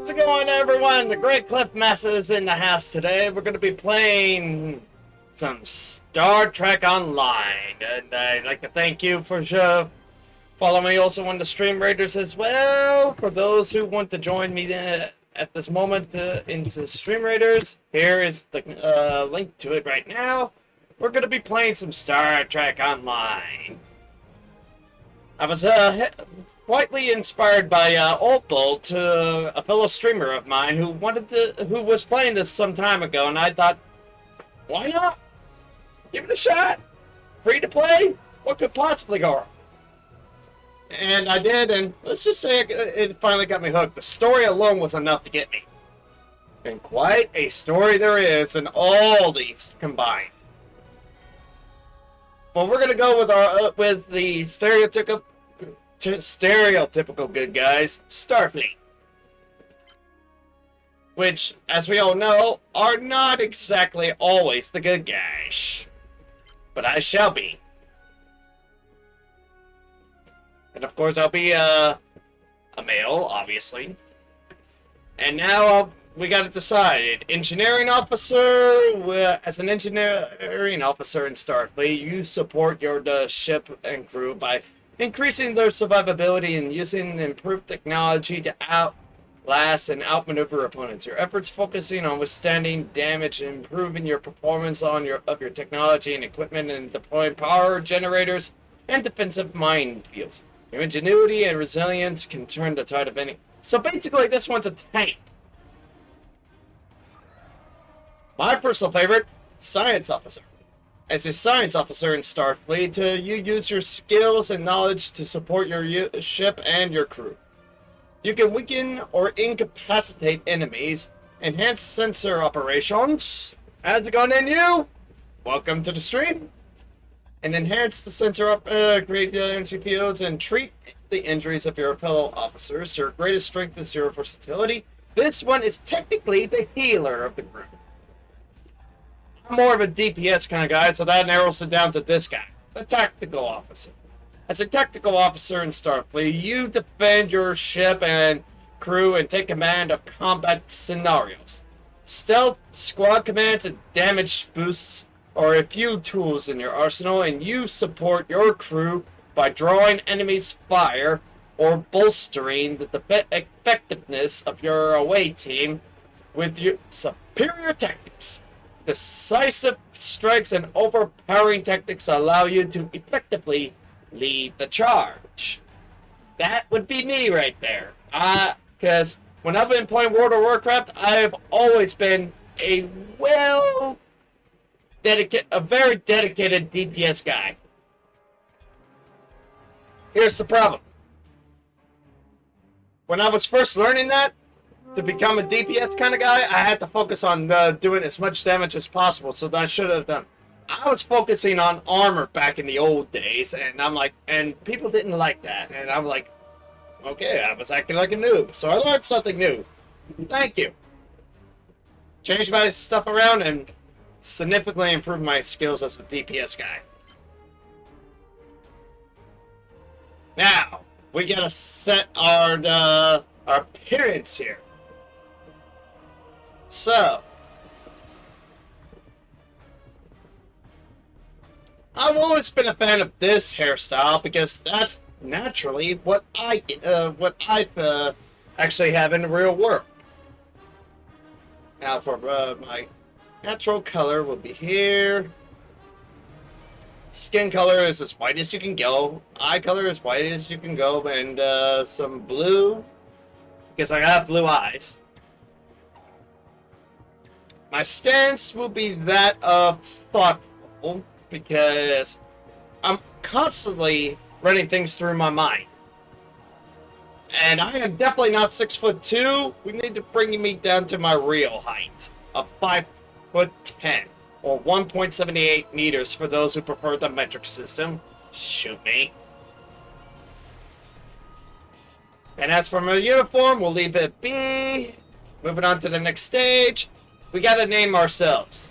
How's it going, everyone? The Great Cliff Mess is in the house today. We're going to be playing some Star Trek Online. And I'd like to thank you for following me also on the Stream Raiders as well. For those who want to join me at this moment into Stream Raiders, here is the link to it right now. We're going to be playing some Star Trek Online. I was quietly inspired by Old Bolt, a fellow streamer of mine who was playing this some time ago, and I thought, why not? Give it a shot. Free to play. What could possibly go wrong? And I did, and let's just say it finally got me hooked. The story alone was enough to get me. And quite a story there is in all these combined. Well, we're gonna go with the stereotypical good guys, Starfleet, which, as we all know, are not exactly always the good guys. But I shall be, and of course I'll be a male, obviously. And now we got to decide. Engineering officer. As an engineering officer in Starfleet, you support the ship and crew by increasing their survivability and using improved technology to outlast and outmaneuver opponents. Your efforts focusing on withstanding damage and improving your performance of your technology and equipment, and deploying power generators and defensive minefields. Your ingenuity and resilience can turn the tide of any. So basically, this one's a tank. My personal favorite, science officer. As a science officer in Starfleet, you use your skills and knowledge to support your ship and your crew. You can weaken or incapacitate enemies, enhance sensor operations. How's it going in you? Welcome to the stream. And enhance the sensor create energy fields and treat the injuries of your fellow officers. Your greatest strength is your versatility. This one is technically the healer of the group. I'm more of a DPS kind of guy, so that narrows it down to this guy, the tactical officer. As a tactical officer in Starfleet, you defend your ship and crew and take command of combat scenarios. Stealth, squad commands, and damage boosts are a few tools in your arsenal, and you support your crew by drawing enemies' fire or bolstering the effectiveness of your away team with your superior tactics. Decisive strikes and overpowering tactics allow you to effectively lead the charge. That would be me right there. Because when I've been playing World of Warcraft, I've always been a very dedicated DPS guy. Here's the problem. When I was first learning that, to become a DPS kind of guy, I had to focus on doing as much damage as possible, so that I should have done. I was focusing on armor back in the old days, and and people didn't like that, and I'm like, okay, I was acting like a noob, so I learned something new. Thank you. Changed my stuff around and significantly improved my skills as a DPS guy. Now, we gotta set our appearance here. So, I've always been a fan of this hairstyle because that's naturally what I actually have in the real world. Now, for my natural color will be here. Skin color is as white as you can go. Eye color is white as you can go, and some blue because I have blue eyes. My stance will be that of thoughtful because I'm constantly running things through my mind. And I am definitely not 6'2". We need to bring me down to my real height of 5'10", or 1.78 meters for those who prefer the metric system. Shoot me. And as for my uniform, we'll leave it be. Moving on to the next stage. We gotta name ourselves.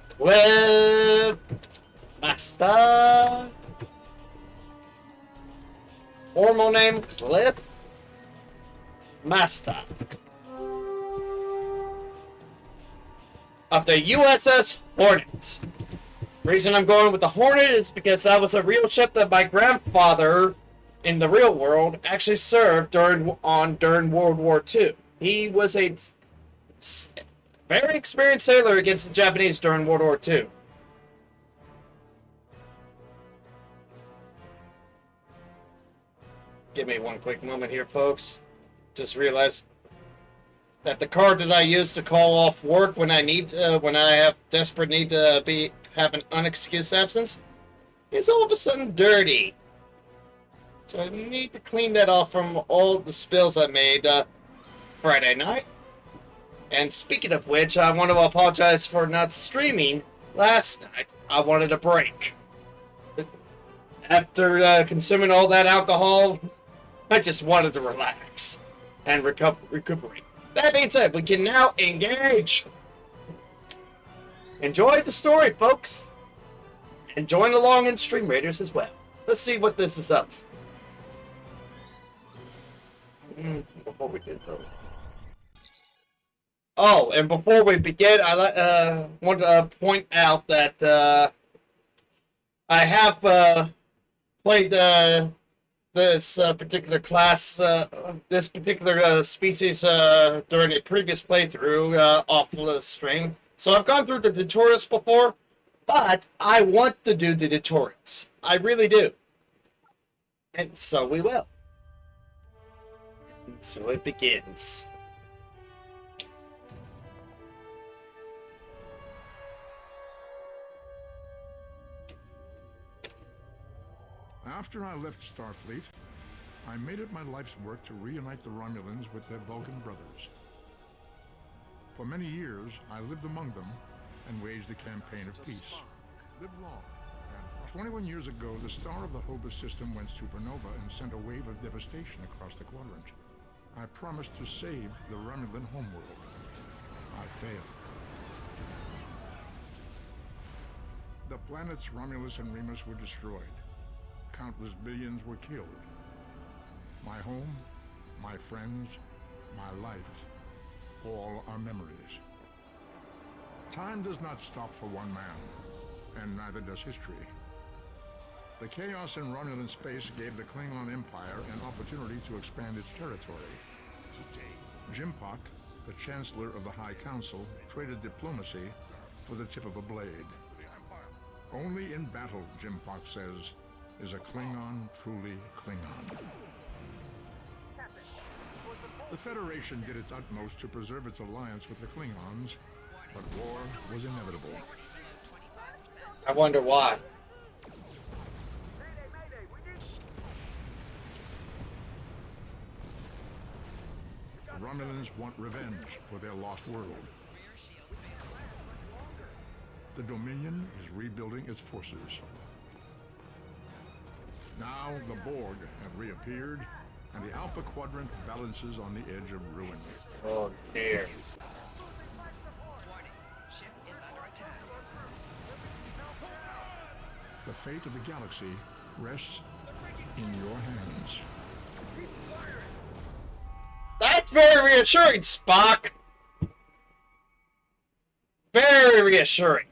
Cliff Master. Formal name, Cliff Master. of the USS Hornet. The reason I'm going with the Hornet is because that was a real ship that my grandfather in the real world actually served during World War II. He was a very experienced sailor against the Japanese during World War II. Give me one quick moment here, folks. Just realized that the card that I use to call off work when I have desperate need to have an unexcused absence is all of a sudden dirty. So I need to clean that off from all the spills I made Friday night. And speaking of which, I want to apologize for not streaming last night. I wanted a break. After consuming all that alcohol, I just wanted to relax and recuperate. That being said, we can now engage. Enjoy the story, folks. And join along in Stream Raiders as well. Let's see what this is up. Before we get though. Oh, and before we begin, I want to point out that I have played this particular class, this particular species during a previous playthrough off the stream. So I've gone through the tutorials before, but I want to do the tutorials. I really do. And so we will. And so it begins. After I left Starfleet, I made it my life's work to reunite the Romulans with their Vulcan brothers. For many years, I lived among them and waged a campaign of peace. Lived long. And 21 years ago, the star of the Hova system went supernova and sent a wave of devastation across the quadrant. I promised to save the Romulan homeworld. I failed. The planets Romulus and Remus were destroyed. Countless billions were killed. My home, my friends, my life, all are memories. Time does not stop for one man, and neither does history. The chaos in Romulan space gave the Klingon Empire an opportunity to expand its territory. Jimpak, the Chancellor of the High Council, traded diplomacy for the tip of a blade. Only in battle, Jimpak says, is a Klingon truly Klingon. The Federation did its utmost to preserve its alliance with the Klingons, but war was inevitable. I wonder why. The Romulans want revenge for their lost world. The Dominion is rebuilding its forces. Now the Borg have reappeared, and the Alpha Quadrant balances on the edge of ruin. Oh dear. The fate of the galaxy rests in your hands. That's very reassuring, Spock. Very reassuring.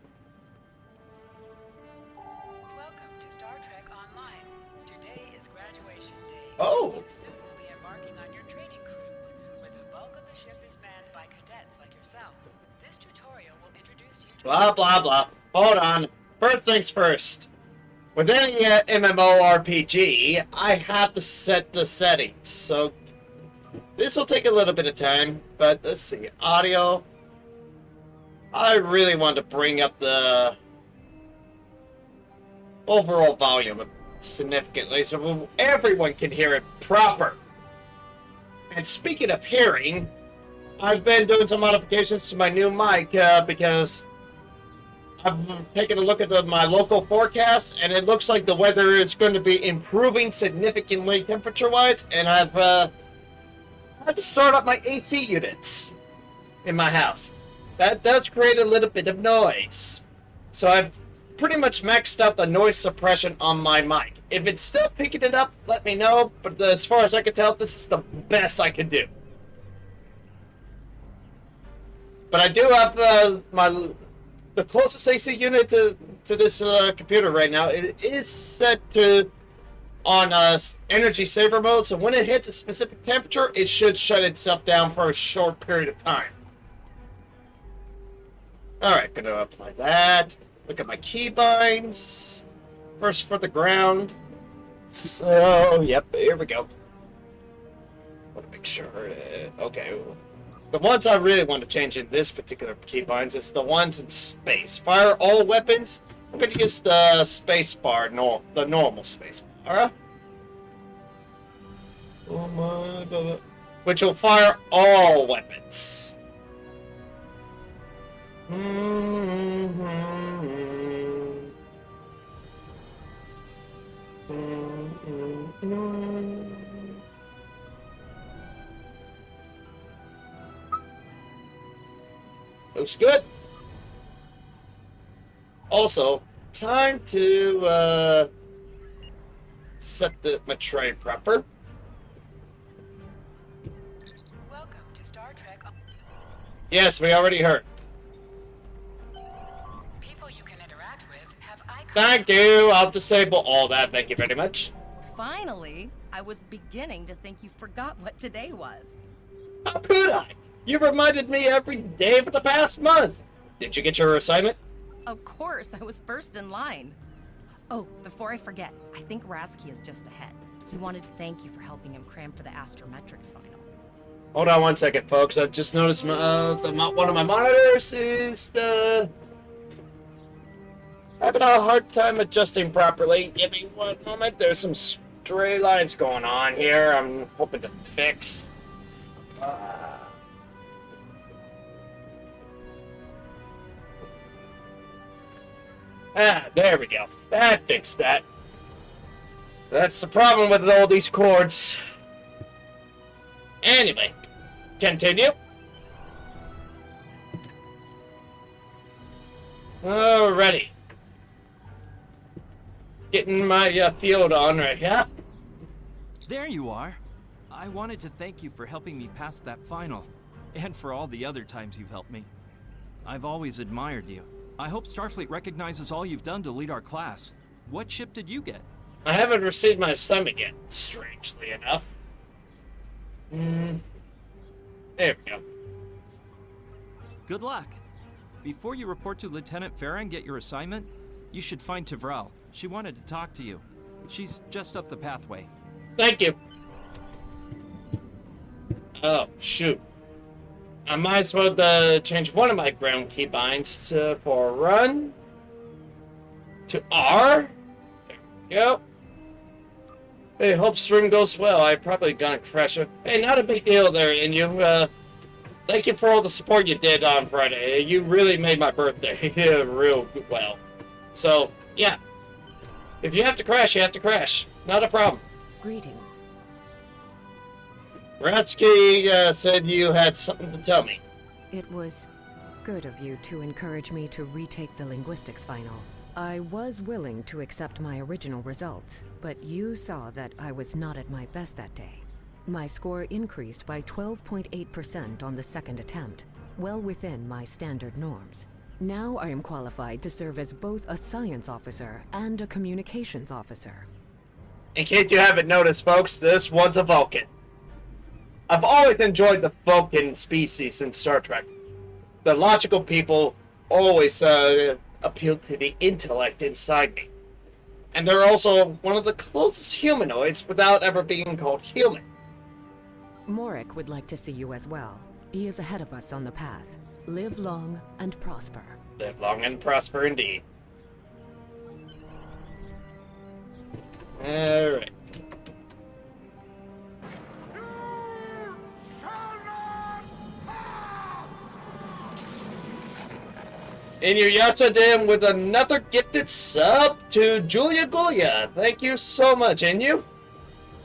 Welcome to Star Trek Online. Today is graduation day. Oh. You soon will be embarking on your training cruise, where the bulk of the ship is manned by cadets like yourself. This tutorial will introduce you to Blah, blah, blah. Hold on. First things first. With any MMORPG, I have to set the settings. So this will take a little bit of time, but let's see. Audio. I really want to bring up the overall volume significantly so everyone can hear it proper. And speaking of hearing, I've been doing some modifications to my new mic because I've taken a look at my local forecast, and it looks like the weather is going to be improving significantly temperature-wise, and I've had to start up my AC units in my house. That does create a little bit of noise. So I've pretty much maxed out the noise suppression on my mic. If it's still picking it up, let me know, but as far as I can tell, this is the best I can do. But I do have the closest AC unit to this computer right now. It is set to on energy saver mode, so when it hits a specific temperature, it should shut itself down for a short period of time. Alright, gonna apply that. Look at my keybinds. First for the ground. So, yep, here we go. Want to make sure. Okay. The ones I really want to change in this particular keybinds is the ones in space. Fire all weapons. I'm going to use the space bar, the normal space bar. Oh my God. Which will fire all weapons. Looks good. Also, time to set my tray proper. Welcome to Star Trek. Yes, we already heard. People you can interact with have icons. Thank you. I'll disable all that. Thank you very much. Finally, I was beginning to think you forgot what today was. How could I? You reminded me every day for the past month. Did you get your assignment? Of course, I was first in line. Oh, before I forget, I think Rasky is just ahead. He wanted to thank you for helping him cram for the astrometrics final. Hold on one second, folks. I just noticed one of my monitors is having a hard time adjusting properly. Give me one moment. There's some stray lines going on here. I'm hoping to fix. There we go. That fixed that. That's the problem with all these cords. Anyway, continue. Alrighty. Getting my field on right here. There you are. I wanted to thank you for helping me pass that final, and for all the other times you've helped me. I've always admired you. I hope Starfleet recognizes all you've done to lead our class. What ship did you get? I haven't received my assignment yet, strangely enough. There we go. Good luck. Before you report to Lieutenant Farah and get your assignment, you should find Tvrel. She wanted to talk to you. She's just up the pathway. Thank you. Oh, shoot. I might as well change one of my ground keybinds for run to R. There we go. Hey, hope stream goes well. I'm probably gonna crash it. Hey, not a big deal there, and you, thank you for all the support you did on Friday. You really made my birthday real well. So, yeah. If you have to crash, you have to crash. Not a problem. Greetings. Ratsky said you had something to tell me. It was good of you to encourage me to retake the linguistics final. I was willing to accept my original results, but you saw that I was not at my best that day. My score increased by 12.8% on the second attempt, well within my standard norms. Now I am qualified to serve as both a science officer and a communications officer. In case you haven't noticed, folks, this one's a Vulcan. I've always enjoyed the Vulcan species in Star Trek. The logical people always appeal to the intellect inside me. And they're also one of the closest humanoids without ever being called human. Morik would like to see you as well. He is ahead of us on the path. Live long and prosper. Live long and prosper indeed. Alright. Inuyasha with another gifted sub to Julia Gulia. Thank you so much, Inu.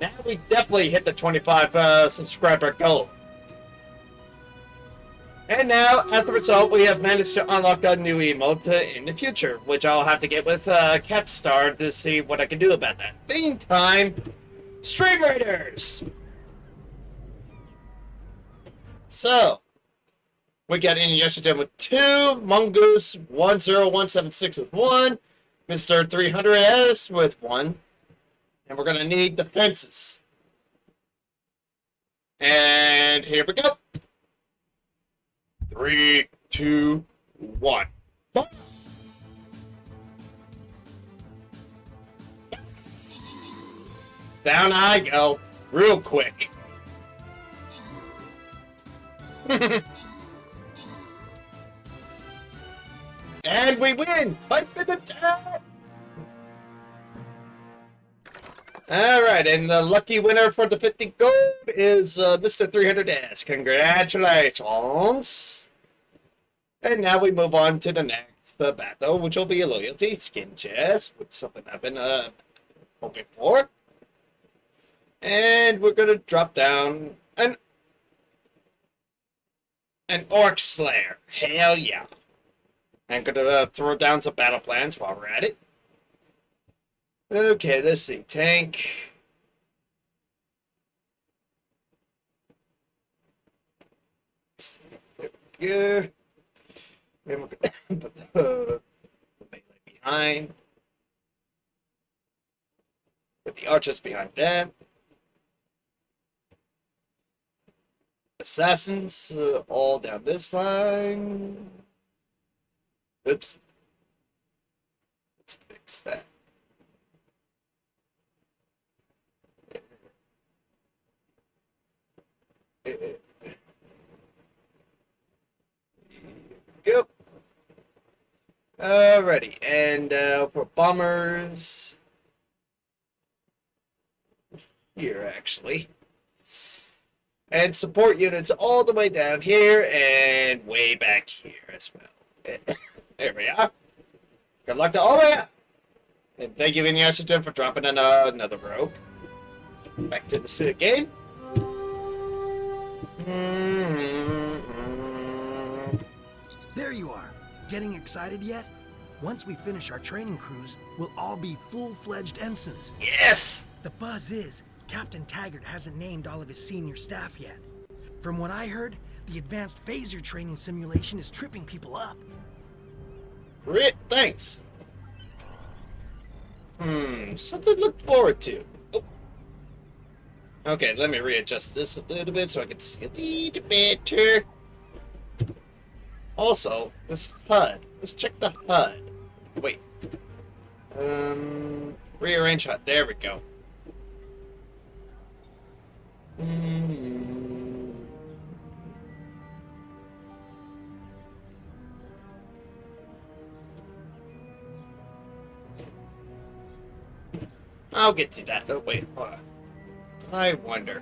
Now we definitely hit the 25 subscriber goal. And now, as a result, we have managed to unlock a new emote in the future, which I'll have to get with Catstar to see what I can do about that. Meantime, Stream Raiders! So, We got Inuyasha with 2, Mongoose 10176 with 1, Mr. 300S with 1, and we're going to need defenses. And here we go. 3, 2, 1. Down I go, real quick. And we win! Fight for the town! Alright, and the lucky winner for the 50 gold is Mr. 300S. Congratulations! And now we move on to the next battle, which will be a loyalty skin chest, which is something I've been hoping for. And we're going to drop down an Orc Slayer. Hell yeah. I'm going to throw down some battle plans while we're at it. Okay, let's see. Tank. There we go. Then we're going to put the melee behind. Put the archers behind them. Assassins all down this line. Oops. Let's fix that. Yep. Alrighty, and for bombers, here actually, and support units all the way down here and way back here as well. There we are. Good luck to all of you. And thank you, Inuyasha, for dropping another rope. Back to the game. There you are. Getting excited yet? Once we finish our training cruise, we'll all be full-fledged ensigns. Yes! The buzz is, Captain Taggart hasn't named all of his senior staff yet. From what I heard, the advanced phaser training simulation is tripping people up. Thanks. Something to look forward to. Oh. Okay, let me readjust this a little bit so I can see a little better. Also, this HUD. Let's check the HUD. Wait. Rearrange HUD. There we go. I'll get to that though. Wait, hold on. I wonder.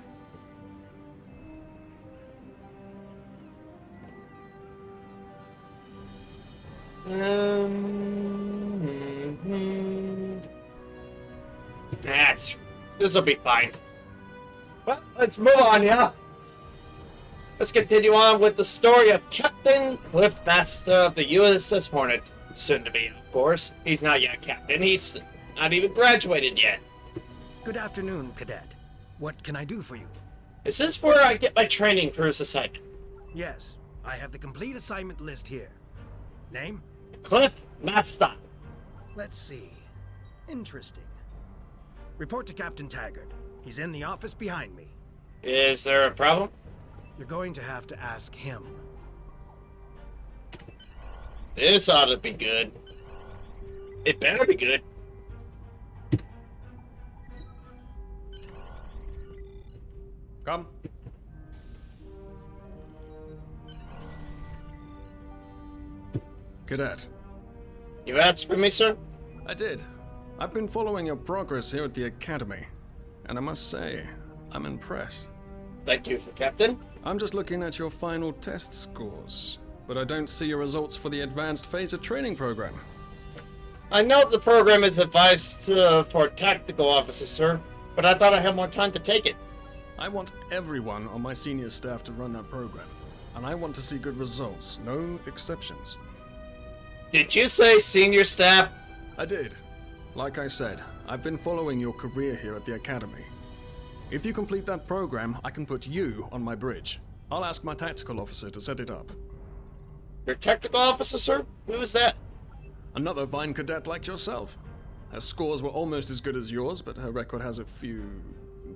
This'll be fine. Well, let's move on, yeah? Let's continue on with the story of Captain Cliffmaster of the USS Hornet. Soon to be, of course. He's not yet captain. He's not even graduated yet. Good afternoon, Cadet. What can I do for you? Is this where I get my training for his assignment? Yes, I have the complete assignment list here. Name? Cliffmaster. Let's see. Interesting. Report to Captain Taggart. He's in the office behind me. Is there a problem? You're going to have to ask him. This ought to be good. It better be good. Come. Cadet. You asked for me, sir? I did. I've been following your progress here at the Academy, and I must say, I'm impressed. Thank you, Captain. I'm just looking at your final test scores, but I don't see your results for the Advanced Phaser Training Program. I know the program is advised for tactical officers, sir, but I thought I had more time to take it. I want everyone on my senior staff to run that program, and I want to see good results, no exceptions. Did you say senior staff? I did. Like I said, I've been following your career here at the Academy. If you complete that program, I can put you on my bridge. I'll ask my tactical officer to set it up. Your technical officer, sir? Who is that? Another fine cadet like yourself. Her scores were almost as good as yours, but her record has a few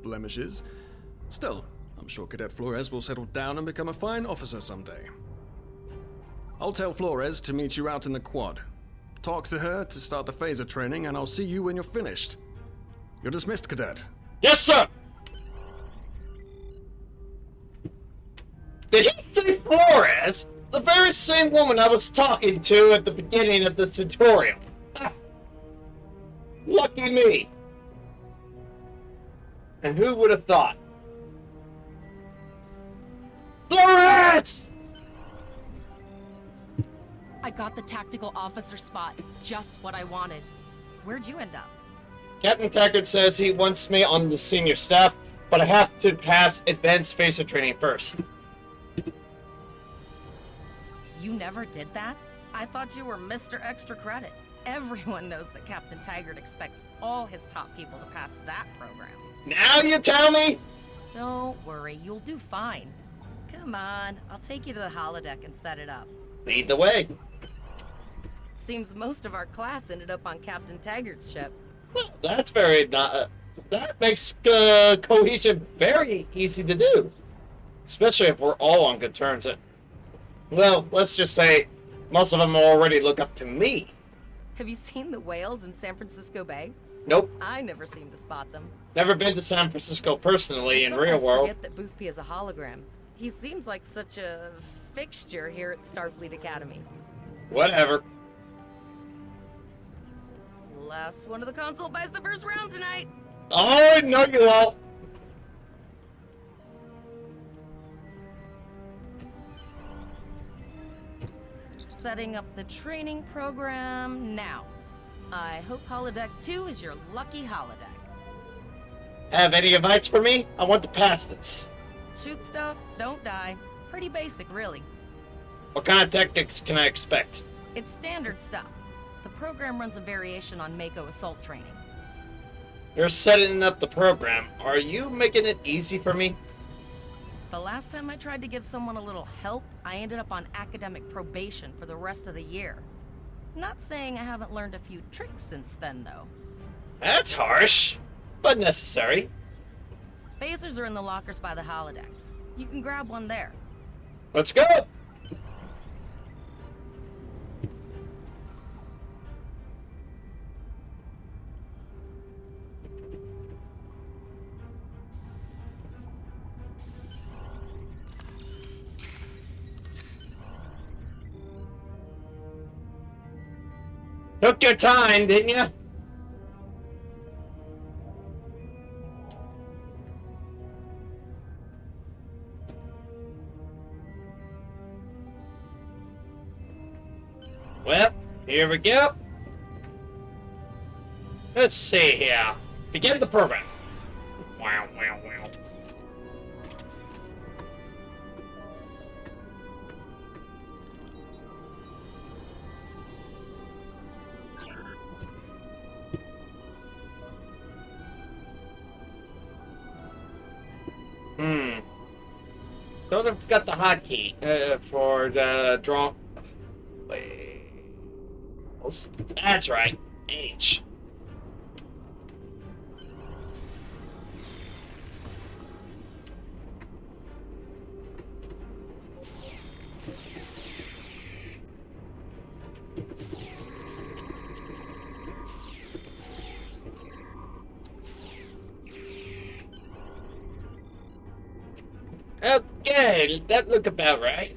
blemishes. Still, I'm sure Cadet Flores will settle down and become a fine officer someday. I'll tell Flores to meet you out in the quad. Talk to her to start the phaser training, and I'll see you when you're finished. You're dismissed, Cadet. Yes, sir! Did he say Flores? The very same woman I was talking to at the beginning of this tutorial. Ah. Lucky me. And who would have thought? Flores! I got the tactical officer spot. Just what I wanted. Where'd you end up? Captain Taggart says he wants me on the senior staff, but I have to pass advanced phaser training first. You never did that? I thought you were Mr. Extra Credit. Everyone knows that Captain Taggart expects all his top people to pass that program. Now you tell me? Don't worry, you'll do fine. Come on, I'll take you to the holodeck and set it up. Lead the way. Seems most of our class ended up on Captain Taggart's ship. Well, that's very not. That makes cohesion very easy to do, especially if we're all on good terms. Well, let's just say most of them already look up to me. Have you seen the whales in San Francisco Bay? Nope. I never seem to spot them. Never been to San Francisco personally in I real sometimes world. forget that Boothby is a hologram. He seems like such a fixture here at Starfleet Academy. Whatever. Last one of the console buys the first round tonight. Oh, no you won't. Setting up the training program now. I hope Holodeck 2 is your lucky holodeck. Have any advice for me? I want to pass this. Shoot stuff, don't die. Pretty basic, really. What kind of tactics can I expect? It's standard stuff. The program runs a variation on Mako assault training. You're setting up the program. Are you making it easy for me? The last time I tried to give someone a little help, I ended up on academic probation for the rest of the year. Not saying I haven't learned a few tricks since then, though. That's harsh, but necessary. Phasers are in the lockers by the holodecks. You can grab one there. Let's go! Took your time, didn't you? Well, here we go. Let's see here. Begin the program. Wow, wow, wow. Don't forget the hotkey for the draw. Wait. That's right. H. Okay, that look about right.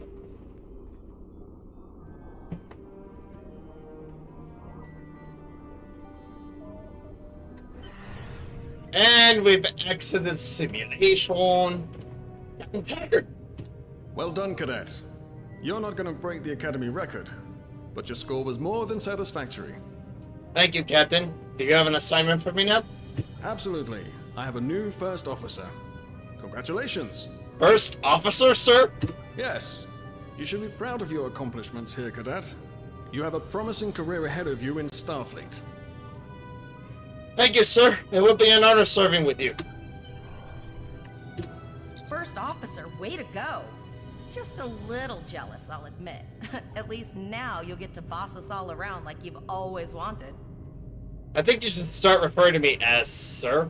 And we've exited simulation. Captain Taggart. Well done, Cadet. You're not going to break the Academy record, but your score was more than satisfactory. Thank you, Captain. Do you have an assignment for me now? Absolutely. I have a new first officer. Congratulations. First officer, sir? Yes. You should be proud of your accomplishments here, Cadet. You have a promising career ahead of you in Starfleet. Thank you, sir. It will be an honor serving with you. First officer, way to go. Just a little jealous, I'll admit. At least now you'll get to boss us all around like you've always wanted. I think you should start referring to me as sir.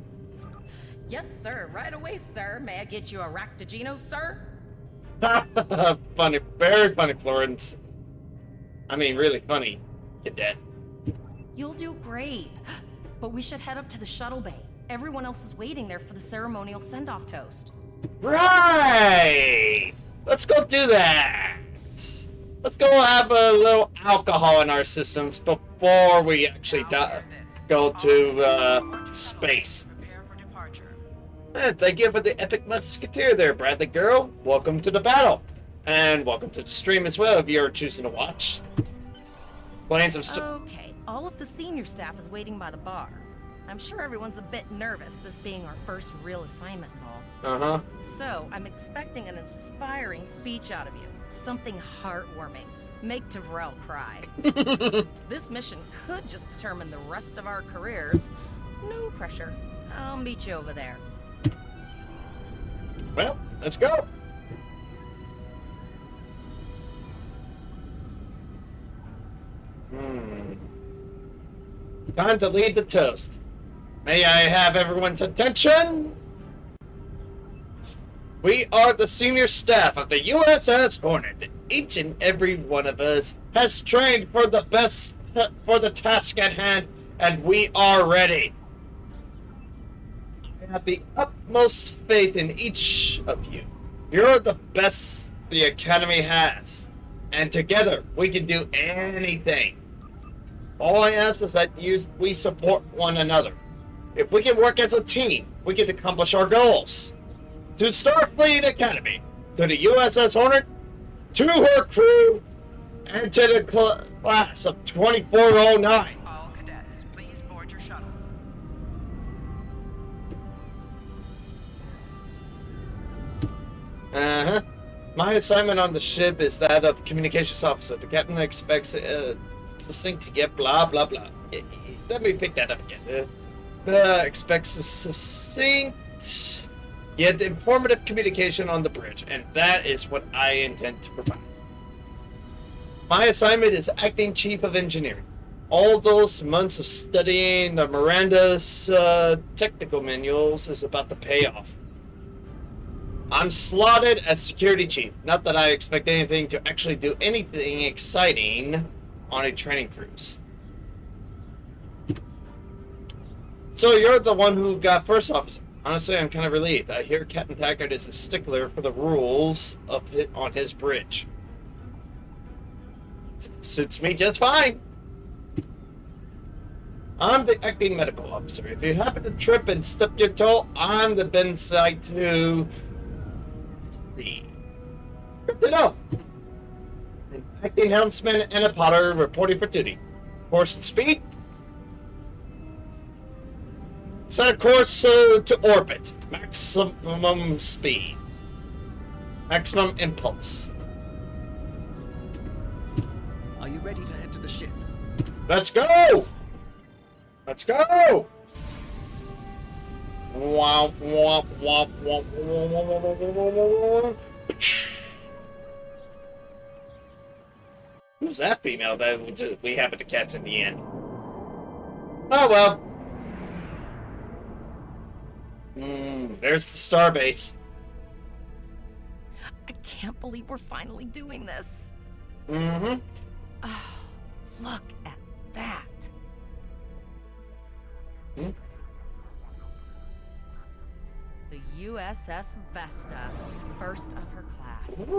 Yes, sir. Right away, sir. May I get you a Ractagino, sir? Funny, very funny, Florence. I mean, really funny, Cadet. You'll do great. But we should head up to the shuttle bay. Everyone else is waiting there for the ceremonial send-off toast. Right! Let's go do that! Let's go have a little alcohol in our systems before we actually go to space. Prepare for departure. And thank you for the epic musketeer there, Bradley girl. Welcome to the battle. And welcome to the stream as well if you're choosing to watch. Playing some Okay, all of the senior staff is waiting by the bar. I'm sure everyone's a bit nervous, this being our first real assignment and all. Uh-huh. So, I'm expecting an inspiring speech out of you. Something heartwarming. Make Tavrel cry. This mission could just determine the rest of our careers. No pressure. I'll meet you over there. Well, let's go. Time to lead the toast. May I have everyone's attention? We are the senior staff of the USS Hornet. Each and every one of us has trained for the best for the task at hand, and we are ready. I have the utmost faith in each of you. You're the best the Academy has, and together we can do anything. All I ask is that we support one another. If we can work as a team, we can accomplish our goals. To Starfleet Academy, to the USS Hornet, to her crew, and to the class of 2409. All cadets, please board your shuttles. Uh-huh. My assignment on the ship is that of communications officer. The captain expects succinct to get blah blah blah. Let me pick that up again. Expects a succinct yet informative communication on the bridge, and that is what I intend to provide. My assignment is acting chief of engineering. All those months of studying the Miranda's technical manuals is about to pay off. I'm slotted as security chief. Not that I expect anything to actually do anything exciting on a training cruise. So you're the one who got first officer. Honestly, I'm kind of relieved. I hear Captain Taggart is a stickler for the rules of it on his bridge. Suits me just fine. I'm the acting medical officer. If you happen to trip and stub your toe, I'm the bedside to... Good to know. An acting helmsman and a potter reporting for duty. Course and speed? Set a course to orbit. Maximum speed. Maximum impulse. Are you ready to head to the ship? Let's go! Let's go! Womp, womp, womp, womp, womp, womp, womp, womp. Who's that female that we happened to catch in the end? Oh well. There's the starbase. I can't believe we're finally doing this. Mm-hmm. Oh, look at that. The USS Vesta, first of her class.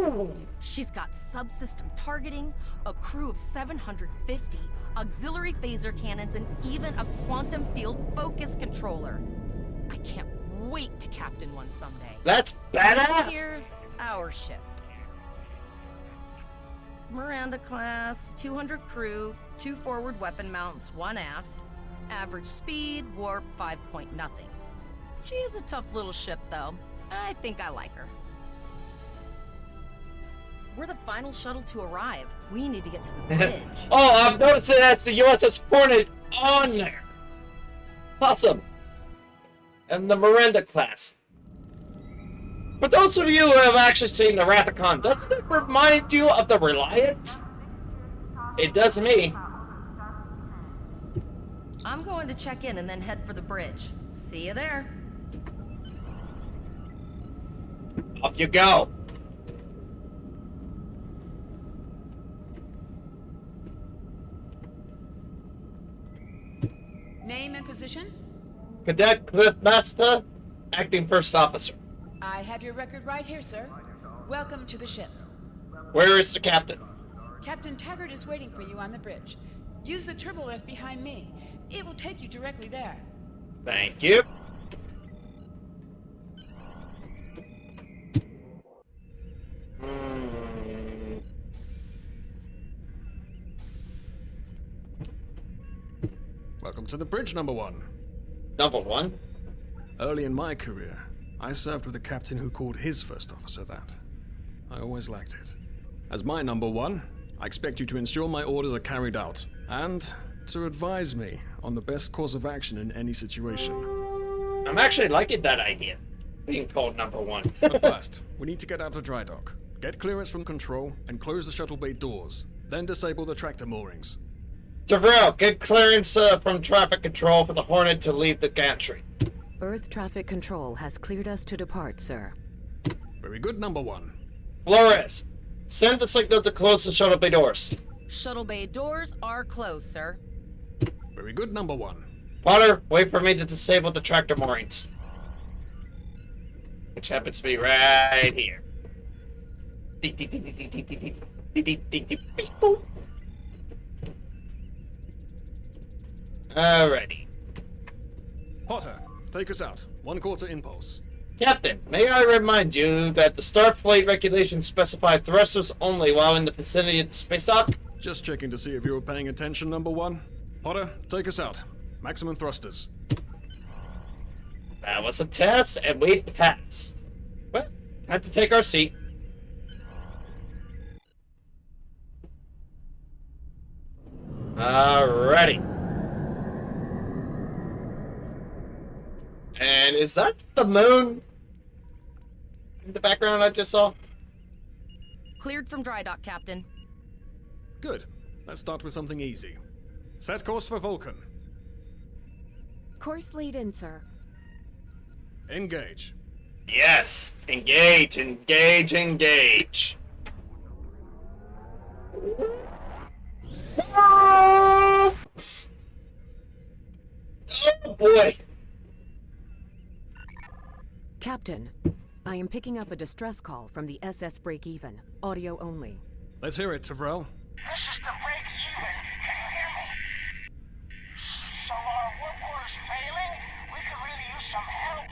She's got subsystem targeting, a crew of 750, auxiliary phaser cannons, and even a quantum field focus controller. I can't wait to captain one someday. That's badass! Here's our ship. Miranda class, 200 crew, 2 forward weapon mounts, 1 aft. Average speed, warp 5 point nothing. She's a tough little ship, though. I think I like her. We're the final shuttle to arrive. We need to get to the bridge. Oh, I'm noticing that's the USS Hornet on there. Awesome. And the Miranda class. For those of you who have actually seen the Wrath of Khan, doesn't it remind you of the Reliant? It does me. I'm going to check in and then head for the bridge. See you there. Off you go. Name and position? Cadet Cliff Master, acting first officer. I have your record right here, sir. Welcome to the ship. Where is the captain? Captain Taggart is waiting for you on the bridge. Use the turbo lift behind me. It will take you directly there. Thank you. Welcome to the bridge, number one. Number one. Early in my career, I served with a captain who called his first officer that. I always liked it. As my number one, I expect you to ensure my orders are carried out, and to advise me on the best course of action in any situation. I'm actually liking that idea, being called number one. But first, we need to get out of dry dock, get clearance from control, and close the shuttle bay doors. Then disable the tractor moorings. Devrel, get clearance from traffic control for the Hornet to leave the gantry. Earth traffic control has cleared us to depart, sir. Very good, number one. Flores, send the signal to close the shuttle bay doors. Shuttle bay doors are closed, sir. Very good, number one. Potter, wait for me to disable the tractor moorings. Which happens to be right here. Alrighty. Potter, take us out. 1/4 impulse. Captain, may I remind you that the Starfleet regulations specify thrusters only while in the vicinity of the space dock? Just checking to see if you were paying attention, number one. Potter, take us out. Maximum thrusters. That was a test, and we passed. Well, time to take our seat. Alrighty. And is that the moon in the background I just saw? Cleared from dry dock, Captain. Good. Let's start with something easy. Set course for Vulcan. Course laid in, sir. Engage. Yes! Engage, engage, engage. Oh boy! Captain, I am picking up a distress call from the SS Break-Even. Audio only. Let's hear it, Tavrel. This is the break-even. Can you hear me? So our work order's failing? We could really use some help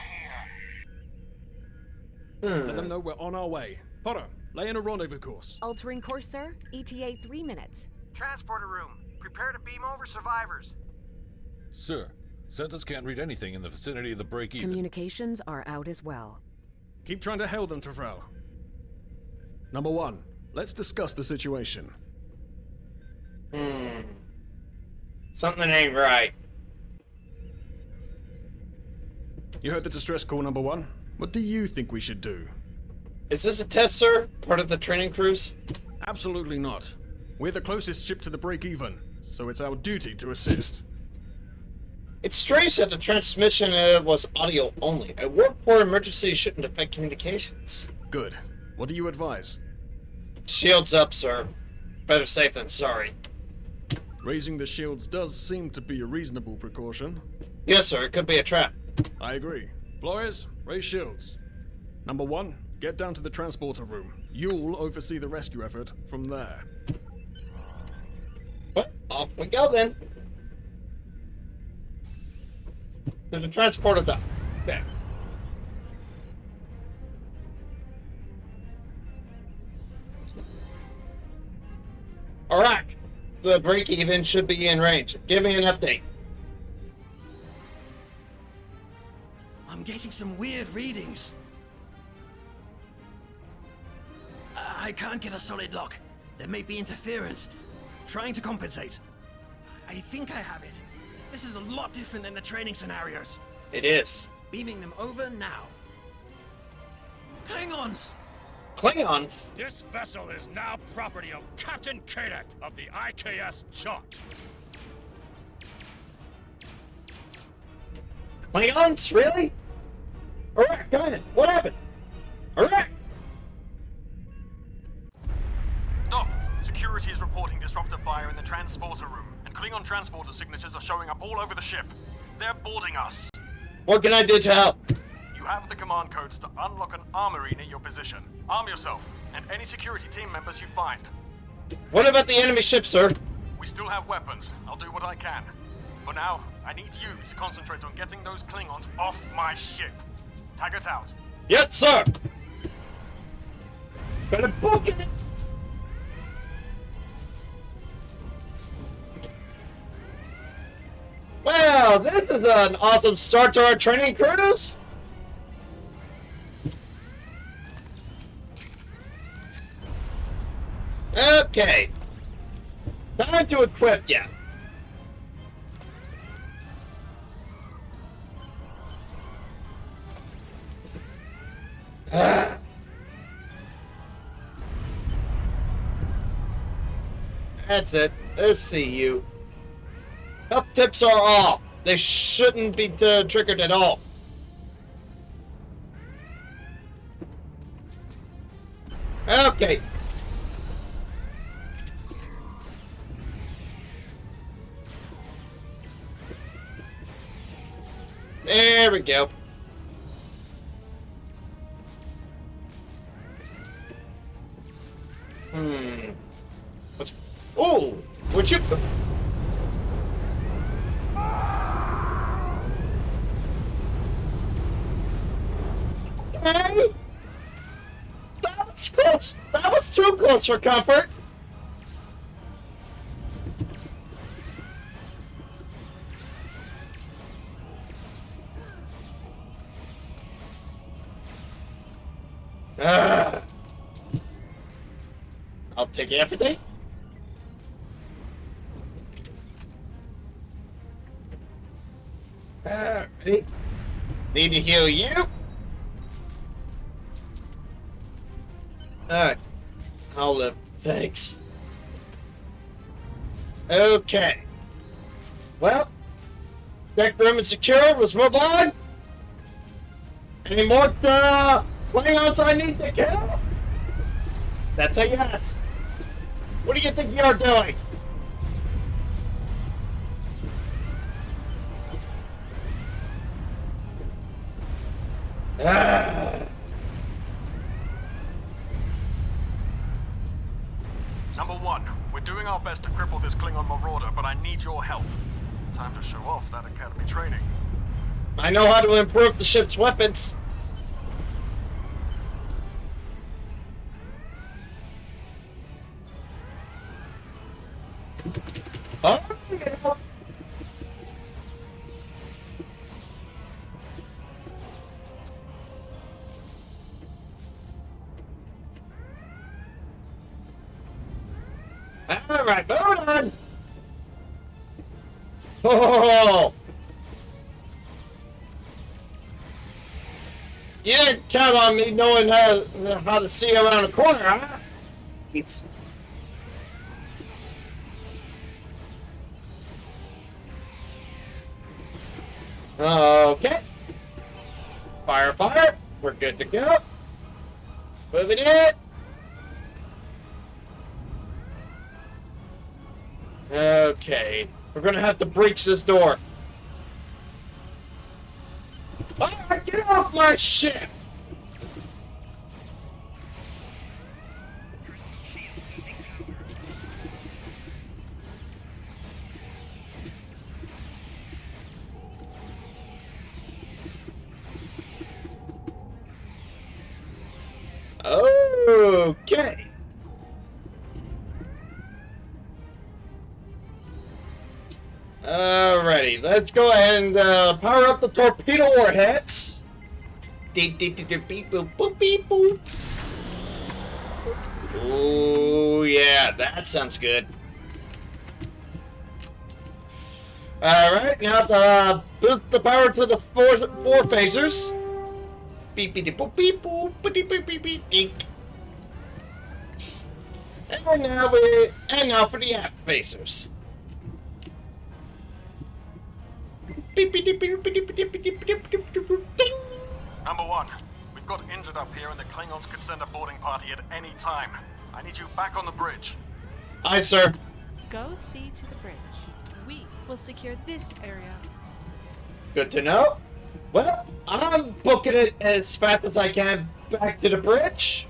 here. Let them know we're on our way. Potter, lay in a rendezvous course. Altering course, sir. ETA 3 minutes. Transporter room. Prepare to beam over survivors. Sir, Census can't read anything in the vicinity of the break-even. Communications are out as well. Keep trying to hail them, Tavrel. Number one, let's discuss the situation. Something ain't right. You heard the distress call, number one. What do you think we should do? Is this a test, sir? Part of the training cruise? Absolutely not. We're the closest ship to the break-even, so it's our duty to assist. It's strange that the transmission was audio only. A warp core emergency shouldn't affect communications. Good. What do you advise? Shields up, sir. Better safe than sorry. Raising the shields does seem to be a reasonable precaution. Yes, sir. It could be a trap. I agree. Flores, raise shields. Number one, get down to the transporter room. You'll oversee the rescue effort from there. Well, off we go then. To the transporter dock. There. Alright. The break-even should be in range. Give me an update. I'm getting some weird readings. I can't get a solid lock. There may be interference. Trying to compensate. I think I have it. This is a lot different than the training scenarios. It is. Beaming them over now. Klingons! Klingons? This vessel is now property of Captain Kadek of the IKS Jot. Klingons? Really? Alright, go ahead. What happened? Alright. Stop! Security is reporting disruptor fire in the transporter room, and Klingon transporter signatures are showing up all over the ship. They're boarding us. What can I do to help? You have the command codes to unlock an armory near your position. Arm yourself, and any security team members you find. What about the enemy ship, sir? We still have weapons. I'll do what I can. For now, I need you to concentrate on getting those Klingons off my ship. Taggart out. Yes, sir! Better book it! Wow, this is an awesome start to our training cruise! Okay. Time to equip ya. Ah. That's it. Let's see you. Help tips are off. They shouldn't be triggered at all. Okay. There we go. What's... Oh! Would you... Hey! That was close! That was too close for comfort! I'll take everything. Ready? Need to heal you. Alright. I'll live. Thanks. Okay. Well, deck room is secure. Let's move on. Any more Klingons I need to kill? That's a yes. What do you think you're doing? Number one, we're doing our best to cripple this Klingon marauder, but I need your help. Time to show off that academy training. I know how to improve the ship's weapons. Oh, yeah. All right, moving on. Oh, you didn't count on me knowing how to see around a corner, huh? It's... Okay. Fire, fire. We're good to go. Moving it. Okay. We're gonna have to breach this door. Alright, get off my ship! Okay. Alrighty, let's go ahead and power up the torpedo warheads. Beep beep beep boop boop beep boop. Oh yeah, that sounds good. Alright, now to boost the power to the four phasers. Beep beep boop beep boop beep beep beep beep dink. And now for the aft facers. Beep beep beep beep beep beep beep beep beep beep beep ding. Number one, we've got injured up here and the Klingons could send a boarding party at any time. I need you back on the bridge. Aye, sir. Go see to the bridge. We will secure this area. Good to know. Well, I'm booking it as fast as I can back to the bridge.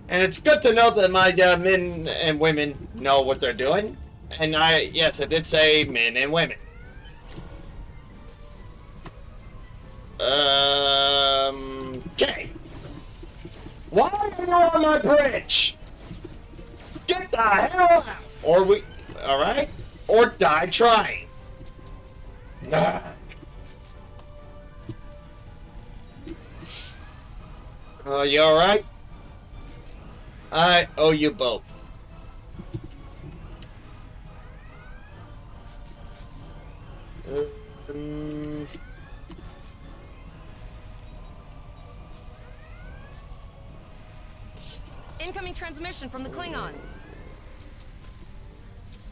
And it's good to know that my men and women know what they're doing. And yes, I did say men and women. Okay. Why are you on my bridge? Get the hell out! Alright? Or die trying. Ah. You alright? I owe you both. Incoming transmission from the Klingons.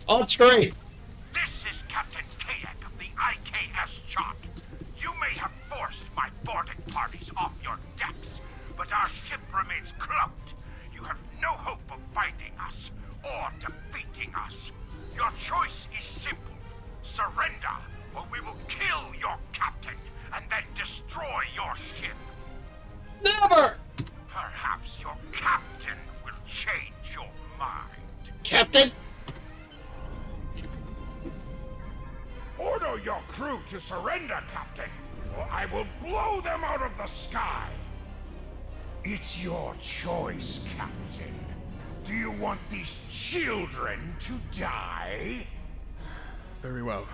On screen. This is Captain Kadek of the IKS chart. You may have forced my boarding parties off your decks, but our ship remains cloaked. You have no hope of finding us or defeating us. Your choice is simple. Surrender, or we will kill your captain and then destroy your ship. Never! Perhaps your captain will change your mind. Captain? Order your crew to surrender, Captain, or I will blow them out of the sky. It's your choice, Captain. Do you want these children to die? Very well.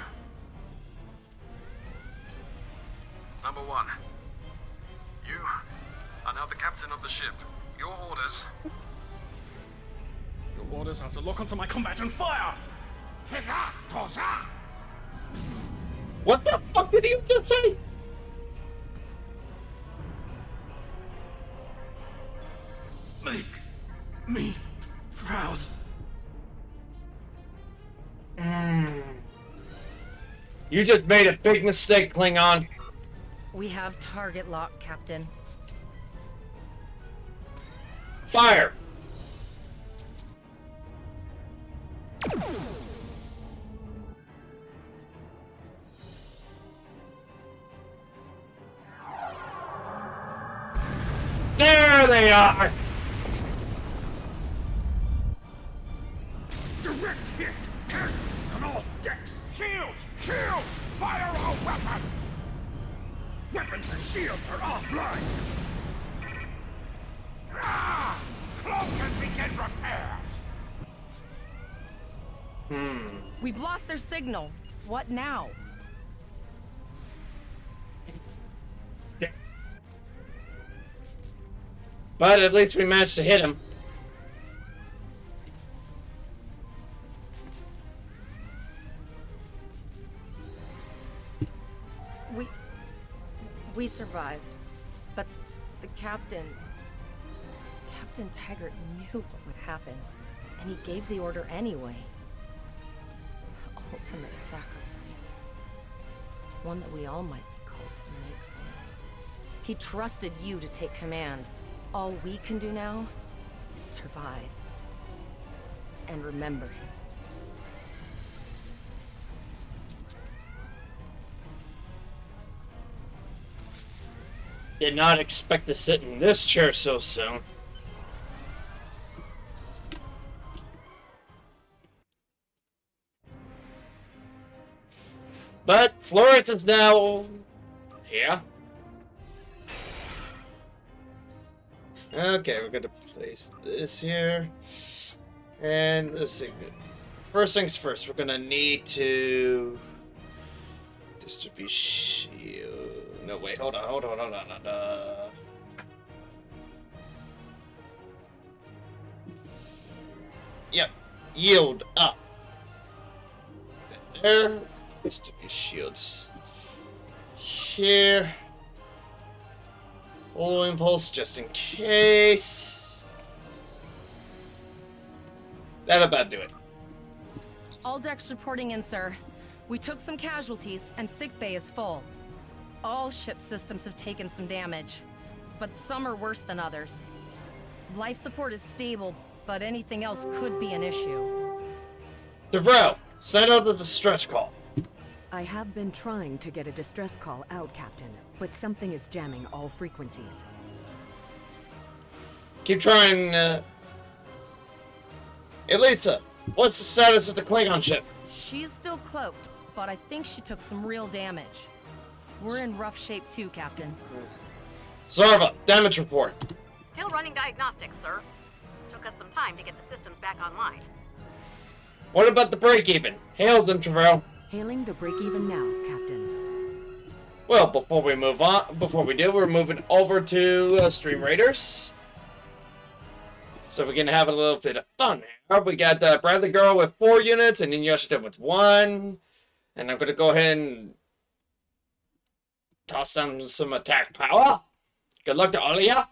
Number one, you are now the captain of the ship. Your orders are to lock onto my combat and fire! What the fuck did he just say? Make me proud. You just made a big mistake, Klingon. We have target lock, Captain. Fire! There they are! Direct hit! Casualties on all decks! Shields! Shields! Fire all weapons! Weapons and shields are offline! Ah! Cloak and begin repairs! We've lost their signal. What now? But at least we managed to hit him. We survived. But the Captain Taggart knew what would happen. And he gave the order anyway. The ultimate sacrifice. One that we all might be called to make someday. He trusted you to take command. All we can do now is survive. And remember him. Did not expect to sit in this chair so soon. But Florence is now here. Okay, we're gonna place this here. And let's see. First things first, we're gonna need to distribute shield. No, wait, hold on. Yep, yield up. There. Distribute shields. here. Full impulse just in case. That'll about do it. All decks reporting in, sir. We took some casualties, and sickbay is full. All ship systems have taken some damage, but some are worse than others. Life support is stable, but anything else could be an issue. DeVrow, send out the distress call. I have been trying to get a distress call out, Captain, but something is jamming all frequencies. Keep trying, Elisa, what's the status of the Klingon ship? She's still cloaked, but I think she took some real damage. We're in rough shape too, Captain. Zarva, damage report. Still running diagnostics, sir. Took us some time to get the systems back online. What about the break-even? Hail them, DeVrow. Hailing the break-even now, Captain. Well, before we move on, we're moving over to Stream Raiders. So we can have a little bit of fun here. We got Bradley Girl with 4 units and Inuyashita with 1. And I'm going to go ahead and toss down some attack power. Good luck to all of ya.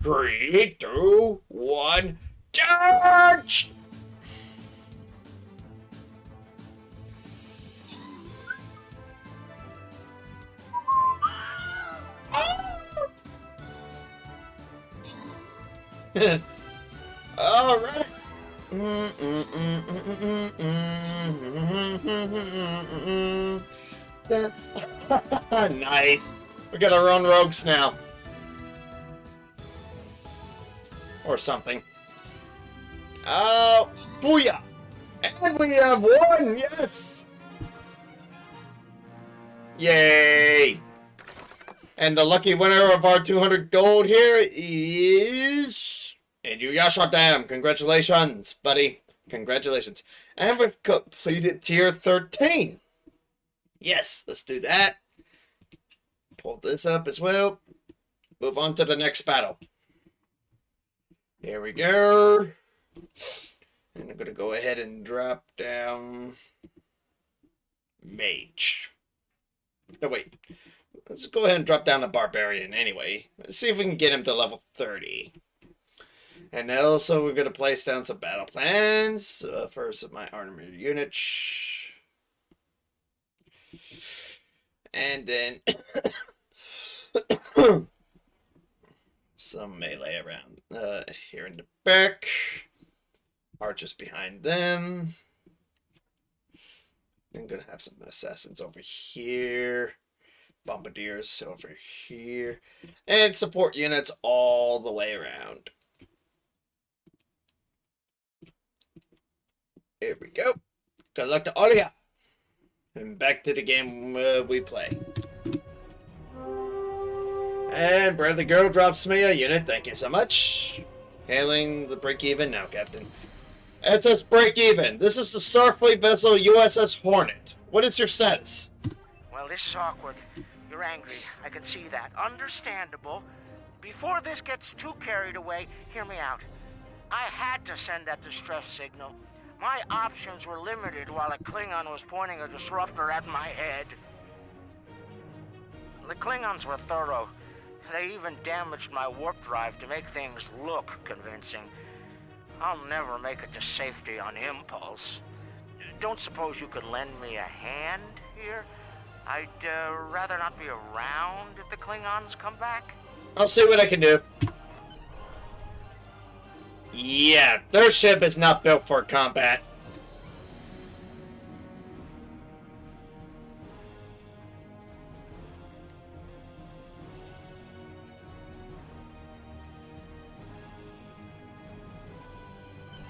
3, 2, 1, charge! All right. Nice. We got our own rogues now. Or something. Oh, booyah! And we have won, yes! Yay! And the lucky winner of our 200 gold here is Inuyasha Dam. Congratulations, buddy. Congratulations. And we've completed tier 13. Yes, let's do that. Pull this up as well. Move on to the next battle. Here we go. And I'm going to go ahead and drop down Mage. No, wait. Let's go ahead and drop down a Barbarian anyway. Let's see if we can get him to level 30. And also we're going to place down some battle plans for some of my armored units. And then some melee around here in the back. Archers behind them. I'm going to have some assassins over here. Bombardiers over here. And support units all the way around. Here we go. Good luck to all of ya. And back to the game we play. And Bradley Girl drops me a unit. Thank you so much. Hailing the break-even now, Captain. It says break-even. This is the Starfleet vessel USS Hornet. What is your status? Well, this is awkward. You're angry. I can see that. Understandable. Before this gets too carried away, hear me out. I had to send that distress signal. My options were limited while a Klingon was pointing a disruptor at my head. The Klingons were thorough. They even damaged my warp drive to make things look convincing. I'll never make it to safety on impulse. Don't suppose you could lend me a hand here? I'd rather not be around if the Klingons come back. I'll see what I can do. Yeah, their ship is not built for combat.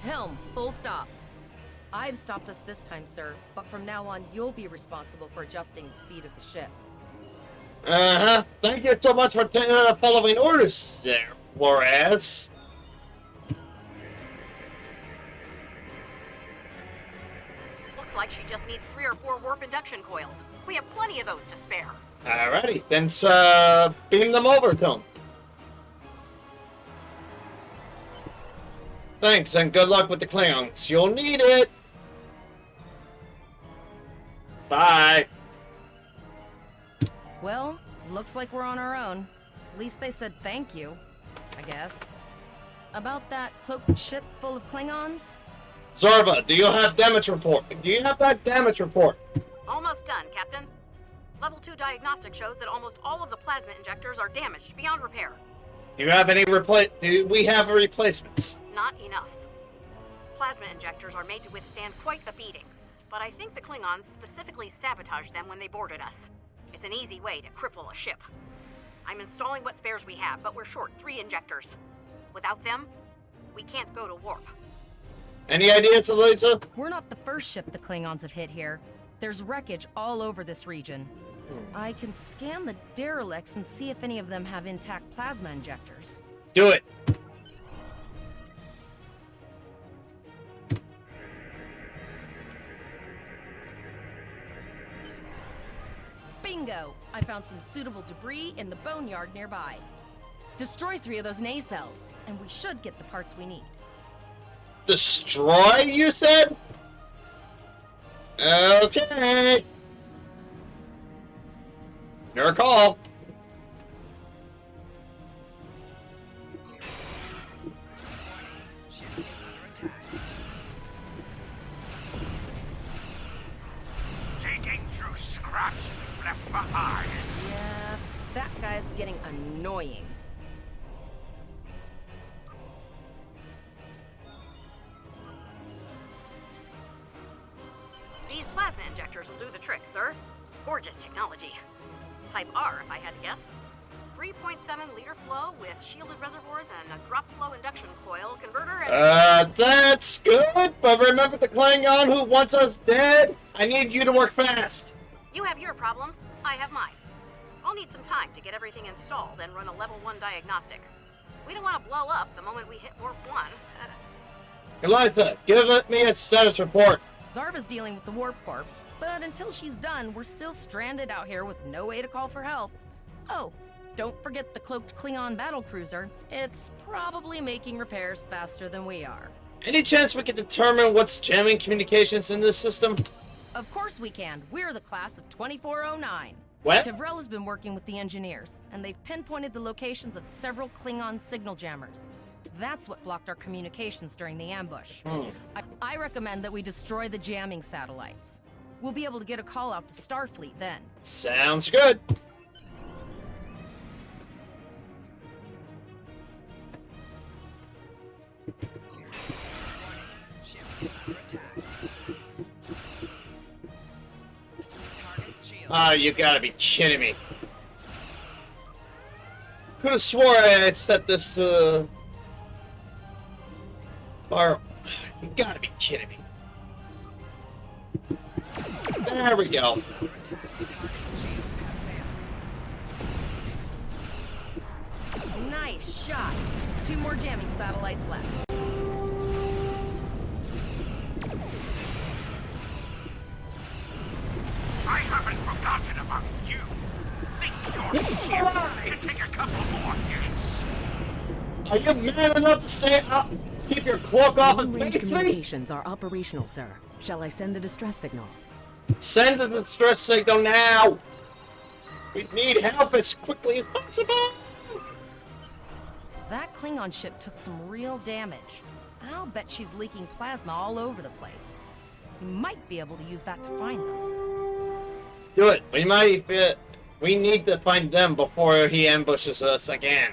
Helm, full stop. I've stopped us this time, sir, but from now on, you'll be responsible for adjusting the speed of the ship. Uh-huh. Thank you so much for following orders there, Flores. Looks like she just needs 3 or 4 warp induction coils. We have plenty of those to spare. Alrighty, then beam them over to him. Thanks, and good luck with the Klingons. You'll need it. Well, looks like we're on our own. At least they said thank you, I guess. About that cloaked ship full of Klingons? Zarva, do you have damage report? Do you have that damage report? Almost done, Captain. Level 2 diagnostic shows that almost all of the plasma injectors are damaged beyond repair. Do you have any do we have replacements? Not enough. Plasma injectors are made to withstand quite a beating, but I think the Klingons specifically sabotaged them when they boarded us. It's an easy way to cripple a ship. I'm installing what spares we have, but we're short 3 injectors. Without them, we can't go to warp. Any ideas, Eliza? We're not the first ship the Klingons have hit here. There's wreckage all over this region. I can scan the derelicts and see if any of them have intact plasma injectors. Do it. Bingo! I found some suitable debris in the boneyard nearby. Destroy 3 of those nacelles, and we should get the parts we need. Destroy, you said? Okay. Your call. Digging through scraps we've left behind. Yeah, that guy's getting annoying. These plasma injectors will do the trick, sir. Gorgeous technology. Type R, if I had to guess. 3.7 liter flow with shielded reservoirs and a drop flow induction coil converter and... That's good, but remember the Klingon who wants us dead? I need you to work fast. You have your problems, I have mine. I'll need some time to get everything installed and run a level 1 diagnostic. We don't want to blow up the moment we hit warp 1. Eliza, give me a status report. Zarva's dealing with the warp core, but until she's done, we're still stranded out here with no way to call for help. Oh, don't forget the cloaked Klingon battlecruiser. It's probably making repairs faster than we are. Any chance we can determine what's jamming communications in this system? Of course we can. We're the class of 2409. What? Tivrel has been working with the engineers, and they've pinpointed the locations of several Klingon signal jammers. That's what blocked our communications during the ambush. I recommend that we destroy the jamming satellites. We'll be able to get a call out to Starfleet then. Sounds good. Ah, you gotta be kidding me. Could have swore I had set this to... Or... You gotta be kidding me. There we go. Nice shot. 2 more jamming satellites left. I haven't forgotten about you. Think your ship can take a couple more hits. Are you man enough to stay up? Keep your cloak off and Long-range face me? communications are operational, sir. Shall I send the distress signal? Send the distress signal now! We need help as quickly as possible! That Klingon ship took some real damage. I'll bet she's leaking plasma all over the place. We might be able to use that to find them. Do it. We need to find them before he ambushes us again.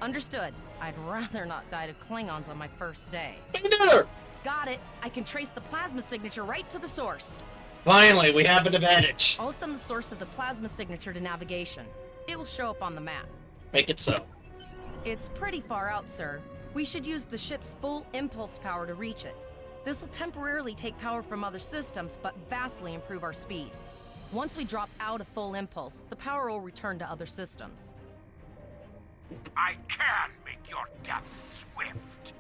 Understood. I'd rather not die to Klingons on my first day. Another! Got it. I can trace the plasma signature right to the source. Finally, we have an advantage. I'll send the source of the plasma signature to navigation. It will show up on the map. Make it so. It's pretty far out, sir. We should use the ship's full impulse power to reach it. This will temporarily take power from other systems, but vastly improve our speed. Once we drop out of full impulse, the power will return to other systems. I can make your death swift.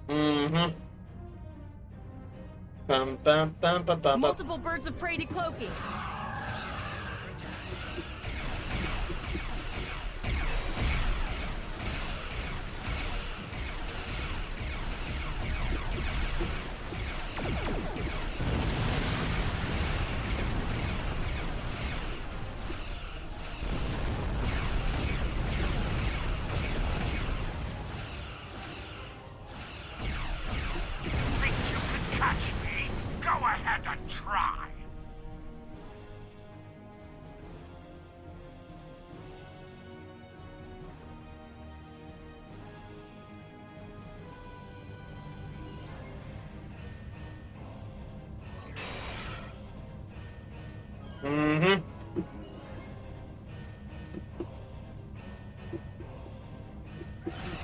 Mm-hmm. Bum, bum, bum, bum, bum, Multiple birds of prey decloaking.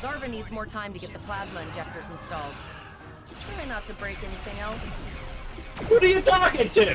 Zarva needs more time to get the plasma injectors installed. Try not to break anything else. Who are you talking to?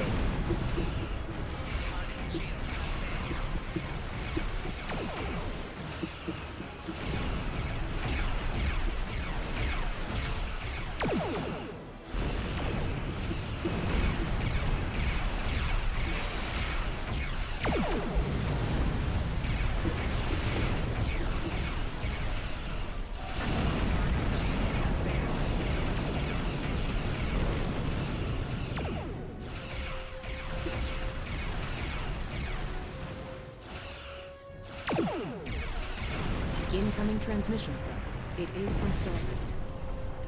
Incoming transmission, sir. It is from Starfleet.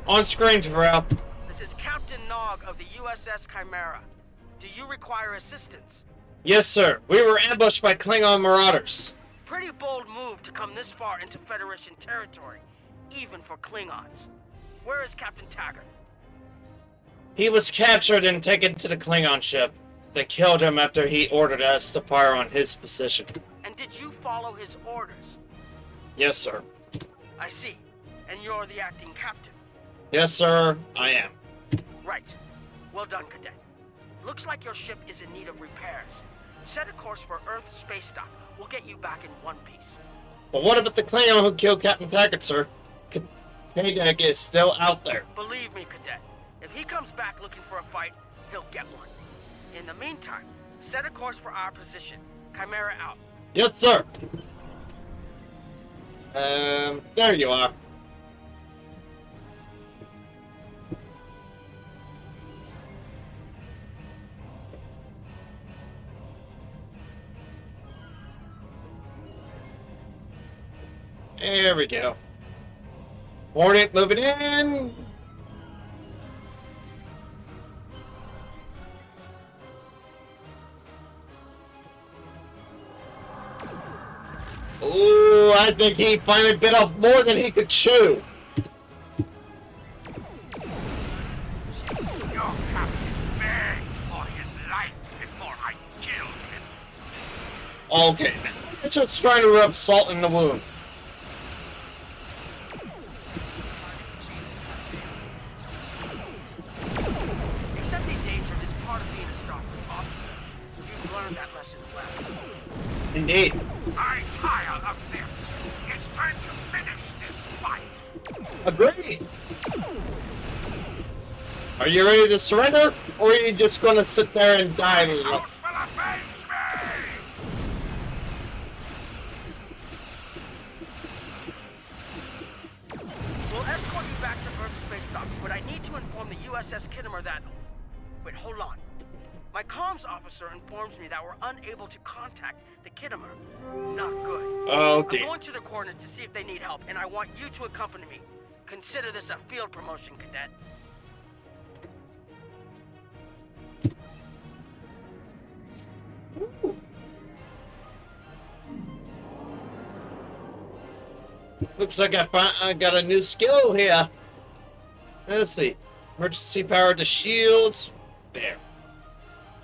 On screen, Terrell. This is Captain Nog of the USS Chimera. Do you require assistance? Yes, sir. We were ambushed by Klingon marauders. Pretty bold move to come this far into Federation territory, even for Klingons. Where is Captain Taggart? He was captured and taken to the Klingon ship. They killed him after he ordered us to fire on his position. And did you follow his orders? Yes, sir. I see. And you're the acting captain? Yes, sir, I am. Right. Well done, Cadet. Looks like your ship is in need of repairs. Set a course for Earth space dock. We'll get you back in one piece. But what about the Klingon who killed Captain Taggart, sir? K-Deck is still out there. Believe me, Cadet. If he comes back looking for a fight, he'll get one. In the meantime, set a course for our position. Chimera out. Yes, sir. There you are. There we go. Hornet moving in. Ooh, I think he finally bit off more than he could chew. Your captain begged for his life before I killed him. Okay, it's just trying to rub salt in the wound. Accepting danger is part of being a Starfleet officer. You've learned that lesson well. Indeed. I tire of this. It's time to finish this fight. Agreed. Are you ready to surrender, or are you just going to sit there and die? House will avenge me! We'll escort you back to Earth space dock, but I need to inform the USS Kittimer that... Wait, hold on. My comms officer informs me that we're unable to contact the Kittimer. Not good. Oh, dear. I'm going to the coordinates to see if they need help, and I want you to accompany me. Consider this a field promotion, Cadet. Looks like I got a new skill here. Let's see. Emergency power to shields. There.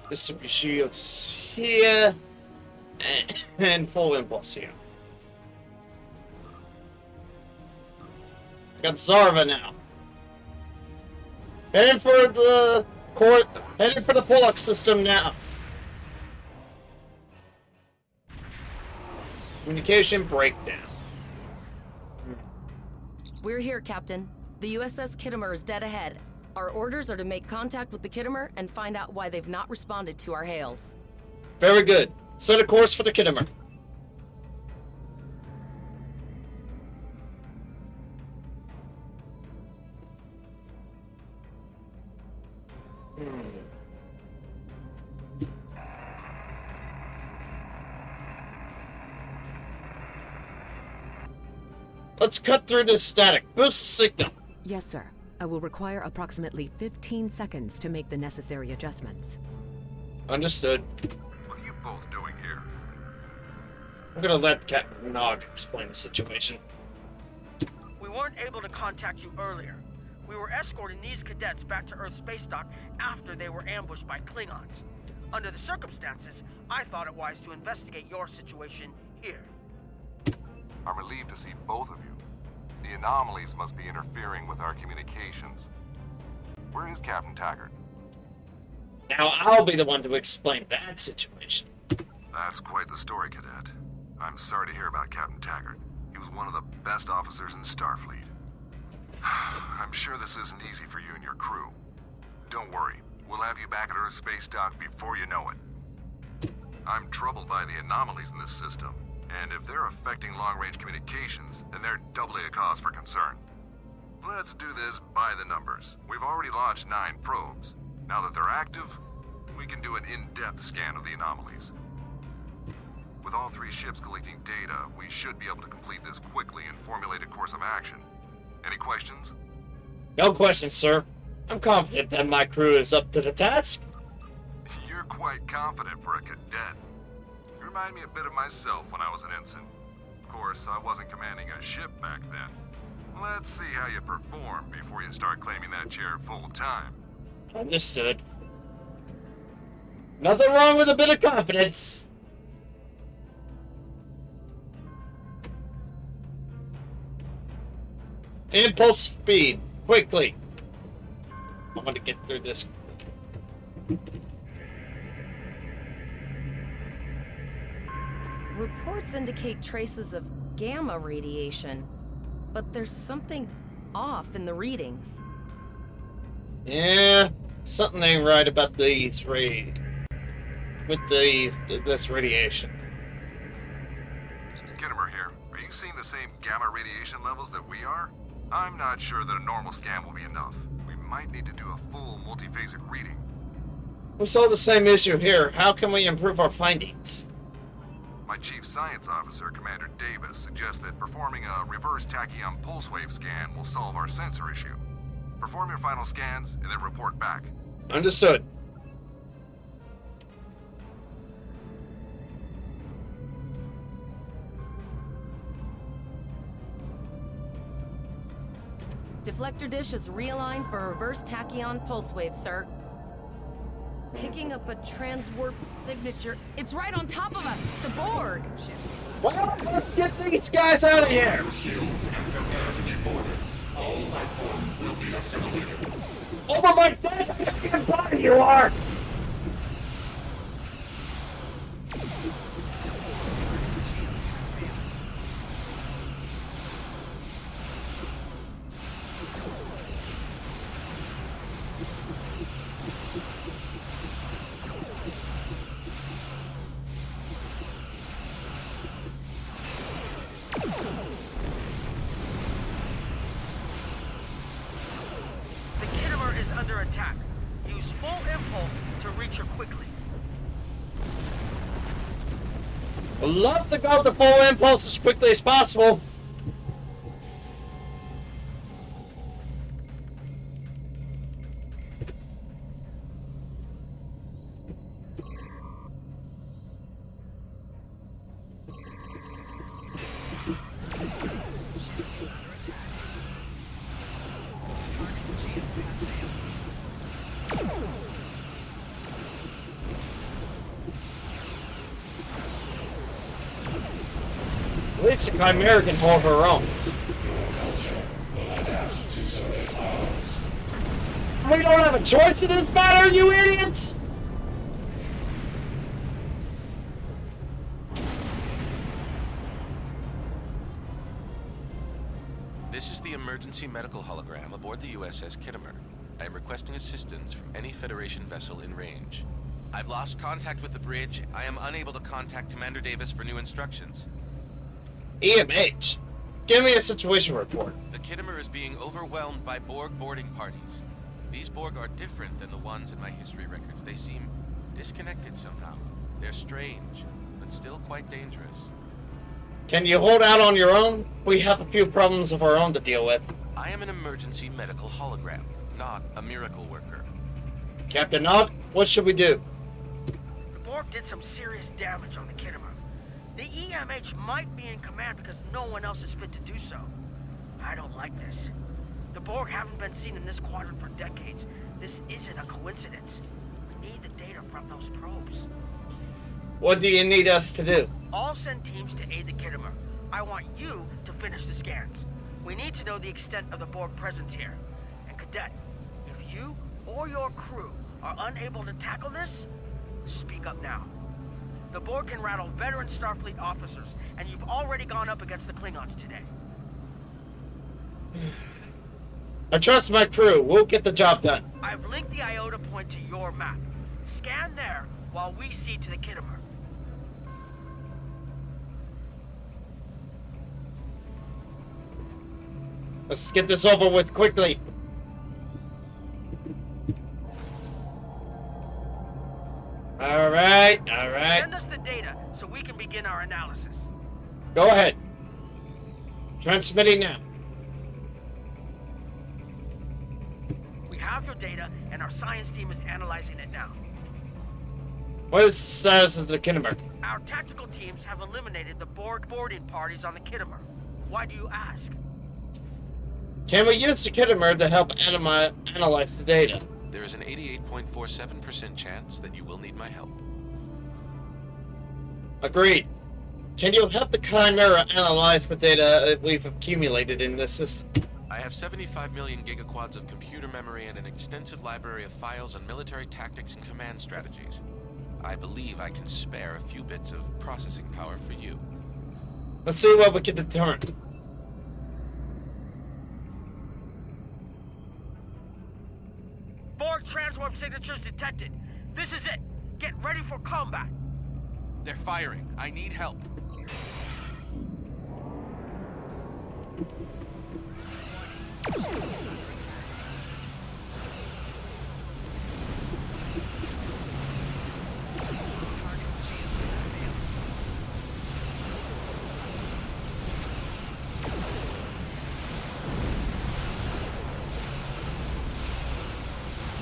Distribute shields here. And full impulse here. I got Zarva now. Heading for the heading for the Pollock system now. Communication breakdown. We're here, Captain. The USS Kittimer is dead ahead. Our orders are to make contact with the Kittimer and find out why they've not responded to our hails. Very good. Set a course for the Kittimer. Let's cut through this static. Boost the signal. Yes, sir. I will require approximately 15 seconds to make the necessary adjustments. Understood. What are you both doing here? I'm gonna let Captain Nog explain the situation. We weren't able to contact you earlier. We were escorting these cadets back to Earth space dock after they were ambushed by Klingons. Under the circumstances, I thought it wise to investigate your situation here. I'm relieved to see both of you. The anomalies must be interfering with our communications. Where is Captain Taggart? Now I'll be the one to explain that situation. That's quite the story, Cadet. I'm sorry to hear about Captain Taggart. He was one of the best officers in Starfleet. I'm sure this isn't easy for you and your crew. Don't worry, we'll have you back at Earth space dock before you know it. I'm troubled by the anomalies in this system, and if they're affecting long-range communications, then they're doubly a cause for concern. Let's do this by the numbers. We've already launched 9 probes. Now that they're active, we can do an in-depth scan of the anomalies. With all 3 ships collecting data, we should be able to complete this quickly and formulate a course of action. Any questions? No questions, sir. I'm confident that my crew is up to the task. You're quite confident for a cadet. You remind me a bit of myself when I was an ensign. Of course, I wasn't commanding a ship back then. Let's see how you perform before you start claiming that chair full time. Understood. Nothing wrong with a bit of confidence. Impulse speed, quickly. I want to get through this. Reports indicate traces of gamma radiation, but there's something off in the readings. Yeah, something ain't right about this radiation. Kittimer here. Are you seeing the same gamma radiation levels that we are? I'm not sure that a normal scan will be enough. We might need to do a full multiphasic reading. We saw the same issue here. How can we improve our findings? My Chief Science Officer, Commander Davis, suggests that performing a reverse tachyon pulse wave scan will solve our sensor issue. Perform your final scans and then report back. Understood. Deflector dish is realigned for a reverse tachyon pulse wave, sir. Picking up a transwarp signature. It's right on top of us, the Borg. Well, let's get these guys out of here. Over my dead fucking body, you are. Attack. Use full impulse to reach her quickly. I'd love to go to full impulse as quickly as possible. At least the Chimera can hold her own. We don't have a choice in this matter, you idiots! This is the emergency medical hologram aboard the USS Kittimer. I am requesting assistance from any Federation vessel in range. I've lost contact with the bridge. I am unable to contact Commander Davis for new instructions. EMH, give me a situation report. The Kittimer is being overwhelmed by Borg boarding parties. These Borg are different than the ones in my history records. They seem disconnected somehow. They're strange, but still quite dangerous. Can you hold out on your own? We have a few problems of our own to deal with. I am an emergency medical hologram, not a miracle worker. Captain Nog, what should we do? The Borg did some serious damage on the Kittimer. The EMH might be in command because no one else is fit to do so. I don't like this. The Borg haven't been seen in this quadrant for decades. This isn't a coincidence. We need the data from those probes. What do you need us to do? I'll send teams to aid the Kittimer. I want you to finish the scans. We need to know the extent of the Borg presence here. And Cadet, if you or your crew are unable to tackle this, speak up now. The Borg can rattle veteran Starfleet officers, and you've already gone up against the Klingons today. I trust my crew. We'll get the job done. I've linked the iota point to your map. Scan there while we see to the Kittimer. Let's get this over with quickly. All right. Send us the data so we can begin our analysis. Go ahead. Transmitting now. We have your data, and our science team is analyzing it now. What is the status of the Kittimer? Our tactical teams have eliminated the Borg boarding parties on the Kittimer. Why do you ask? Can we use the Kittimer to help analyze the data? There is an 88.47% chance that you will need my help. Agreed. Can you help the Chimera analyze the data we've accumulated in this system? I have 75 million gigaquads of computer memory and an extensive library of files on military tactics and command strategies. I believe I can spare a few bits of processing power for you. Let's see what we can determine. Borg transwarp signatures detected. This is it. Get ready for combat. They're firing. I need help.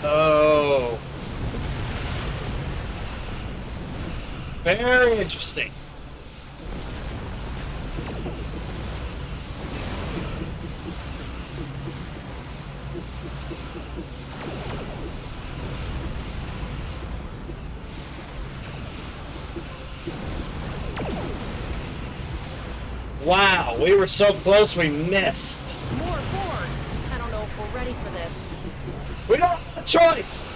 Oh. Very interesting. Wow, we were so close we missed. More Borg. I don't know if we're ready for this. We don't have a choice.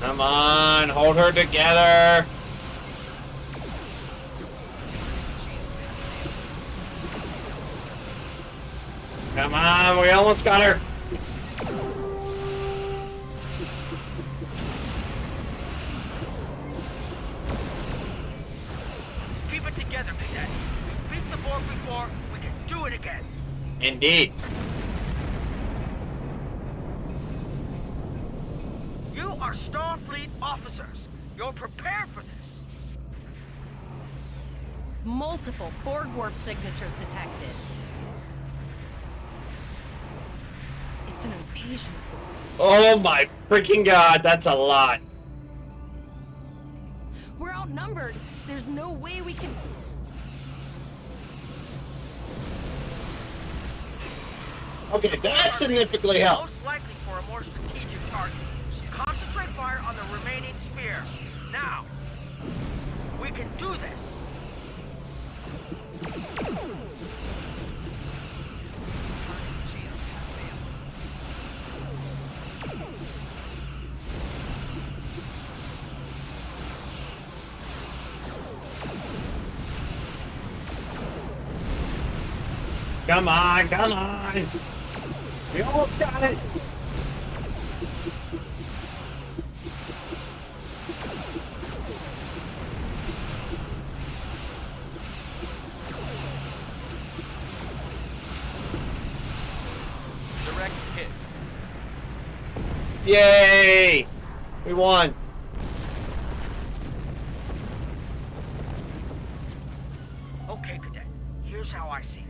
Come on, hold her together. Come on, we almost got her. Keep it together, Cadet. We beat the Borg before, we can do it again. Indeed. You are Starfleet officers. You're prepared for this. Multiple Borg warp signatures detected. It's an invasion force. Oh my freaking god, that's a lot. We're outnumbered. There's no way we can... Okay, that significantly helped. Most likely for a more strategic target. Concentrate fire on the remaining sphere. Now, we can do this. Come on, come on. We almost got it. Direct hit. Yay! We won. Okay, Cadet. Here's how I see it.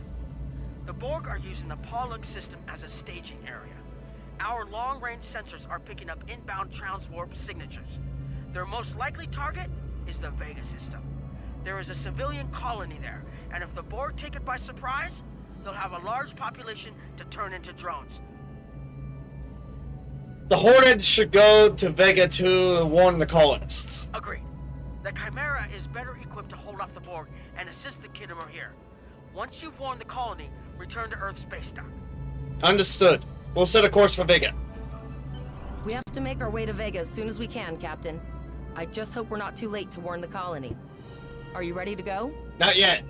The Borg are using the Pollock system as a staging area. Our long-range sensors are picking up inbound transwarp signatures. Their most likely target is the Vega system. There is a civilian colony there, and if the Borg take it by surprise, they'll have a large population to turn into drones. The Hornets should go to Vega to warn the colonists. Agreed. The Chimera is better equipped to hold off the Borg and assist the Khitomer here. Once you've warned the colony, return to Earth space dock. Understood. We'll set a course for Vega. We have to make our way to Vega as soon as we can, Captain. I just hope we're not too late to warn the colony. Are you ready to go? Not yet.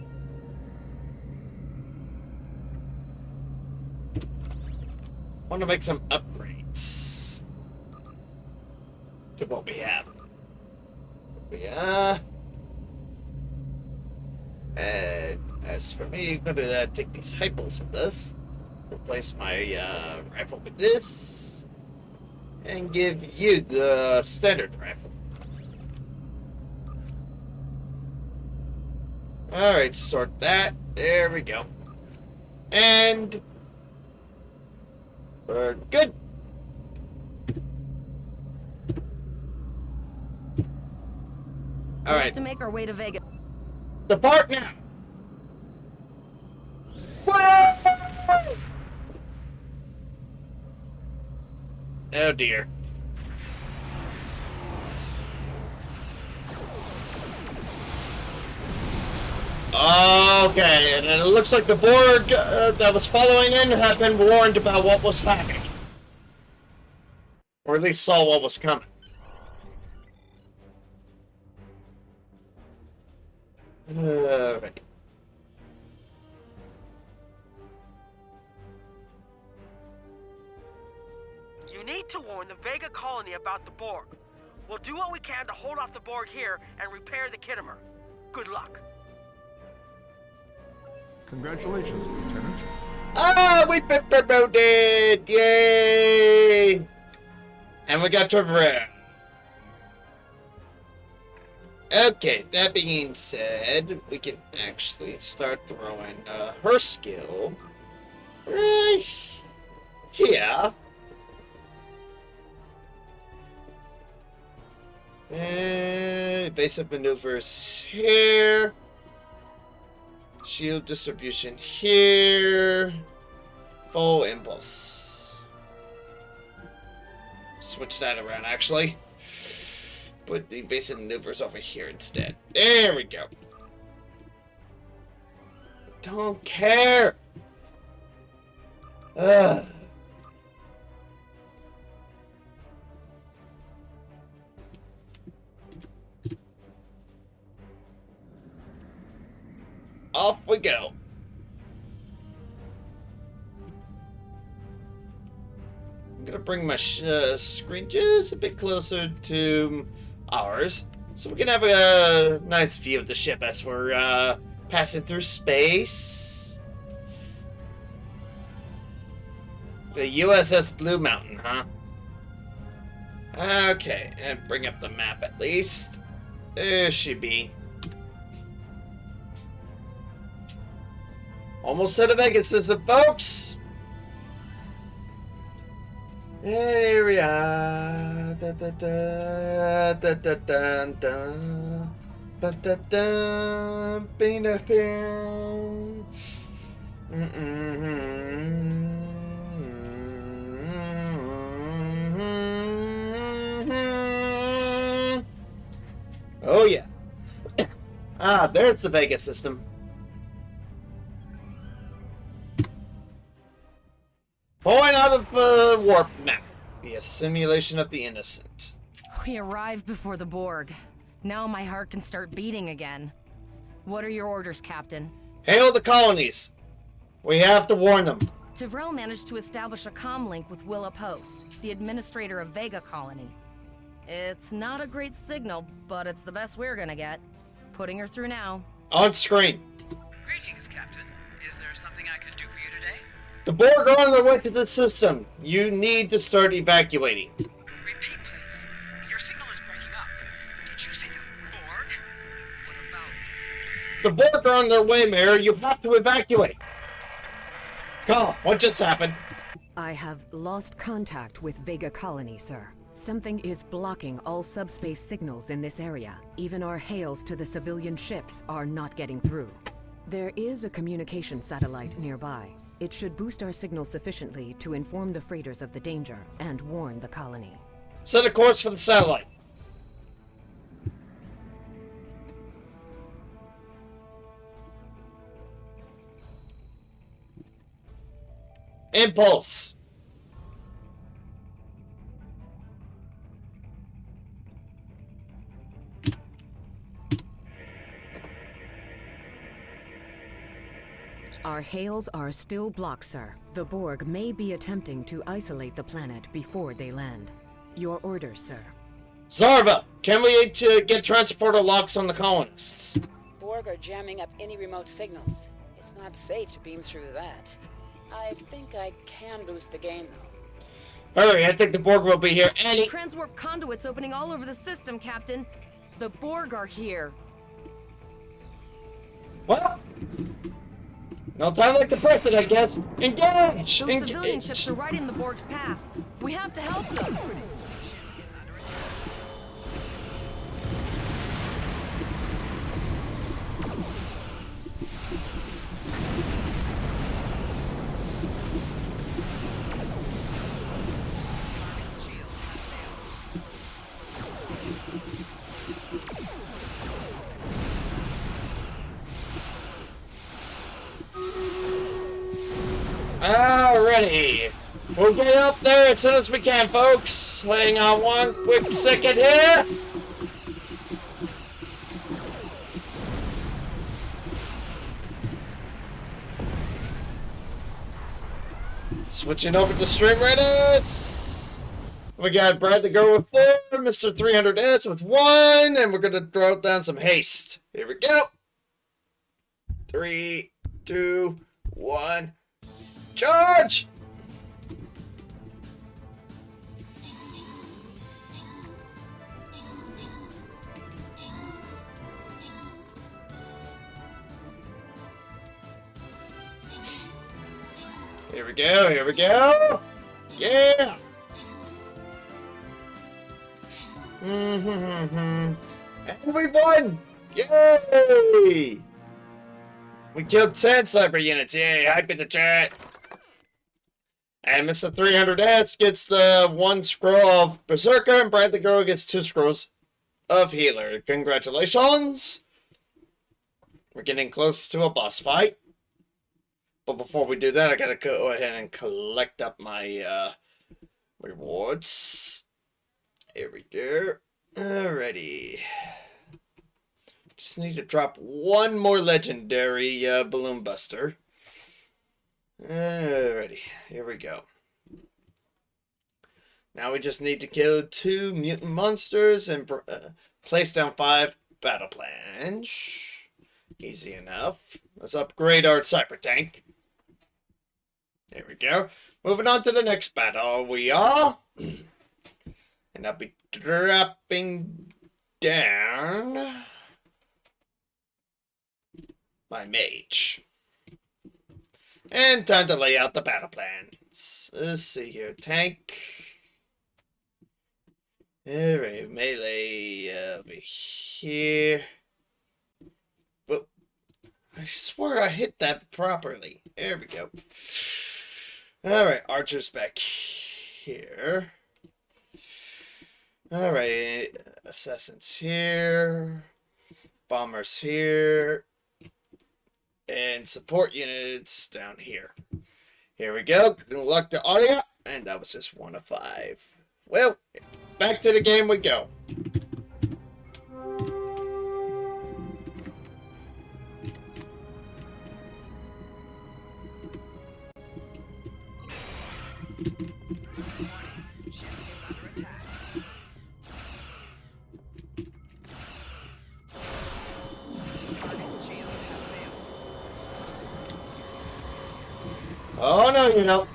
Want to make some upgrades to what we have. And as for me, I'm gonna take these hypos with us. Replace my rifle with this, and give you the standard rifle. Alright, sort that. There we go. And we're good. We have to make our way to Vega. Depart now. Oh dear. Okay, and it looks like the Borg that was following in had been warned about what was happening. Or at least saw what was coming. Alright. You need to warn the Vega colony about the Borg. We'll do what we can to hold off the Borg here and repair the Khitomer. Good luck. Congratulations, Lieutenant. Ah, we've been promoted! Yay! And we got Trevor. Okay, that being said, we can actually start throwing her skill right here. And basic maneuvers here. Shield distribution here. Full impulse. Switch that around, actually. Put the basic maneuvers over here instead. There we go. Don't care. Ugh. Off we go. I'm gonna bring my screen just a bit closer to ours, so we can have a nice view of the ship as we're passing through space. The USS Blue Mountain, huh? Okay, and bring up the map at least. There she be. Almost at a Vega system, folks! And here we are. Da, da, da, da, da, da, da. Ba, da, da, bing, da, bing. Oh yeah. Ah, there's the Vega system. Point out of warp map. Be a simulation of the innocent. We arrived before the Borg. Now my heart can start beating again. What are your orders, Captain? Hail the colonies. We have to warn them. Tivrel managed to establish a comm link with Willa Post, the administrator of Vega Colony. It's not a great signal, but it's the best we're gonna get. Putting her through now. On screen. Greetings, Captain. Is there something I could do for you today? The Borg are on their way to the system. You need to start evacuating. Repeat, please. Your signal is breaking up. Did you say the Borg? What about? The Borg are on their way, Mayor. You have to evacuate. Come on, what just happened? I have lost contact with Vega Colony, sir. Something is blocking all subspace signals in this area. Even our hails to the civilian ships are not getting through. There is a communication satellite nearby. It should boost our signal sufficiently to inform the freighters of the danger and warn the colony. Set a course for the satellite. Impulse. Our hails are still blocked, sir. The Borg may be attempting to isolate the planet before they land. Your orders, sir. Zarva, can we get transporter locks on the colonists? Borg are jamming up any remote signals. It's not safe to beam through that. I think I can boost the gain, though. Hurry, I think the Borg will be here any... Transwarp conduits opening all over the system, Captain. The Borg are here. What? No time like the present, I guess. Engage! Those civilian ships are right in the Borg's path. We have to help them. Alrighty. We'll get up there as soon as we can, folks. Hang on one quick second here. Switching over to Stream Raiders. We got Brad the Girl with 4, Mr. 300S with 1, and we're going to throw down some haste. Here we go. 3, 2, 1. Charge! Here we go, here we go! Yeah! And we won! Yay! We killed 10 cyber units, yay! Hype in the chat! And Mr. 300S gets the 1 scroll of Berserker, and Brad the Girl gets 2 scrolls of Healer. Congratulations! We're getting close to a boss fight. But before we do that, I gotta go ahead and collect up my rewards. Here we go. Alrighty. Just need to drop 1 more legendary Balloon Buster. Alrighty, here we go. Now we just need to kill 2 mutant monsters and place down 5 battle plans. Easy enough. Let's upgrade our cyber tank. There we go. Moving on to the next battle. We are. And I'll be dropping down my mage. And time to lay out the battle plans. Let's see here. Tank. Alright, melee over here. Whoop. I swear I hit that properly. There we go. Alright, archers back here. Alright, assassins here. Bombers here. And support units down here. Here we go. Unlock the audio. And that was just 1 of 5. Well, back to the game we go. Oh, no, you don't.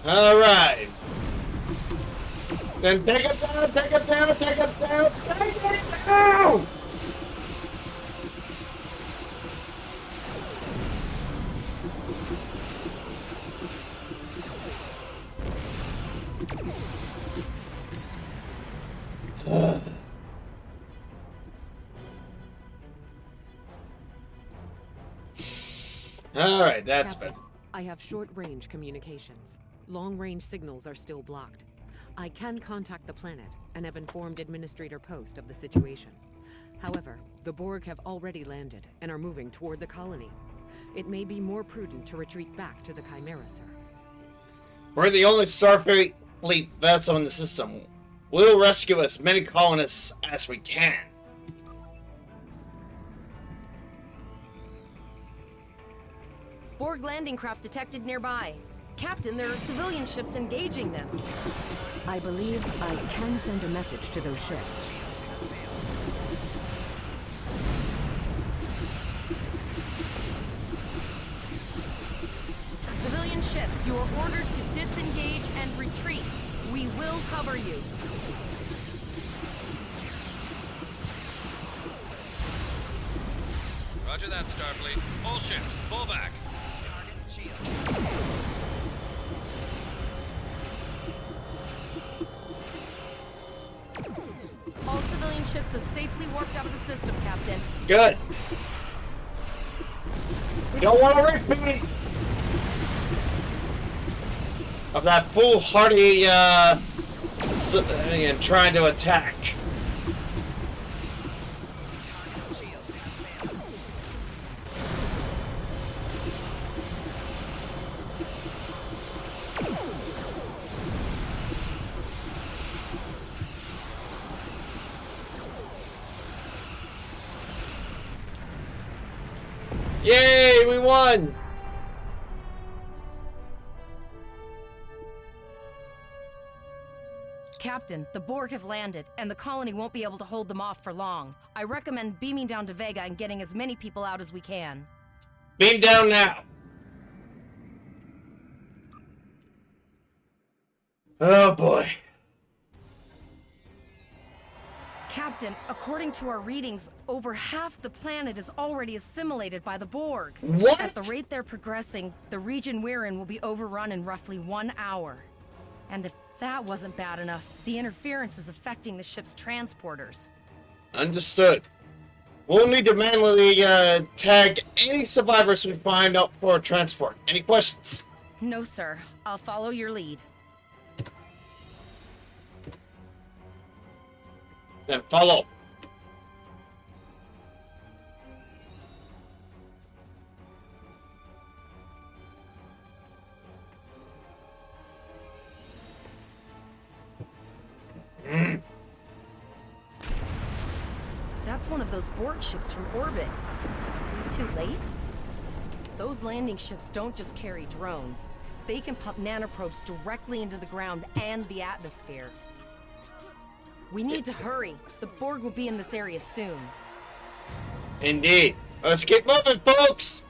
Alright. Then take it down, take it down, take it down, take it down! Alright, that's Captain, better. I have short-range communications. Long-range signals are still blocked. I can contact the planet and have informed Administrator Post of the situation. However, the Borg have already landed and are moving toward the colony. It may be more prudent to retreat back to the Chimera, sir. We're the only Starfleet vessel in the system. We'll rescue as many colonists as we can. Borg landing craft detected nearby. Captain, there are civilian ships engaging them. I believe I can send a message to those ships. Civilian ships, you are ordered to disengage and retreat. We will cover you. Roger that, Starfleet. All ships, fall back. All civilian ships have safely warped out of the system, Captain. Good. We don't want to repeat of that foolhardy trying to attack. Yay, we won! Captain, the Borg have landed, and the colony won't be able to hold them off for long. I recommend beaming down to Vega and getting as many people out as we can. Beam down now! Oh boy. Captain, according to our readings, over half the planet is already assimilated by the Borg. What? At the rate they're progressing, the region we're in will be overrun in roughly 1 hour. And if that wasn't bad enough, the interference is affecting the ship's transporters. Understood. We'll need to manually tag any survivors we find out for transport. Any questions? No, sir. I'll follow your lead. Then follow. That's one of those Borg ships from orbit. Are we too late? Those landing ships don't just carry drones. They can pump nanoprobes directly into the ground and the atmosphere. We need to hurry. The Borg will be in this area soon. Indeed. Let's keep moving, folks!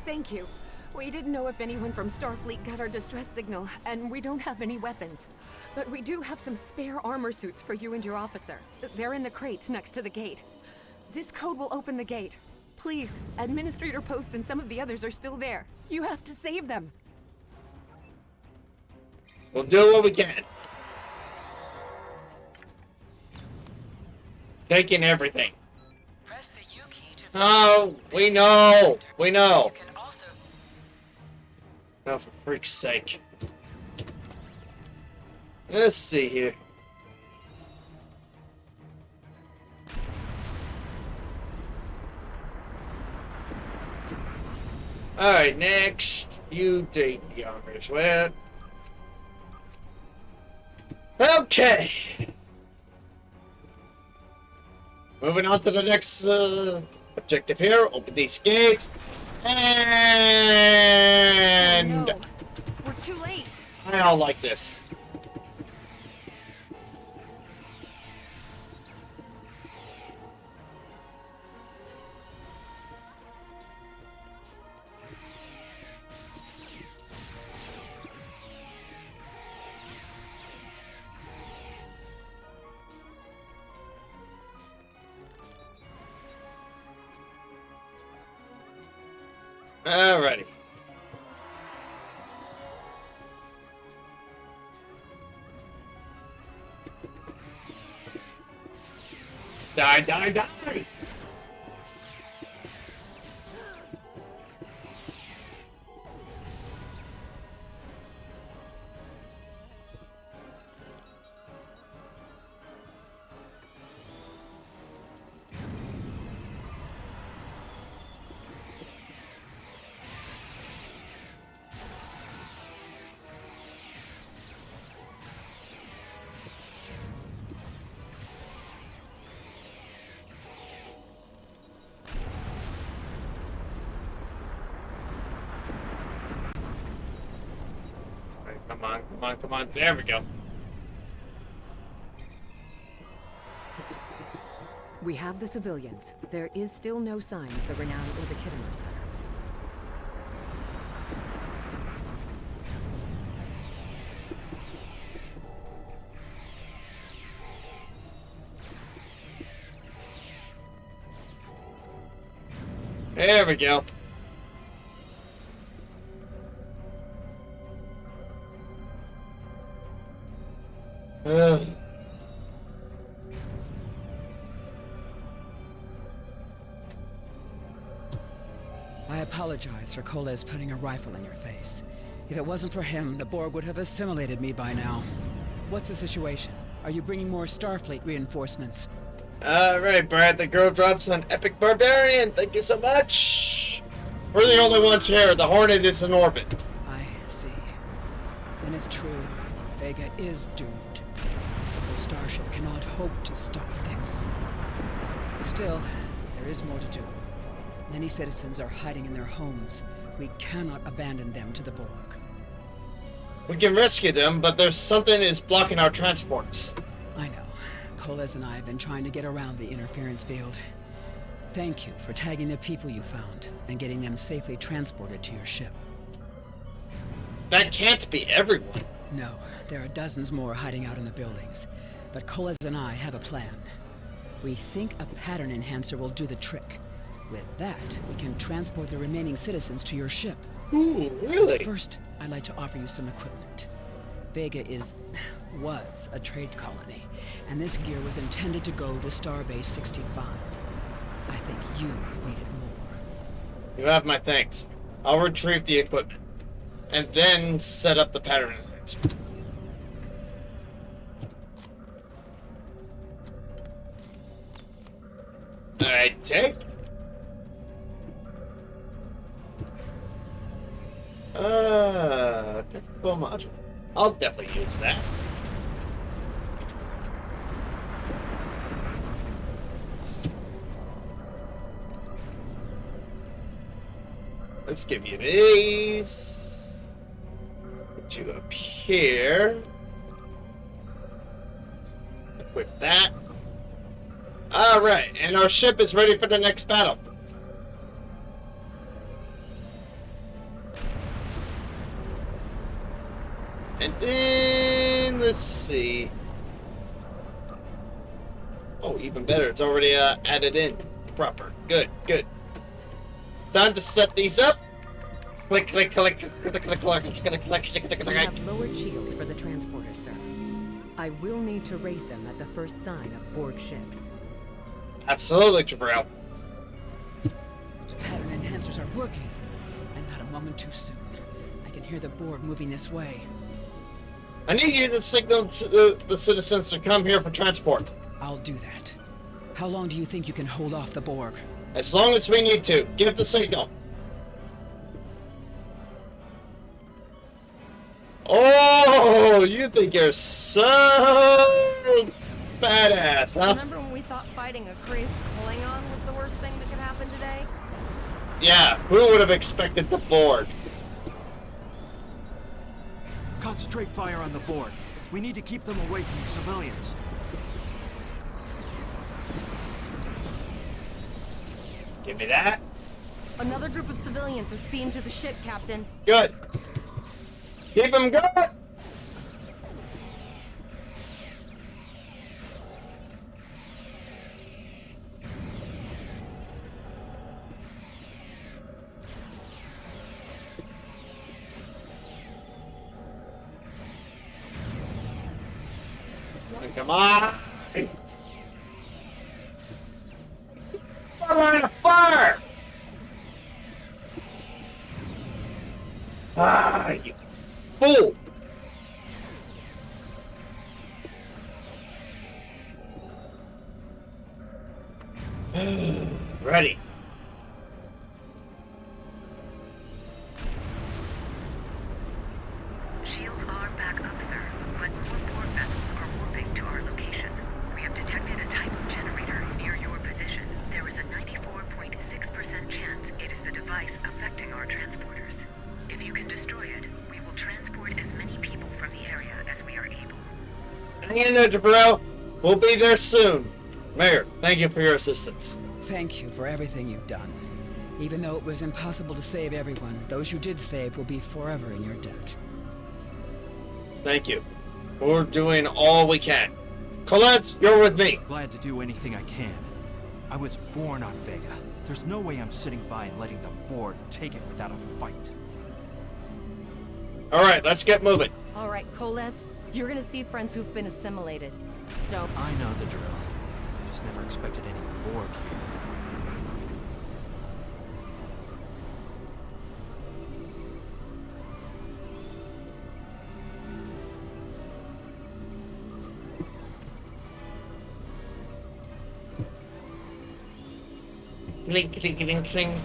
Thank you. We didn't know if anyone from Starfleet got our distress signal, and we don't have any weapons. But we do have some spare armor suits for you and your officer. They're in the crates next to the gate. This code will open the gate. Please, Administrator Post and some of the others are still there. You have to save them. We'll do what we can. Taking everything. Oh, we know. We know. Oh, for freak's sake. Let's see here. Alright, next. You take the honors with. Okay. Moving on to the next objective here. Open these gates. And... Oh, no. We're too late. I don't like this. Alrighty. Die, die, die! Come on, come on, come on. There we go. We have the civilians. There is still no sign of the Renown or the Kittimer, sir. There we go. I apologize for Koles putting a rifle in your face. If it wasn't for him, the Borg would have assimilated me by now. What's the situation? Are you bringing more Starfleet reinforcements? Alright, Brad, the girl drops an epic barbarian. Thank you so much. We're the only ones here. The Hornet is in orbit. I see. Then it's true. Vega is doomed. A simple starship cannot hope to stop this. Still, there is more to do. Many citizens are hiding in their homes. We cannot abandon them to the Borg. We can rescue them, but there's something is blocking our transporters. I know. Koles and I have been trying to get around the interference field. Thank you for tagging the people you found and getting them safely transported to your ship. That can't be everyone. No, there are dozens more hiding out in the buildings. But Koles and I have a plan. We think a pattern enhancer will do the trick. With that, we can transport the remaining citizens to your ship. Ooh, really? First, I'd like to offer you some equipment. Vega was a trade colony, and this gear was intended to go to Starbase 65. I think you need it more. You have my thanks. I'll retrieve the equipment, and then set up the pattern enhancer. I take. Technical module. I'll definitely use that. Let's give you these. Put you up here. Equip that. Alright, and our ship is ready for the next battle. And then, let's see. Oh, even better. It's already added in. Proper. Good, good. Time to set these up. Click, click, click, click, click, click, click, click, click, click, click, We have lowered shields for the transporter, sir. I will need to raise them at the first sign of Borg ships. Absolutely, Jabril. Pattern enhancers are working, and not a moment too soon. I can hear the Borg moving this way. I need you to signal to the citizens to come here for transport. I'll do that. How long do you think you can hold off the Borg? As long as we need to. Give the signal. Oh, you think you're so badass, huh? Remember when we thought fighting a crazed Klingon was the worst thing that could happen today? Yeah, who would have expected the Borg? Concentrate fire on the board. We need to keep them away from the civilians. Give me that. Another group of civilians is beamed to the ship, Captain. Good. Keep them going. Come on! Line of fire! Ah, you fool! Ready. Shields are back up, sir, but more port vessels are warping to our location. We have detected a type of generator near your position. There is a 94.6% chance it is the device affecting our transporters. If you can destroy it, we will transport as many people from the area as we are able. Hang in there, Jabril. We'll be there soon. Mayor, thank you for your assistance. Thank you for everything you've done. Even though it was impossible to save everyone, those you did save will be forever in your debt. Thank you. We're doing all we can. Colette, you're with me. Glad to do anything I can. I was born on Vega. There's no way I'm sitting by and letting the board take it without a fight. All right, let's get moving. All right, Koles, you're gonna see friends who've been assimilated. Don't. I know the drill. I just never expected any Borg here. Clink, clink, clink, clink.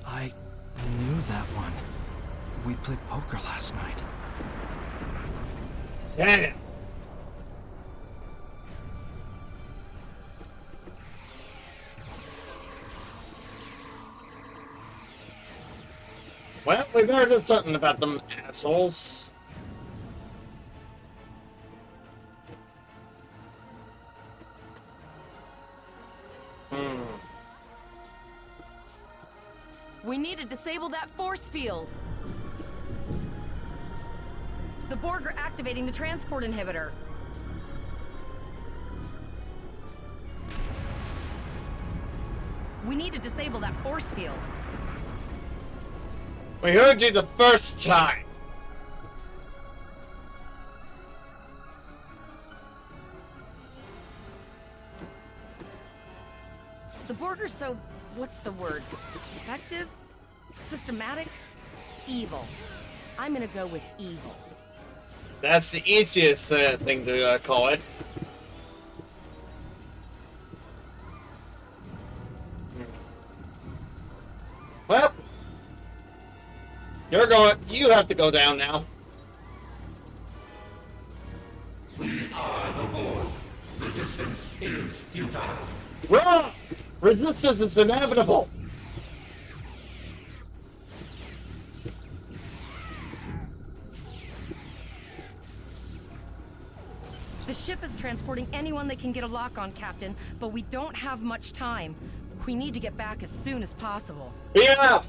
I knew that one. We played poker last night. Yeah. Well, we've heard something about them assholes. We need to disable that force field. The Borg are activating the transport inhibitor. We need to disable that force field. We heard you the first time. The Borg are so, what's the word? Effective? Systematic? Evil. I'm gonna go with evil. That's the easiest thing to call it. Well, you have to go down now. We are the Borg. Resistance is futile. Wrong! Resistance is inevitable. The ship is transporting anyone they can get a lock on, Captain, but we don't have much time. We need to get back as soon as possible. Beam out!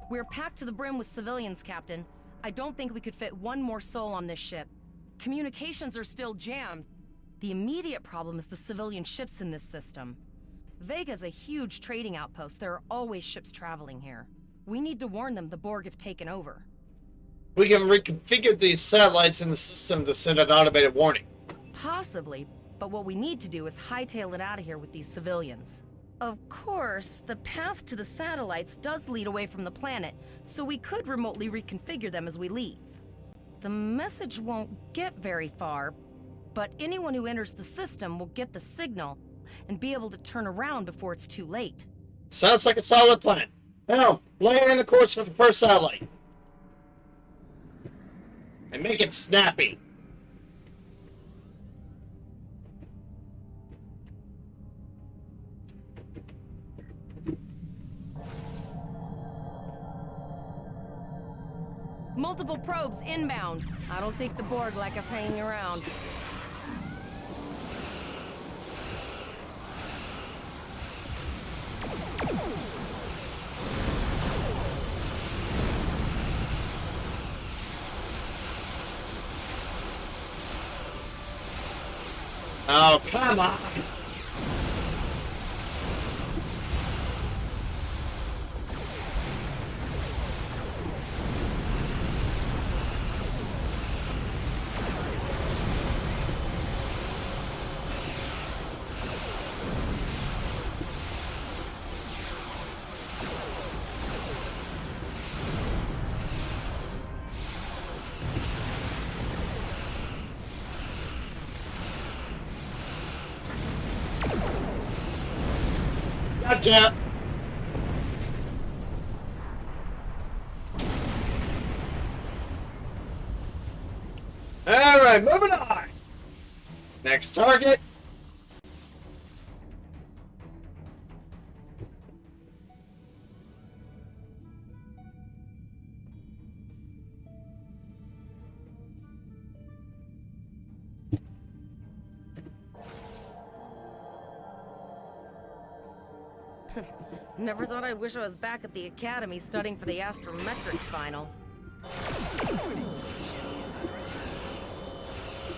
We're packed to the brim with civilians, Captain. I don't think we could fit one more soul on this ship. Communications are still jammed. The immediate problem is the civilian ships in this system. Vega's a huge trading outpost. There are always ships traveling here. We need to warn them the Borg have taken over. We can reconfigure these satellites in the system to send an automated warning. Possibly, but what we need to do is hightail it out of here with these civilians. Of course, the path to the satellites does lead away from the planet, so we could remotely reconfigure them as we leave. The message won't get very far, but anyone who enters the system will get the signal and be able to turn around before it's too late. Sounds like a solid plan. Now, lay in the course for the first satellite. And make it snappy. Multiple probes inbound. I don't think the Borg like us hanging around. Oh, come on! Gotcha! Alright, moving on! Next target. Never thought I'd wish I was back at the academy studying for the astrometrics final.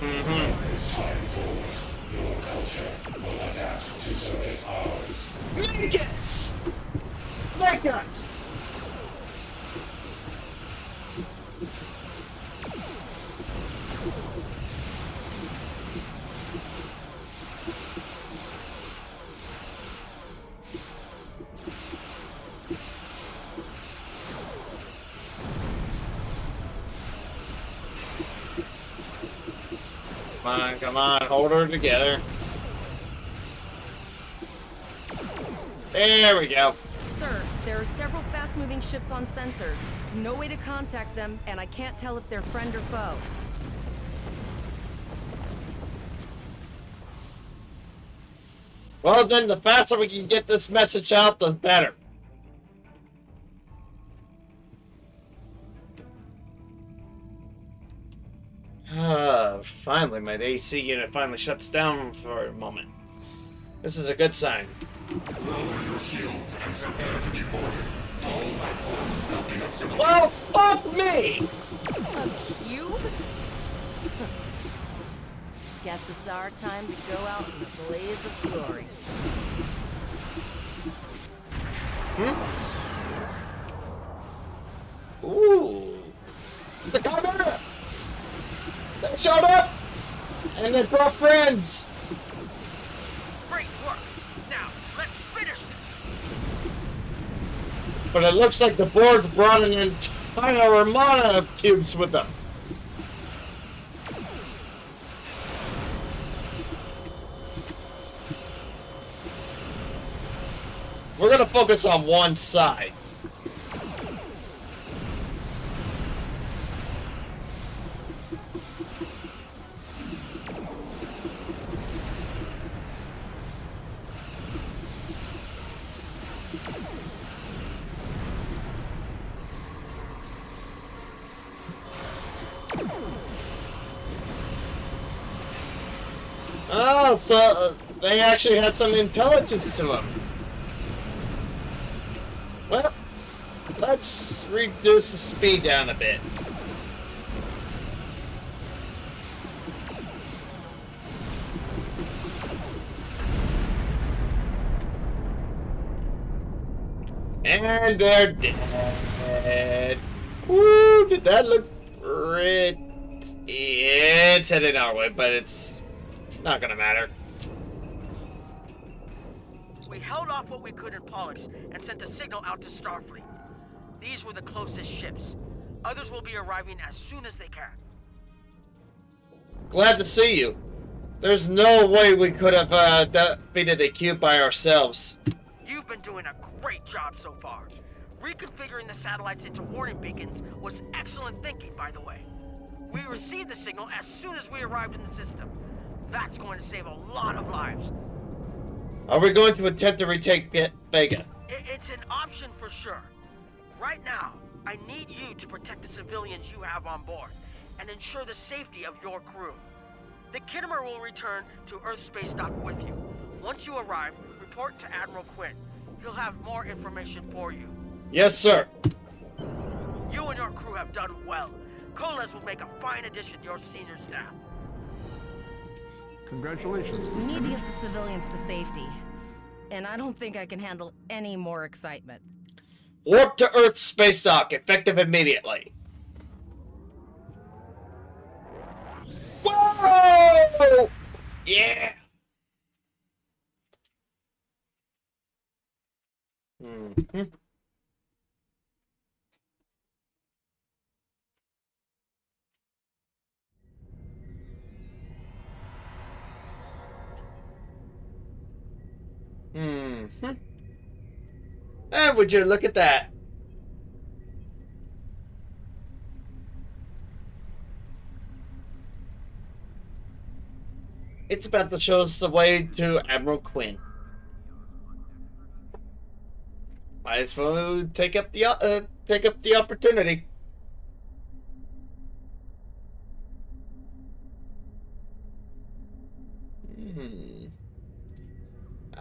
It's time for your culture will adapt to service ours. Make us! Make us! Come on, hold her together. There we go. Sir, there are several fast-moving ships on sensors. No way to contact them, and I can't tell if they're friend or foe. Well then, the faster we can get this message out, the better. Finally, my AC unit finally shuts down for a moment. This is a good sign. Lower your shields and prepare to be boarded. All life forms will be assimilated. Well, fuck me! A cube? Guess it's our time to go out in a blaze of glory. Ooh. The camera! They showed up! And they brought friends! Great work! Now, let's finish this! But it looks like the Borg brought an entire armada of cubes with them. We're gonna focus on one side. Oh, so they actually had some intelligence to them. Well, let's reduce the speed down a bit. And they're dead. Woo, did that look pretty? It's headed our way, but it's not gonna matter. We held off what we could in Pollux and sent a signal out to Starfleet. These were the closest ships. Others will be arriving as soon as they can. Glad to see you. There's no way we could have defeated the cube by ourselves. You've been doing a great job so far. Reconfiguring the satellites into warning beacons was excellent thinking, by the way. We received the signal as soon as we arrived in the system. That's going to save a lot of lives. Are we going to attempt to retake Vega? It's an option for sure. Right now, I need you to protect the civilians you have on board and ensure the safety of your crew. The Kittimer will return to Earth Space Dock with you. Once you arrive, report to Admiral Quinn. He'll have more information for you. Yes, sir. You and your crew have done well. Coles will make a fine addition to your senior staff. Congratulations. We need to get the civilians to safety. And I don't think I can handle any more excitement. Warp to Earth Space Dock, effective immediately. Whoa! Yeah! Mm-hmm. Mm-hmm. And would you look at that? It's about to show us the way to Admiral Quinn. Might as well take up the opportunity.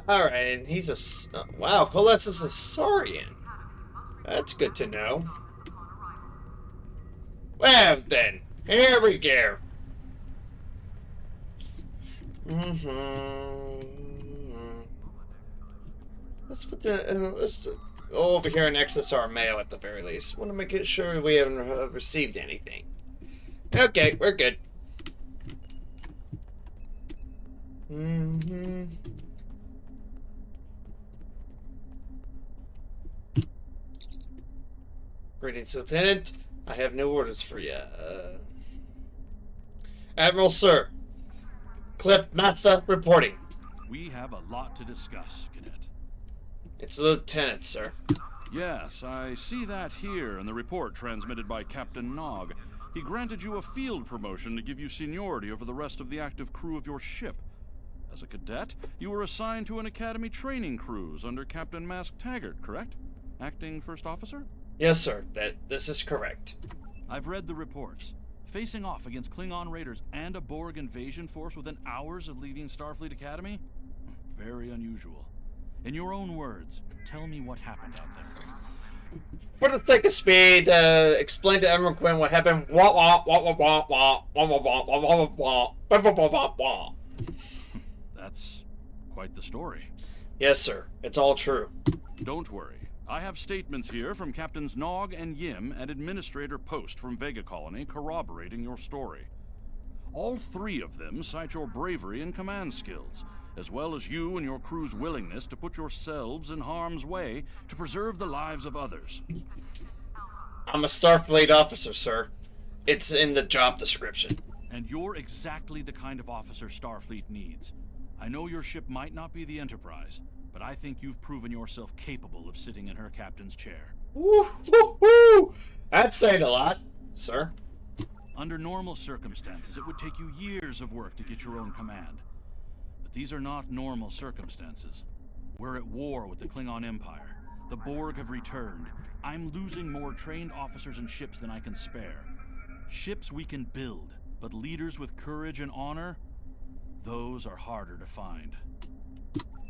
All right, and he's a wow. Coles is a Saurian. That's good to know. Well then, here we go. Let's put let's go over here and access our mail at the very least. Want to make sure we haven't received anything. Okay, we're good. Greetings, Lieutenant. I have no orders for you. Admiral, sir. Cliff Master reporting. We have a lot to discuss, Cadet. It's the Lieutenant, sir. Yes, I see that here in the report transmitted by Captain Nog. He granted you a field promotion to give you seniority over the rest of the active crew of your ship. As a cadet, you were assigned to an Academy training cruise under Captain Mask Taggart, correct? Acting First Officer? Yes, sir. This is correct. I've read the reports. Facing off against Klingon raiders and a Borg invasion force within hours of leaving Starfleet Academy? Very unusual. In your own words, tell me what happened out there. For the sake of speed, explain to Admiral Quinn what happened. Wah wah wah wah wah wah wah wah wah wah wah wah wah wah wah wah. That's quite the story. Yes, sir. It's all true. Don't worry. I have statements here from Captains Nog and Yim and Administrator Post from Vega Colony corroborating your story. All three of them cite your bravery and command skills, as well as you and your crew's willingness to put yourselves in harm's way to preserve the lives of others. I'm a Starfleet officer, sir. It's in the job description. And you're exactly the kind of officer Starfleet needs. I know your ship might not be the Enterprise, but I think you've proven yourself capable of sitting in her captain's chair. Woo, woo, woo. That's saying a lot, sir. Under normal circumstances, it would take you years of work to get your own command. But these are not normal circumstances. We're at war with the Klingon Empire. The Borg have returned. I'm losing more trained officers and ships than I can spare. Ships we can build, but leaders with courage and honor? Those are harder to find.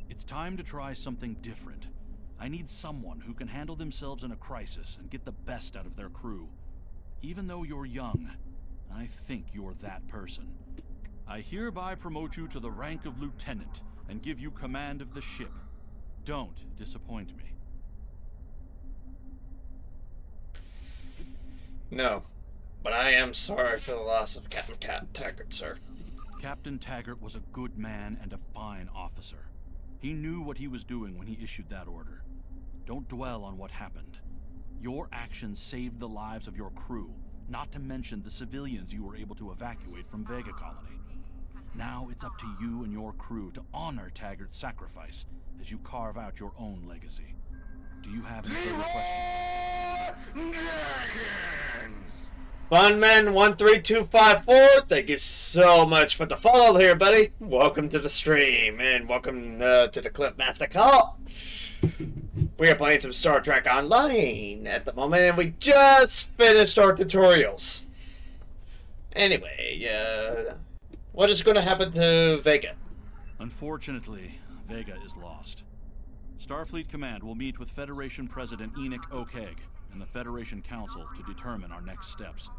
It's time to try something different. I need someone who can handle themselves in a crisis and get the best out of their crew. Even though you're young, I think you're that person. I hereby promote you to the rank of lieutenant and give you command of the ship. Don't disappoint me. No, but I am sorry for the loss of Captain Taggart, sir. Captain Taggart was a good man and a fine officer. He knew what he was doing when he issued that order. Don't dwell on what happened. Your actions saved the lives of your crew, not to mention the civilians you were able to evacuate from Vega Colony. Now it's up to you and your crew to honor Taggart's sacrifice as you carve out your own legacy. Do you have any further questions? Funman13254, thank you so much for the follow here, buddy. Welcome to the stream, and welcome to the Clip Master Call. We are playing some Star Trek Online at the moment, and we just finished our tutorials. Anyway, what is going to happen to Vega? Unfortunately, Vega is lost. Starfleet Command will meet with Federation President Enoch Okeg and the Federation Council to determine our next steps.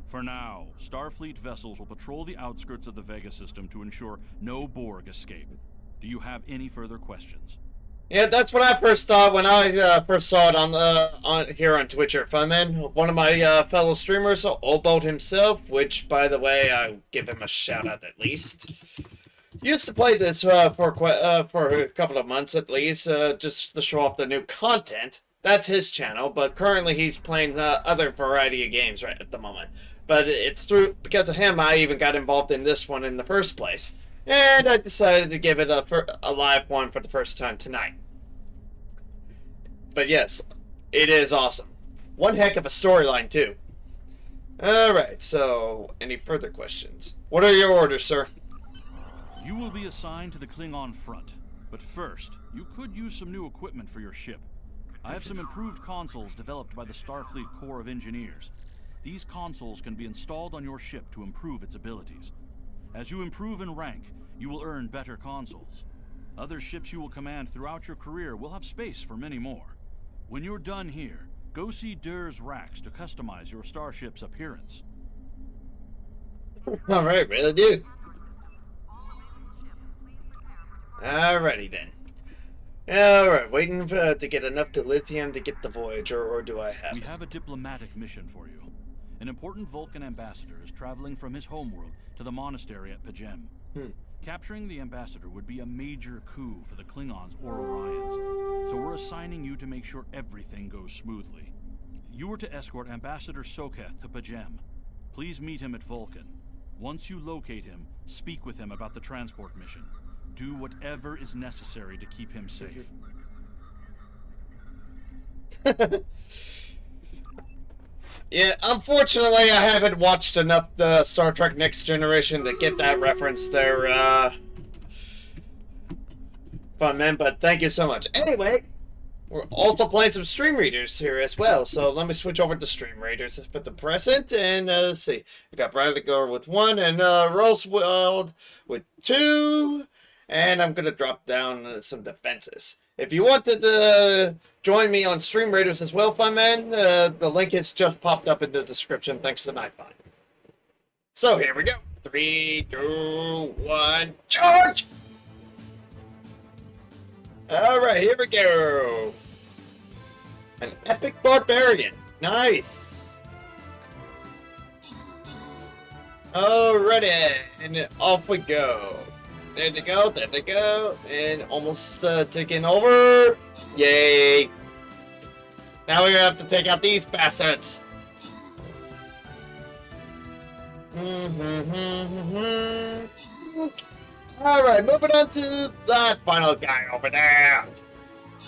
For now, Starfleet vessels will patrol the outskirts of the Vega system to ensure no Borg escape. Do you have any further questions? Yeah, that's what I first thought when I first saw it on here on Twitch or Funman. One of my fellow streamers, Obolt himself, which, by the way, I give him a shout out at least. Used to play this for a couple of months at least, just to show off the new content. That's his channel, but currently he's playing other variety of games right at the moment. But it's because of him I even got involved in this one in the first place. And I decided to give it a live one for the first time tonight. But yes, it is awesome. One heck of a storyline, too. Alright, so any further questions? What are your orders, sir? You will be assigned to the Klingon front. But first, you could use some new equipment for your ship. I have some improved consoles developed by the Starfleet Corps of Engineers. These consoles can be installed on your ship to improve its abilities. As you improve in rank, you will earn better consoles. Other ships you will command throughout your career will have space for many more. When you're done here, go see Durr's racks to customize your starship's appearance. Alright, really do. Alrighty then. Alright, waiting to get enough dilithium to get the Voyager, or do I have We have a diplomatic mission for you. An important Vulcan ambassador is traveling from his homeworld to the monastery at Pajem. Capturing the ambassador would be a major coup for the Klingons or Orions, so we're assigning you to make sure everything goes smoothly. You are to escort Ambassador Soketh to Pajem. Please meet him at Vulcan. Once you locate him, speak with him about the transport mission. Do whatever is necessary to keep him safe. Yeah, unfortunately, I haven't watched enough Star Trek Next Generation to get that reference there, Funman, but thank you so much. Anyway, we're also playing some Stream Readers here as well, so let me switch over to Stream Readers for the present, and let's see. We got Bradley Gore with 1, and Roswell with 2, and I'm going to drop down some defenses. If you wanted to join me on Stream Raiders as well, Funman, the link has just popped up in the description thanks to Nightbot. So here we go. 3, 2, 1, charge! Alright, here we go. An epic barbarian. Nice. Alrighty, and off we go. There they go, there they go, and almost taking over. Yay! Now we have to take out these bastards. Alright, moving on to that final guy over there.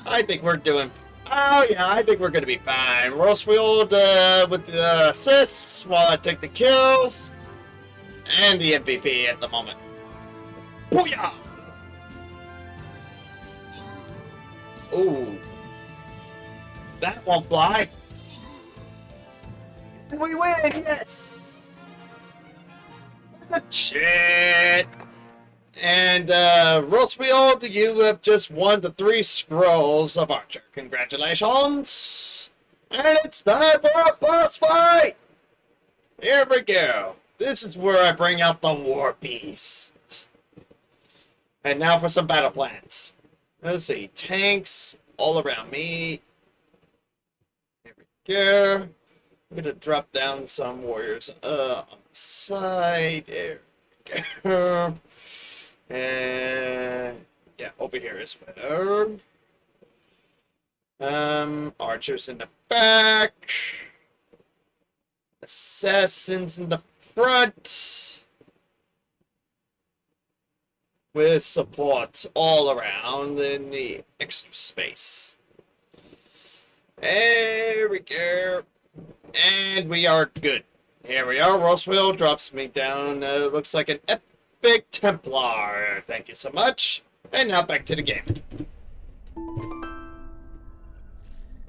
I think we're doing... Oh yeah, I think we're going to be fine. Rosfield with the assists while I take the kills. And the MVP at the moment. Booyah! Ooh. That won't fly. We win, yes! Shit! And, Rosfield, you have just won the 3 scrolls of Archer. Congratulations! And it's time for a boss fight! Here we go. This is where I bring out the War Beast. And now for some battle plans. Let's see. Tanks all around me. Here we go. I'm gonna drop down some warriors on the side. There we go. And yeah, over here is better. Archers in the back. Assassins in the front. With support all around in the extra space. There we go. And we are good. Here we are. Roswell drops me down. Looks like an epic Templar. Thank you so much. And now back to the game.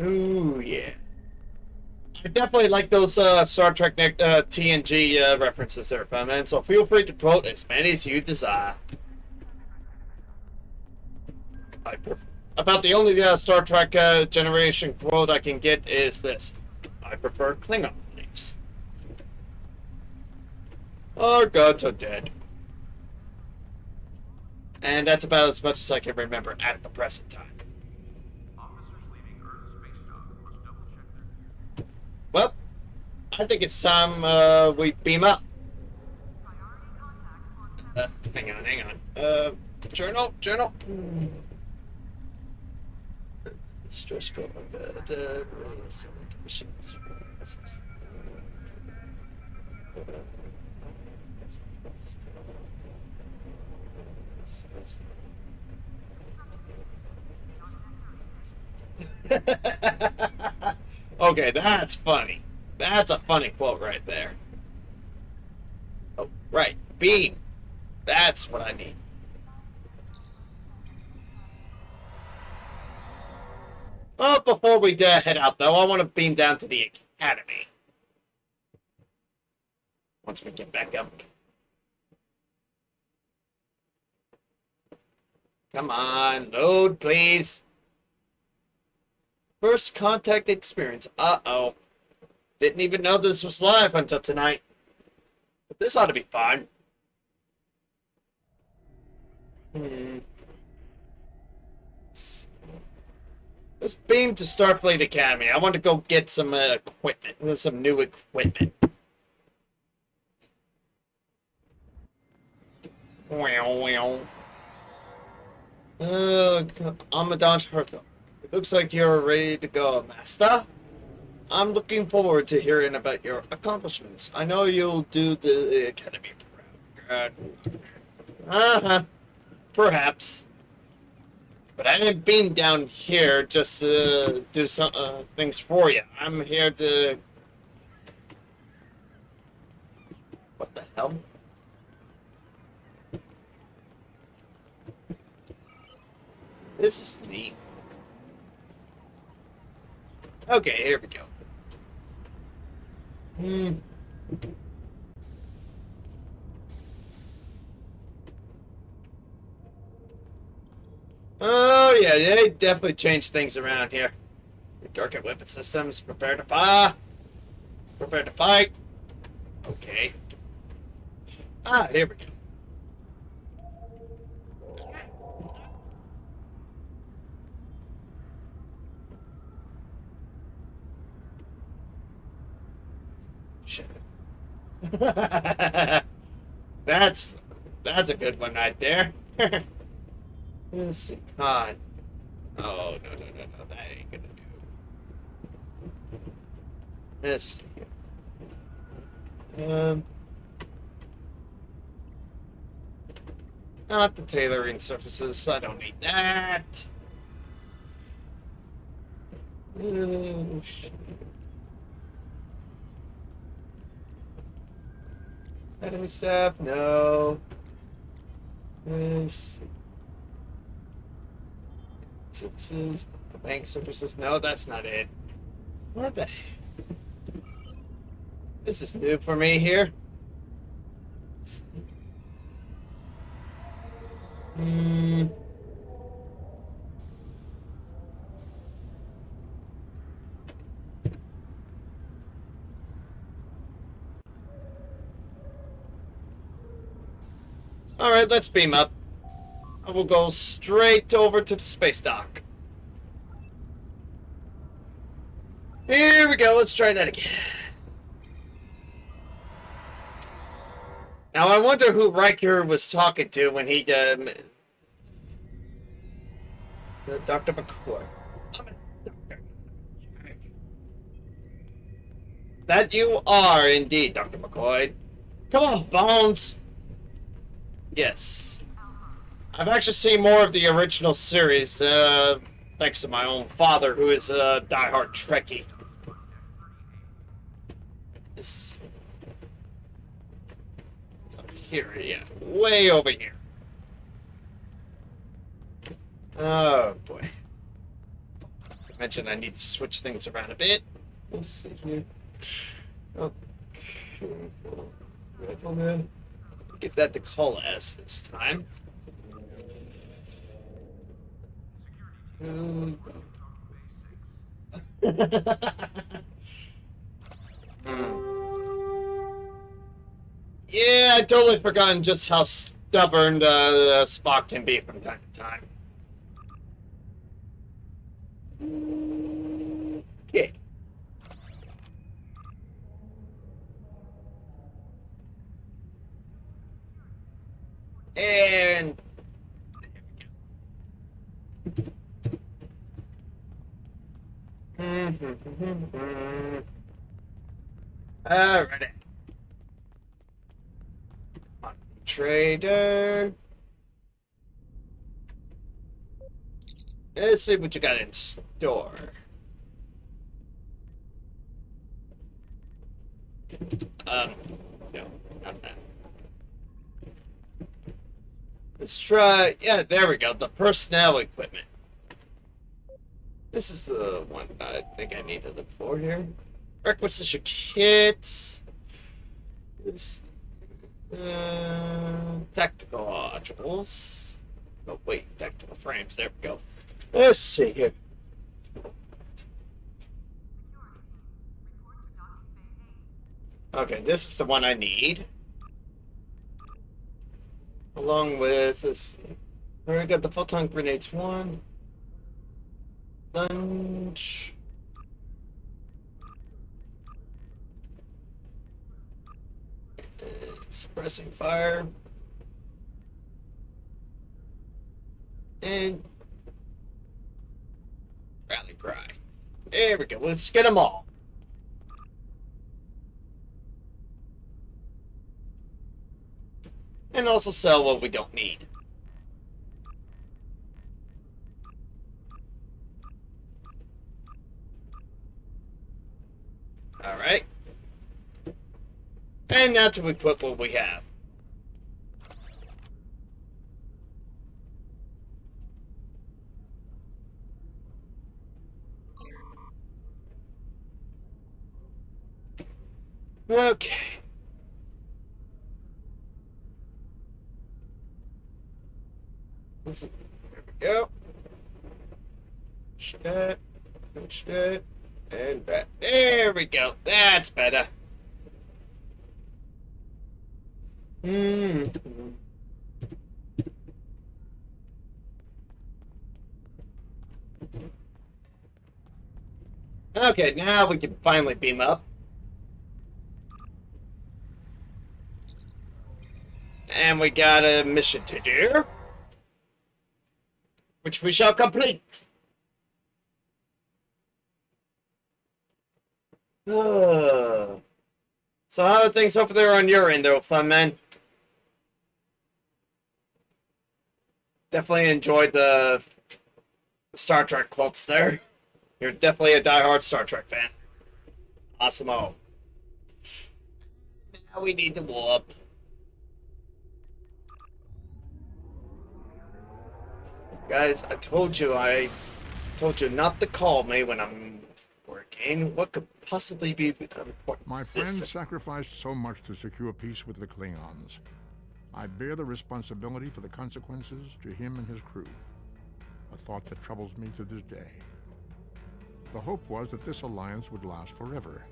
Ooh, yeah. I definitely like those Star Trek TNG references there, man. So feel free to quote as many as you desire. About the only Star Trek generation quote I can get is this. I prefer Klingon beliefs. Our gods are dead. And that's about as much as I can remember at the present time. Well, I think it's time we beam up. Hang on. Journal. Stretch go. Okay, that's funny. That's a funny quote right there. Oh, right. Beam. That's what I need. Well, before we head out, though, I want to beam down to the academy. Once we get back up. Come on, load, please. First contact experience. Uh-oh. Didn't even know this was live until tonight. But this ought to be fine. Let's beam to Starfleet Academy. I want to go get some equipment. Some new equipment. Amadant Hertha. It looks like you're ready to go, Master. I'm looking forward to hearing about your accomplishments. I know you'll do the Academy program. Perhaps. But I didn't beam down here just to do some things for you. I'm here to... What the hell? This is neat. Okay, here we go. Oh, yeah, they definitely changed things around here. Target weapon systems, prepare to fire. Prepare to fight. Okay. Here we go. Shit. That's a good one right there. Let's see. Oh, no, that ain't gonna do. Let's see. Not the tailoring surfaces. I don't need that. Enemy staff, no. Let's see. Surfaces, bank surfaces. No, that's not it. What the? This is new for me here. Alright, let's beam up. I will go straight over to the space dock. Here we go, let's try that again. Now I wonder who Riker was talking to when he Dr. McCoy. That you are indeed, Dr. McCoy. Come on, Bones. Yes. I've actually seen more of the original series, thanks to my own father, who is a diehard Trekkie. This is... It's up here, yeah. Way over here. Oh, boy. I mentioned I need to switch things around a bit. Let's see here. Okay. Rifleman. Give that to Colas this time. Yeah, I totally forgotten just how stubborn Spock can be from time to time. Okay. And alrighty. Trader. Let's see what you got in store. No, not that. Let's try, yeah, there we go, the personnel equipment. This is the one I think I need to look for here. Requisition kits. This, tactical modules. Oh, wait, tactical frames, there we go. Let's see here. Okay, this is the one I need. Along with this. We got the photon grenades one. Lunge. Suppressing fire. And rally cry. There we go. Let's get them all. And also sell what we don't need. Alright. And now to equip what we have. Okay. There we go. Push that, and that. There we go. That's better. Okay, now we can finally beam up. And we got a mission to do, which we shall complete. So how are things over there on your end, though, fun man? Definitely enjoyed the Star Trek quotes there. You're definitely a diehard Star Trek fan. Awesome-o. Now we need to warp. Guys, I told you not to call me when I'm working. What could possibly be important? My friend sacrificed so much to secure peace with the Klingons. I bear the responsibility for the consequences to him and his crew. A thought that troubles me to this day. The hope was that this alliance would last forever.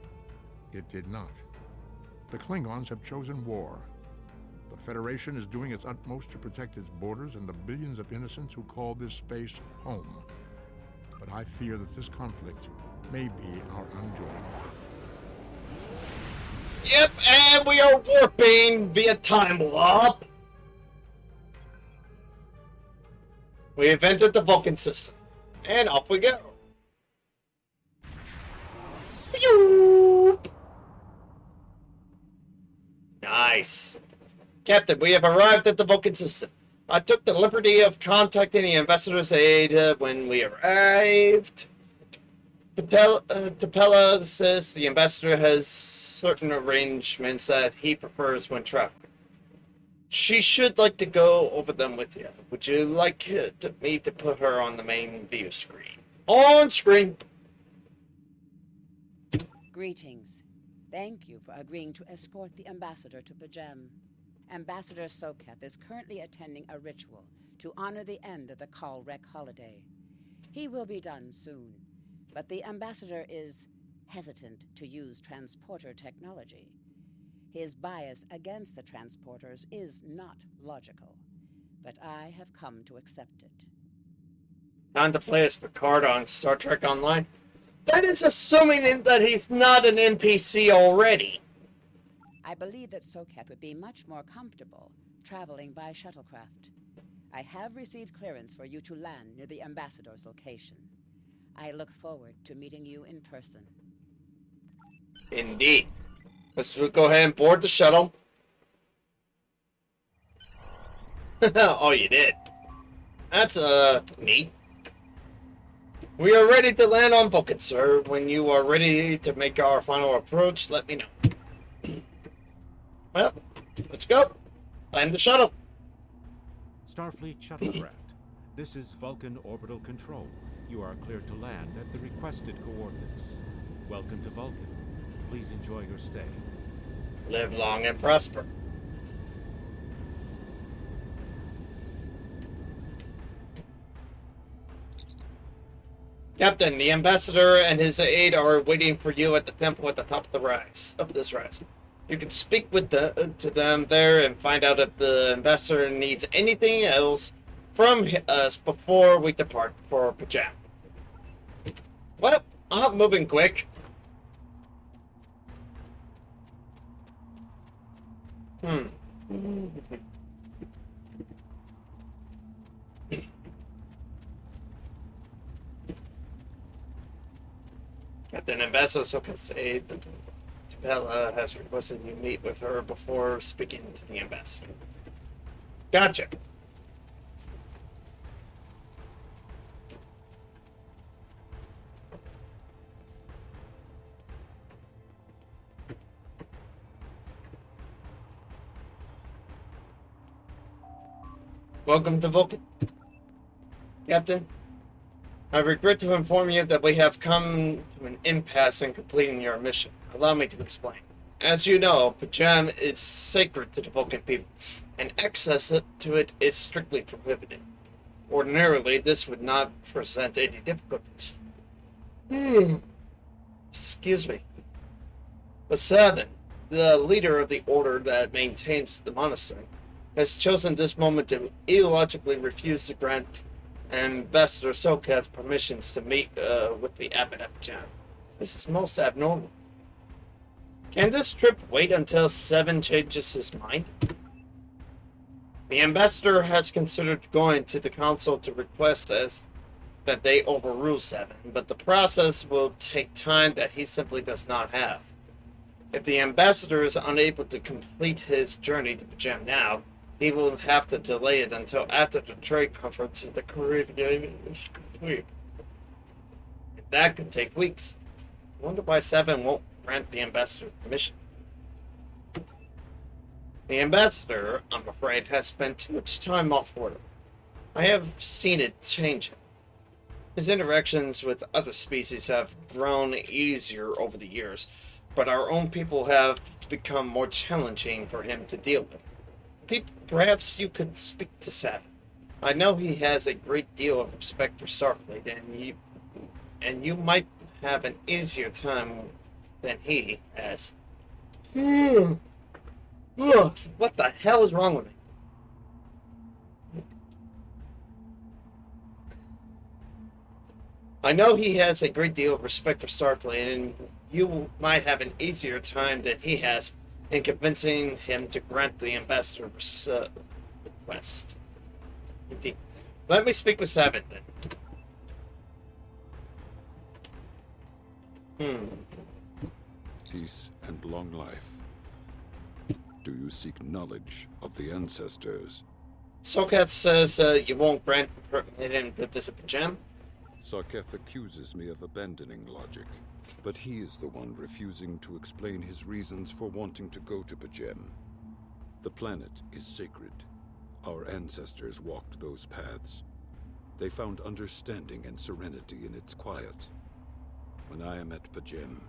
It did not. The Klingons have chosen war. The Federation is doing its utmost to protect its borders and the billions of innocents who call this space home. But I fear that this conflict may be our undoing. Yep, and we are warping via time warp. We have entered the Vulcan system. And off we go. Pew! Nice. Captain, we have arrived at the Vulcan system. I took the liberty of contacting the ambassador's aide when we arrived. Tapella says the ambassador has certain arrangements that he prefers when traveling. She should like to go over them with you. Would you like me to put her on the main view screen? On screen! Greetings. Thank you for agreeing to escort the ambassador to Pajem. Ambassador Soketh is currently attending a ritual to honor the end of the Kalrek holiday. He will be done soon, but the ambassador is hesitant to use transporter technology. His bias against the transporters is not logical, but I have come to accept it. Time to play as Picard on Star Trek Online. That is assuming that he's not an NPC already. I believe that Soketh would be much more comfortable traveling by shuttlecraft. I have received clearance for you to land near the ambassador's location. I look forward to meeting you in person. Indeed. Let's go ahead and board the shuttle. Oh, you did. That's, neat. We are ready to land on Vulcan, sir. When you are ready to make our final approach, let me know. Well, let's go. Land the shuttle. Starfleet shuttlecraft. This is Vulcan Orbital Control. You are cleared to land at the requested coordinates. Welcome to Vulcan. Please enjoy your stay. Live long and prosper. Captain, the ambassador and his aide are waiting for you at the temple at the top of this rise. You can speak with to them there and find out if the ambassador needs anything else from us before we depart for Pajem. Well, I'm moving quick. Captain Ambassador Soketh's aide, Tapella, has requested you meet with her before speaking to the ambassador. Gotcha. Welcome to Vulcan. Captain, I regret to inform you that we have come to an impasse in completing your mission. Allow me to explain. As you know, Pajem is sacred to the Vulcan people, and access to it is strictly prohibited. Ordinarily, this would not present any difficulties. Excuse me. Poseidon, the leader of the order that maintains the monastery, has chosen this moment to illogically refuse to grant Ambassador Soketh permissions to meet with the abbot at Pajem. This is most abnormal. Can this trip wait until Seven changes his mind? The ambassador has considered going to the council to request that they overrule Seven, but the process will take time that he simply does not have. If the ambassador is unable to complete his journey to Pajem now, he will have to delay it until after the trade conference in the Caribbean is complete. And that could take weeks. I wonder why Seven won't grant the ambassador permission. The ambassador, I'm afraid, has spent too much time off work. I have seen it changing. His interactions with other species have grown easier over the years, but our own people have become more challenging for him to deal with. Perhaps you could speak to Seven. I know he has a great deal of respect for Starfleet, and you might have an easier time than he has. Ugh, what the hell is wrong with me? I know he has a great deal of respect for Starfleet, you might have an easier time than he has in convincing him to grant the ambassador's request. Indeed. Let me speak with Seven, then. Peace and long life. Do you seek knowledge of the ancestors? Sokat says you won't grant him to visit the gem. Sarketh accuses me of abandoning logic, but he is the one refusing to explain his reasons for wanting to go to Pajem. The planet is sacred. Our ancestors walked those paths. They found understanding and serenity in its quiet. When I am at Pajem,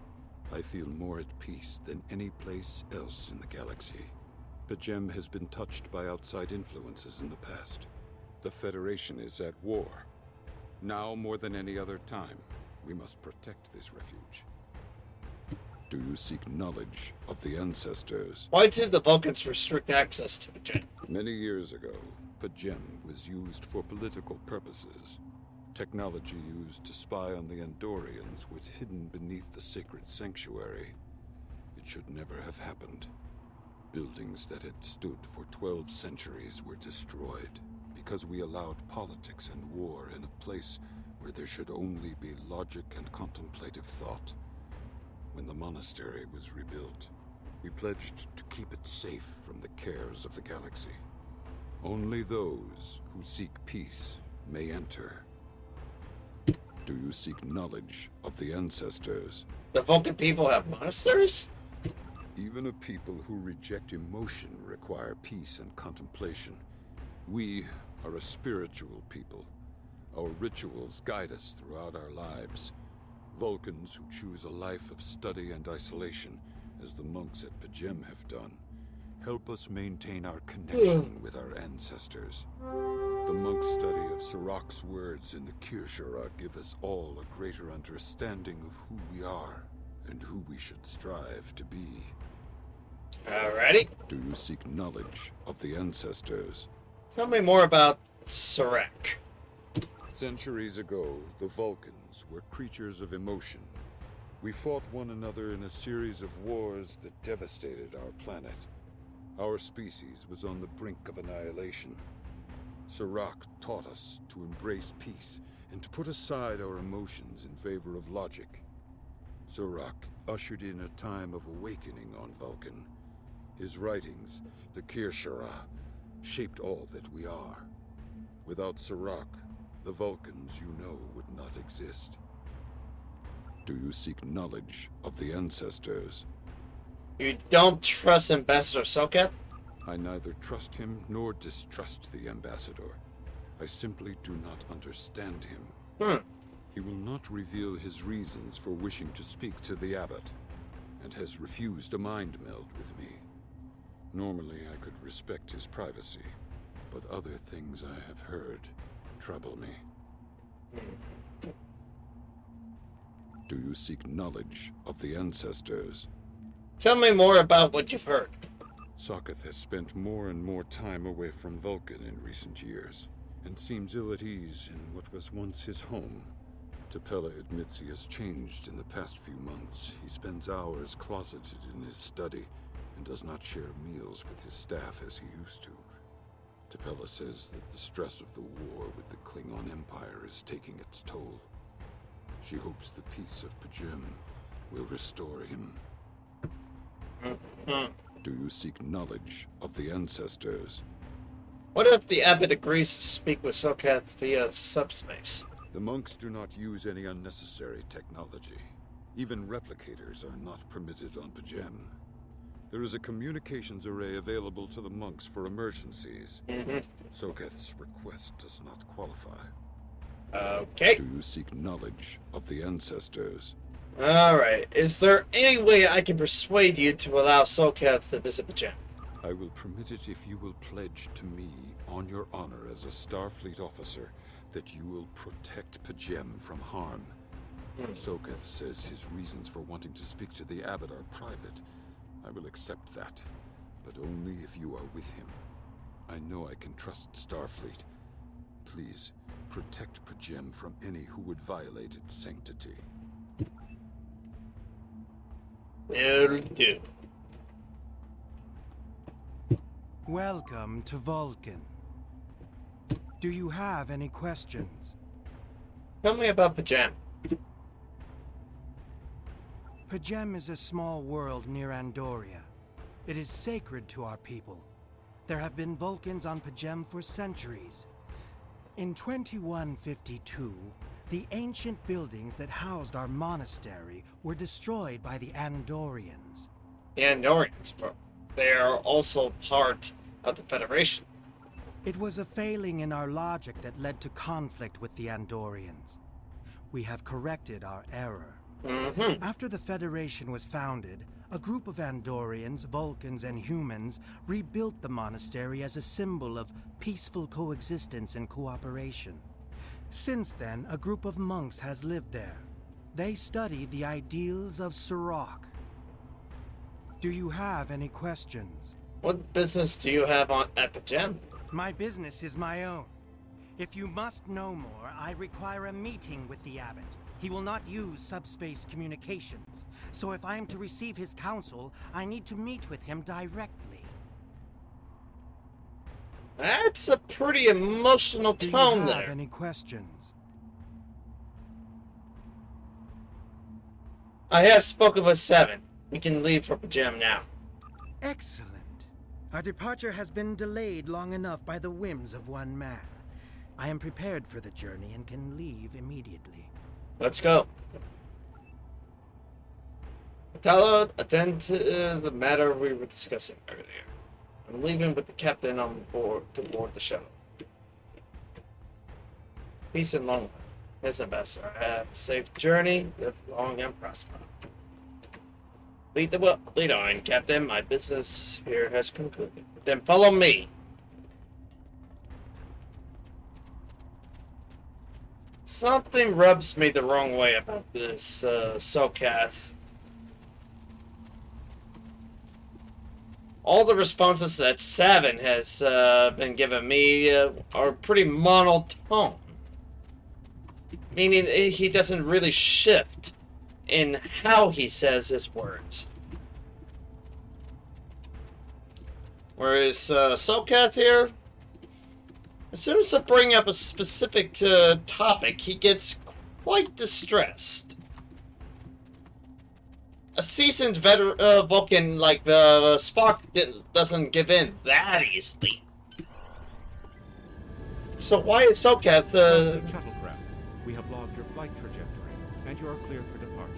I feel more at peace than any place else in the galaxy. Pajem has been touched by outside influences in the past. The Federation is at war. Now more than any other time, we must protect this refuge. Do you seek knowledge of the ancestors? Why did the Vulcans restrict access to Pajem? Many years ago, Pajem was used for political purposes. Technology used to spy on the Andorians was hidden beneath the sacred sanctuary. It should never have happened. Buildings that had stood for 12 centuries were destroyed because we allowed politics and war in a place where there should only be logic and contemplative thought. When the monastery was rebuilt, we pledged to keep it safe from the cares of the galaxy. Only those who seek peace may enter. Do you seek knowledge of the ancestors? The Vulcan people have monasteries? Even a people who reject emotion require peace and contemplation. We are a spiritual people. Our rituals guide us throughout our lives. Vulcans who choose a life of study and isolation, as the monks at Pajem have done, help us maintain our connection with our ancestors. The monk's study of Sirach's words in the Kirshara give us all a greater understanding of who we are and who we should strive to be. Alrighty. Do you seek knowledge of the ancestors? Tell me more about Sirach. Centuries ago, the Vulcans were creatures of emotion. We fought one another in a series of wars that devastated our planet. Our species was on the brink of annihilation. Sirach taught us to embrace peace and to put aside our emotions in favor of logic. Sirach ushered in a time of awakening on Vulcan. His writings, the Kirshara, shaped all that we are. Without Sirach, the Vulcans you know would not exist. Do you seek knowledge of the ancestors? You don't trust Ambassador Sokath? I neither trust him nor distrust the ambassador. I simply do not understand him. He will not reveal his reasons for wishing to speak to the abbot, and has refused a mind meld with me. Normally I could respect his privacy, but other things I have heard trouble me. Do you seek knowledge of the ancestors? Tell me more about what you've heard. Sokath has spent more and more time away from Vulcan in recent years, and seems ill at ease in what was once his home. Tapella admits he has changed in the past few months. He spends hours closeted in his study, and does not share meals with his staff as he used to. Tapella says that the stress of the war with the Klingon Empire is taking its toll. She hopes the peace of Pajem will restore him. Do you seek knowledge of the ancestors? What if the abbot agrees to speak with Sokath via subspace? The monks do not use any unnecessary technology. Even replicators are not permitted on Pajem. There is a communications array available to the monks for emergencies. Sokath's request does not qualify. Okay. Do you seek knowledge of the ancestors? Alright. Is there any way I can persuade you to allow Sokath to visit Pajem? I will permit it if you will pledge to me, on your honor as a Starfleet officer, that you will protect Pajem from harm. Sokath says his reasons for wanting to speak to the abbot are private. I will accept that, but only if you are with him. I know I can trust Starfleet. Please, protect Pajem from any who would violate its sanctity. Will do. Welcome to Vulcan. Do you have any questions? Tell me about Pajam. Pajem is a small world near Andoria. It is sacred to our people. There have been Vulcans on Pajem for centuries. In 2152, the ancient buildings that housed our monastery were destroyed by the Andorians. The Andorians, bro. They are also part of the Federation. It was a failing in our logic that led to conflict with the Andorians. We have corrected our error. After the Federation was founded, a group of Andorians, Vulcans, and humans rebuilt the monastery as a symbol of peaceful coexistence and cooperation. Since then, a group of monks has lived there. They study the ideals of Sirach. Do you have any questions? What business do you have at Pajam? My business is my own. If you must know more, I require a meeting with the abbot. He will not use subspace communications. So if I am to receive his counsel, I need to meet with him directly. That's a pretty emotional tone there. Do you have any questions? I have spoken with 7. We can leave for Pajam now. Excellent. Our departure has been delayed long enough by the whims of one man. I am prepared for the journey and can leave immediately. Let's go. Tell attend to the matter we were discussing earlier. I'm leaving with the captain on board to board the shuttle. Peace and long life. Miss Ambassador, have a safe journey. Live long and prosper. Lead on, Captain. My business here has concluded. Then follow me. Something rubs me the wrong way about this, Sokath. All the responses that Savin has been giving me are pretty monotone. Meaning he doesn't really shift in how he says his words. Whereas Sokath here, as soon as I bring up a specific topic, he gets quite distressed. A seasoned veteran Vulcan like Spock doesn't give in that easily. So why is Sokath Shuttlecraft, we have logged your flight trajectory, and you are cleared for departure.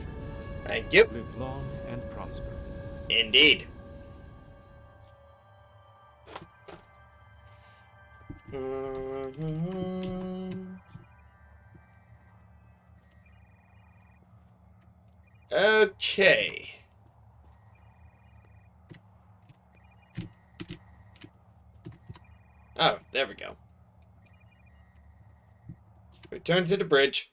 Thank you. Live long and prosper. Indeed. Okay. Oh, there we go. Return to the bridge.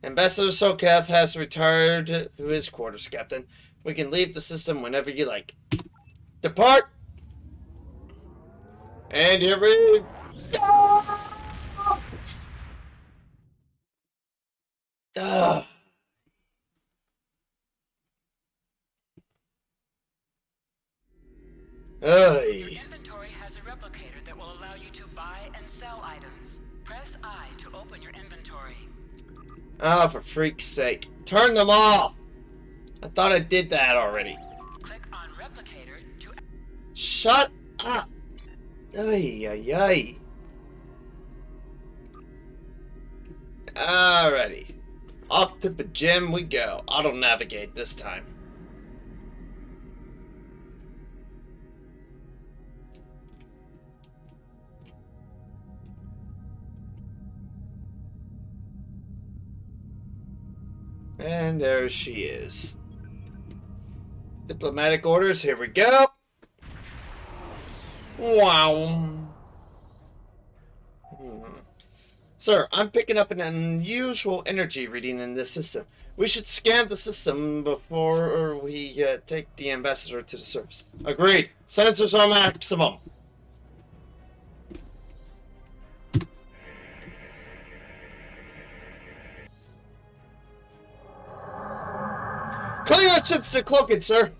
Ambassador Sokath has retired to his quarters, Captain. We can leave the system whenever you like. Depart! And here we go! Your inventory has a replicator that will allow you to buy and sell items. Press I to open your inventory. Oh, for freak's sake. Turn them off! I thought I did that already. Click on replicator to... Shut up! Ay, ay, ay. Alrighty. Off to Pajam we go. Auto-navigate this time. And there she is. Diplomatic orders, here we go. Wow. Sir, I'm picking up an unusual energy reading in this system. We should scan the system before we take the ambassador to the surface. Agreed. Sensors on maximum. Klingon ships to cloaking, sir.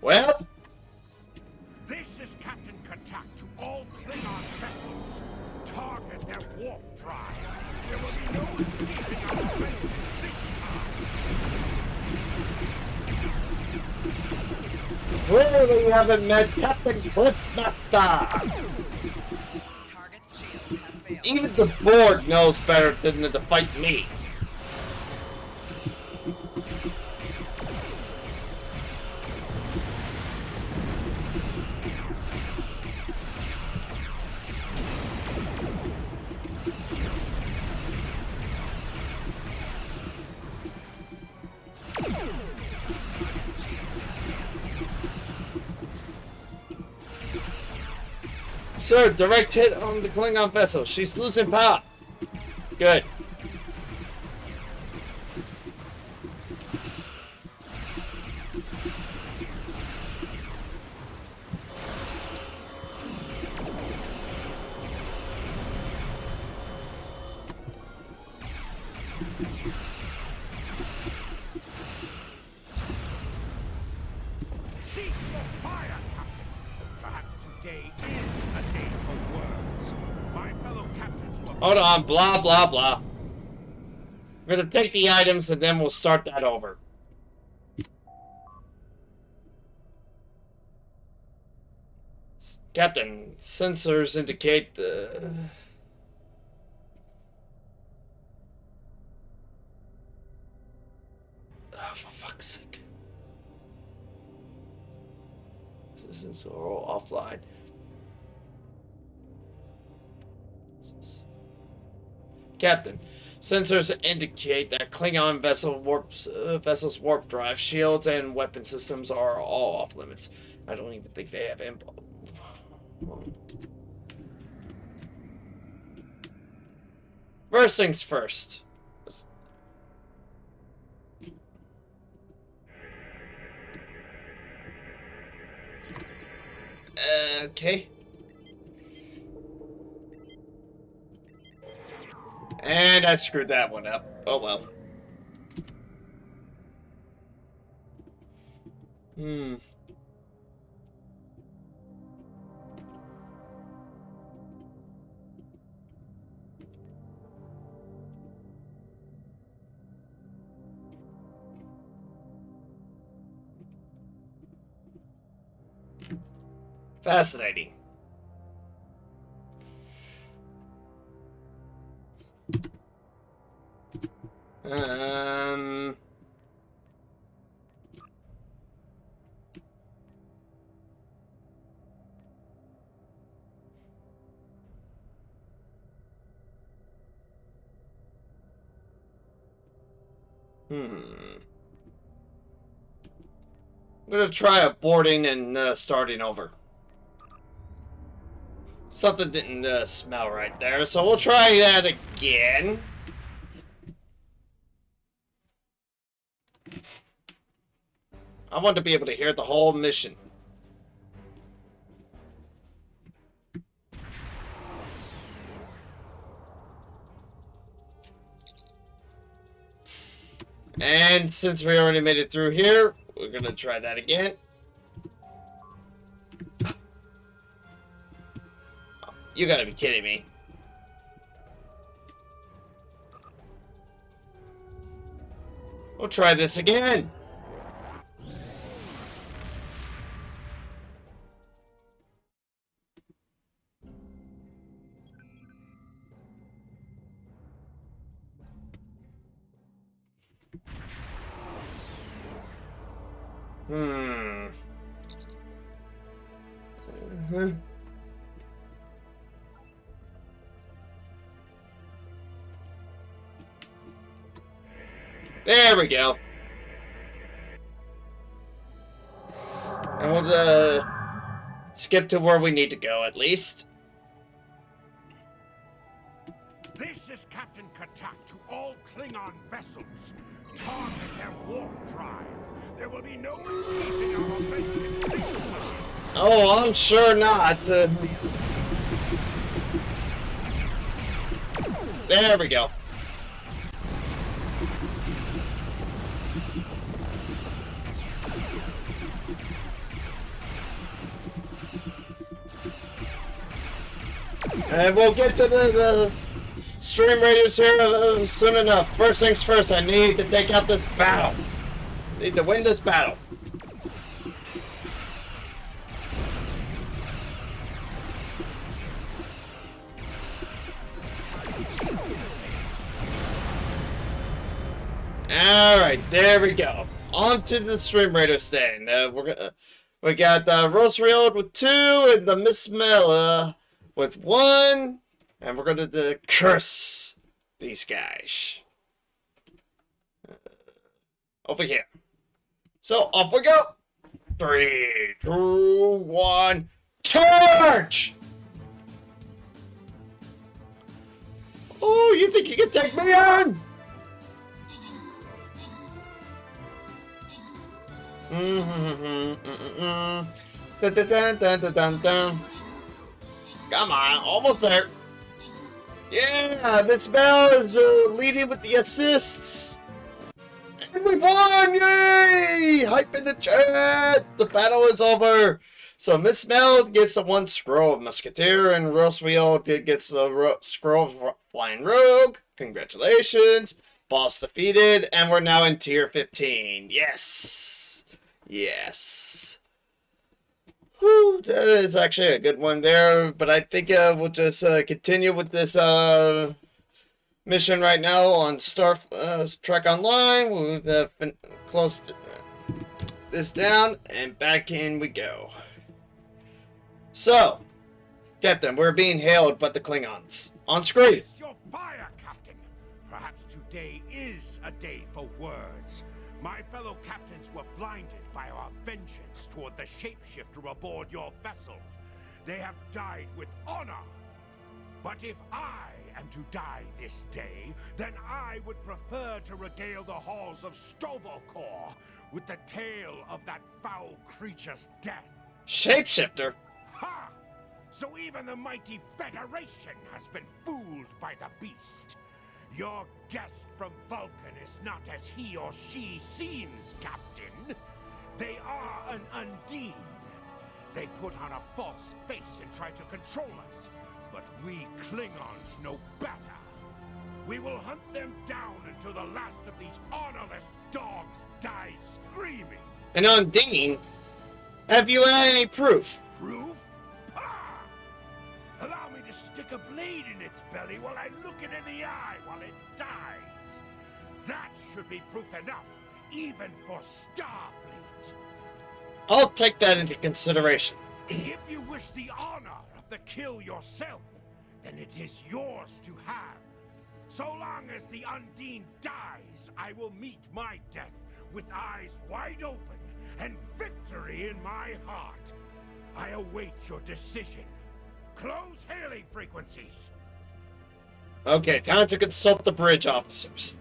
Well, This is Captain Katak to all Klingon vessels. Target their warp drive. There will be no escaping our vengeance this time. clearly you haven't met Captain Cliffmaster. Even the Borg knows better than to fight me. Sir, direct hit on the Klingon vessel. She's losing power. Good. Cease your fire, Captain. Perhaps today is a day for words. My fellow captains will... Hold on, blah, blah, blah. We're gonna take the items and then we'll start that over. Captain, sensors indicate the... Oh, for fuck's sake. Systems are all offline. Captain, sensors indicate that Klingon vessel's warp drive, shields, and weapon systems are all off limits. I don't even think they have info. First things first. Okay. And I screwed that one up. Oh well. Fascinating. I'm gonna try aborting and starting over. Something didn't smell right there, so we'll try that again. I want to be able to hear the whole mission. And since we already made it through here, we're gonna try that again. You gotta be kidding me. We'll try this again. There we go. And we'll skip to where we need to go at least. This is Captain Katak to all Klingon vessels. Target their warp drive. There will be no escaping our vengeance this time. Oh, I'm sure not. There we go. And we'll get to the stream raiders here soon enough. First things first, I need to take out this battle. Need to win this battle. Alright, there we go. On to the stream raider stand. We got Roosevelt with 2 and the Miss Mela with 1. And we're going to curse these guys. Over here. So, off we go. 3, 2, 1, charge! Oh, you think you can take me on? Come on, almost there. Yeah, Miss Mel is leading with the assists. And we won! Yay! Hype in the chat! The battle is over. So Miss Mel gets the 1 scroll of Musketeer, and Roswell gets the scroll of Flying Rogue. Congratulations. Boss defeated, and we're now in tier 15. Yes! Yes. Whew, that is actually a good one there, but I think we'll just continue with this mission right now on Star Trek Online. We'll close this down, and back in we go. So, Captain, we're being hailed by the Klingons. On screen. Your fire, Captain. Perhaps today is a day for words. My fellow captains were blinded by our vengeance toward the shapeshifter aboard your vessel. They have died with honor. But if I am to die this day, then I would prefer to regale the halls of Stovokor with the tale of that foul creature's death. Shapeshifter? Ha! So even the mighty Federation has been fooled by the beast. Your guest from Vulcan is not as he or she seems, Captain. They are an Undine. They put on a false face and try to control us. But we Klingons know better. We will hunt them down until the last of these honorless dogs dies screaming. And Undine, have you any proof? Proof? Ah! Allow me to stick a blade in its belly while I look it in the eye while it dies. That should be proof enough, even for Starfleet. I'll take that into consideration. If you wish the honor of the kill yourself, then it is yours to have. So long as the Undine dies, I will meet my death with eyes wide open and victory in my heart. I await your decision. Close hailing frequencies. Okay, time to consult the bridge officers.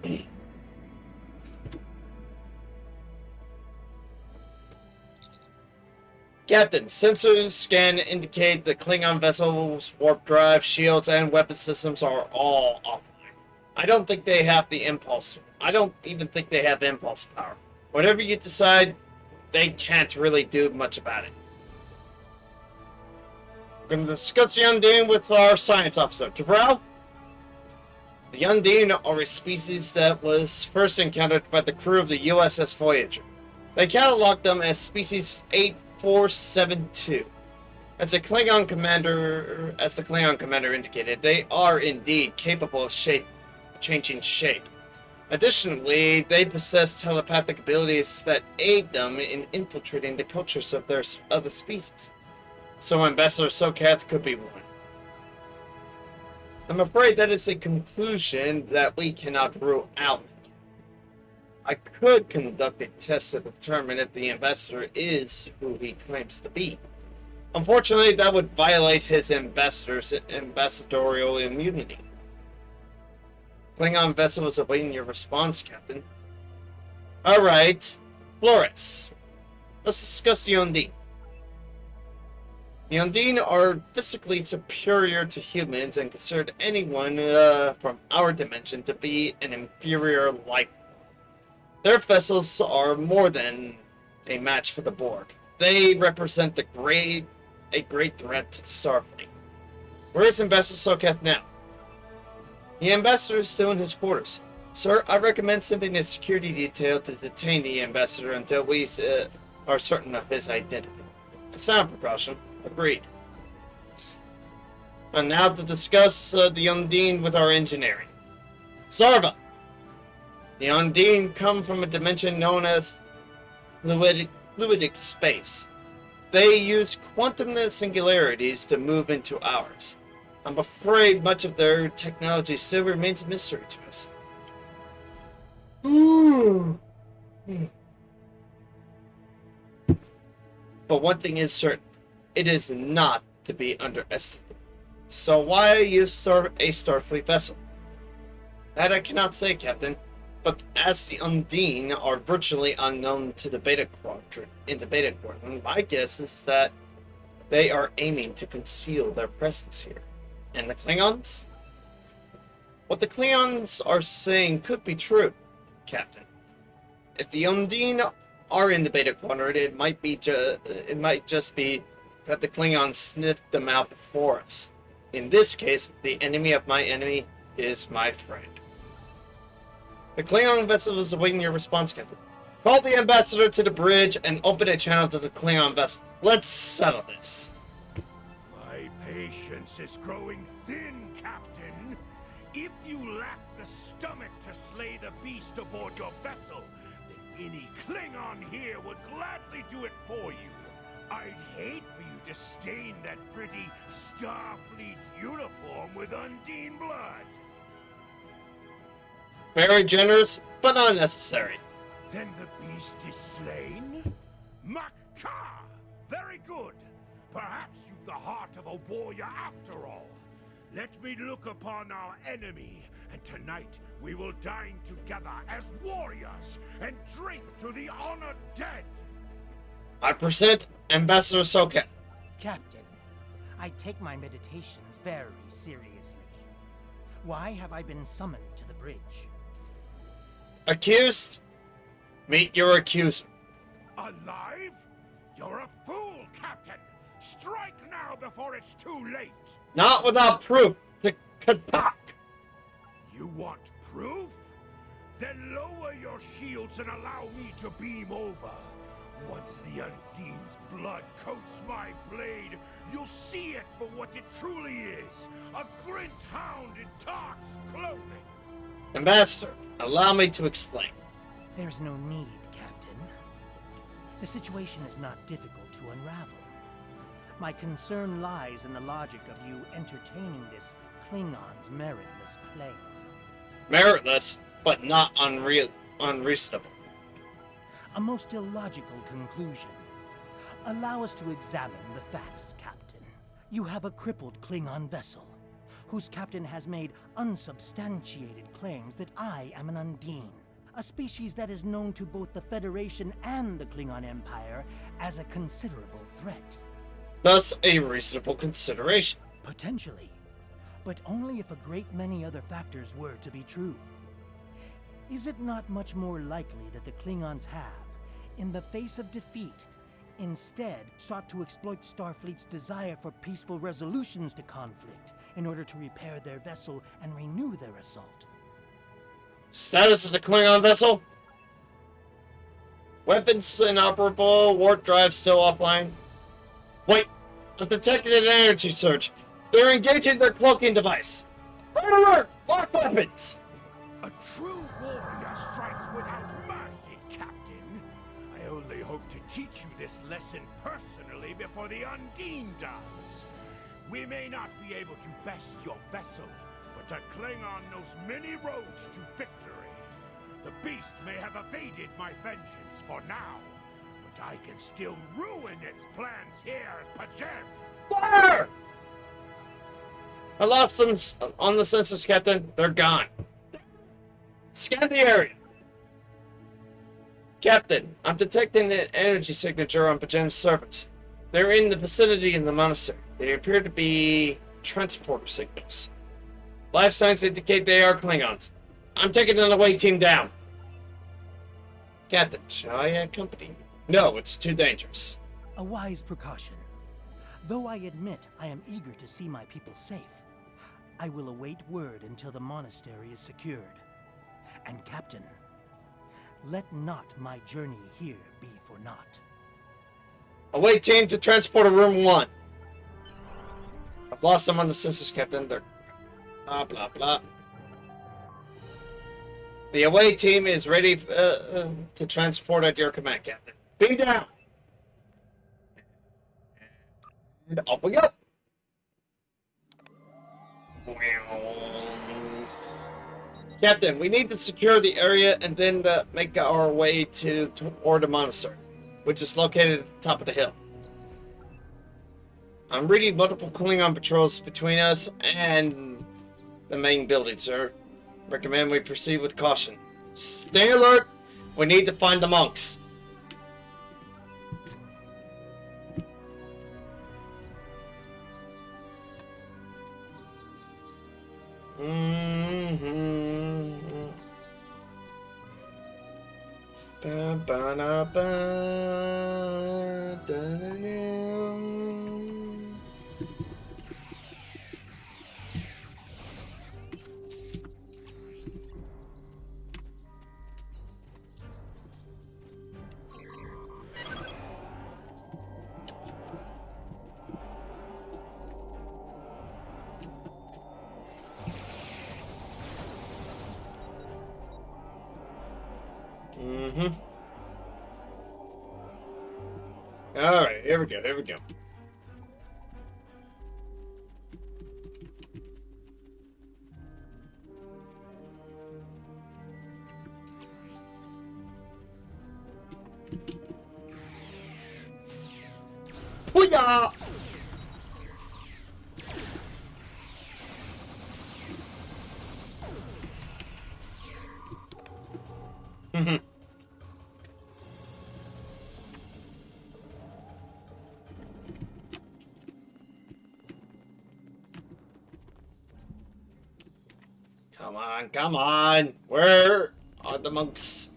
Captain, sensors scan indicate the Klingon vessel's warp drive, shields, and weapon systems are all offline. I don't think they have the impulse. I don't even think they have impulse power. Whatever you decide, they can't really do much about it. We're going to discuss the Undine with our science officer. Tavral? The Undine are a species that was first encountered by the crew of the USS Voyager. They cataloged them as species 8472. As the Klingon commander indicated, they are indeed capable of changing shape. Additionally, they possess telepathic abilities that aid them in infiltrating the cultures of the species. So Ambassador Sokath could be one. I'm afraid that is a conclusion that we cannot rule out. I could conduct a test to determine if the ambassador is who he claims to be. Unfortunately, that would violate his ambassadorial immunity. Klingon vessel is awaiting your response, Captain. Alright, Flores. Let's discuss the Undine. The Undine are physically superior to humans and considered anyone from our dimension to be an inferior life. Their vessels are more than a match for the Borg. They represent a great threat to Starfleet. Where is Ambassador Soketh now? The ambassador is still in his quarters. Sir, I recommend sending a security detail to detain the ambassador until we are certain of his identity. A sound precaution. Agreed. And now to discuss the Undine with our engineering. Sarva! The Undine come from a dimension known as fluidic space. They use quantum singularities to move into ours. I'm afraid much of their technology still remains a mystery to us. But one thing is certain. It is not to be underestimated. So why use a Starfleet vessel? That I cannot say, Captain. But as the Undine are virtually unknown to the Beta Quadrant, my guess is that they are aiming to conceal their presence here. And the Klingons? What the Klingons are saying could be true, Captain. If the Undine are in the Beta Quadrant, it might just be that the Klingons sniffed them out before us. In this case, the enemy of my enemy is my friend. The Klingon vessel is awaiting your response, Captain. Call the ambassador to the bridge and open a channel to the Klingon vessel. Let's settle this. My patience is growing thin, Captain. If you lack the stomach to slay the beast aboard your vessel, then any Klingon here would gladly do it for you. I'd hate for you to stain that pretty Starfleet uniform with Undine blood. Very generous, but unnecessary. Then the beast is slain? Makar! Very good. Perhaps you've the heart of a warrior after all. Let me look upon our enemy, and tonight we will dine together as warriors and drink to the honored dead. I present Ambassador Soketh. Captain, I take my meditations very seriously. Why have I been summoned to the bridge? Accused? Meet your accuser. Alive? You're a fool, Captain! Strike now before it's too late! Not without proof. The Katak! You want proof? Then lower your shields and allow me to beam over. Once the Undine's blood coats my blade, you'll see it for what it truly is. A Grint hound in Tark's clothing. Ambassador, allow me to explain. There's no need, Captain. The situation is not difficult to unravel. My concern lies in the logic of you entertaining this Klingon's meritless claim. Meritless, but not unreasonable. A most illogical conclusion. Allow us to examine the facts, Captain. You have a crippled Klingon vessel, whose captain has made unsubstantiated claims that I am an Undine, a species that is known to both the Federation and the Klingon Empire as a considerable threat. Thus, a reasonable consideration. Potentially, but only if a great many other factors were to be true. Is it not much more likely that the Klingons have, in the face of defeat, instead sought to exploit Starfleet's desire for peaceful resolutions to conflict in order to repair their vessel and renew their assault? Status of the Klingon vessel? Weapons inoperable, warp drive still offline. Wait, I've detected an energy surge. They're engaging their cloaking device. Red alert! Lock weapons! A true warrior strikes without mercy, Captain. I only hope to teach you this lesson personally before the Undine does. We may not be able to best your vessel, but the Klingon knows many roads to victory. The beast may have evaded my vengeance for now, but I can still ruin its plans here at Pajem. Fire! I lost them on the sensors, Captain. They're gone. Scan the area. Captain, I'm detecting an energy signature on Pajem's surface. They're in the vicinity of the monastery. They appear to be transporter signals. Life signs indicate they are Klingons. I'm taking an away team down. Captain, shall I accompany you? No, it's too dangerous. A wise precaution. Though I admit I am eager to see my people safe, I will await word until the monastery is secured. And Captain, let not my journey here be for naught. Await team to transport to room 1. I've lost them on the sensors, Captain. They're blah blah blah. The away team is ready to transport at your command, Captain. Beam down. And off we go. Captain, we need to secure the area and then make our way toward the monastery, which is located at the top of the hill. I'm reading multiple Klingon patrols between us and the main building, sir. Recommend we proceed with caution. Stay alert. We need to find the monks. Alright, here we go, here we go. Booyah! Come on, come on. Where are the monks?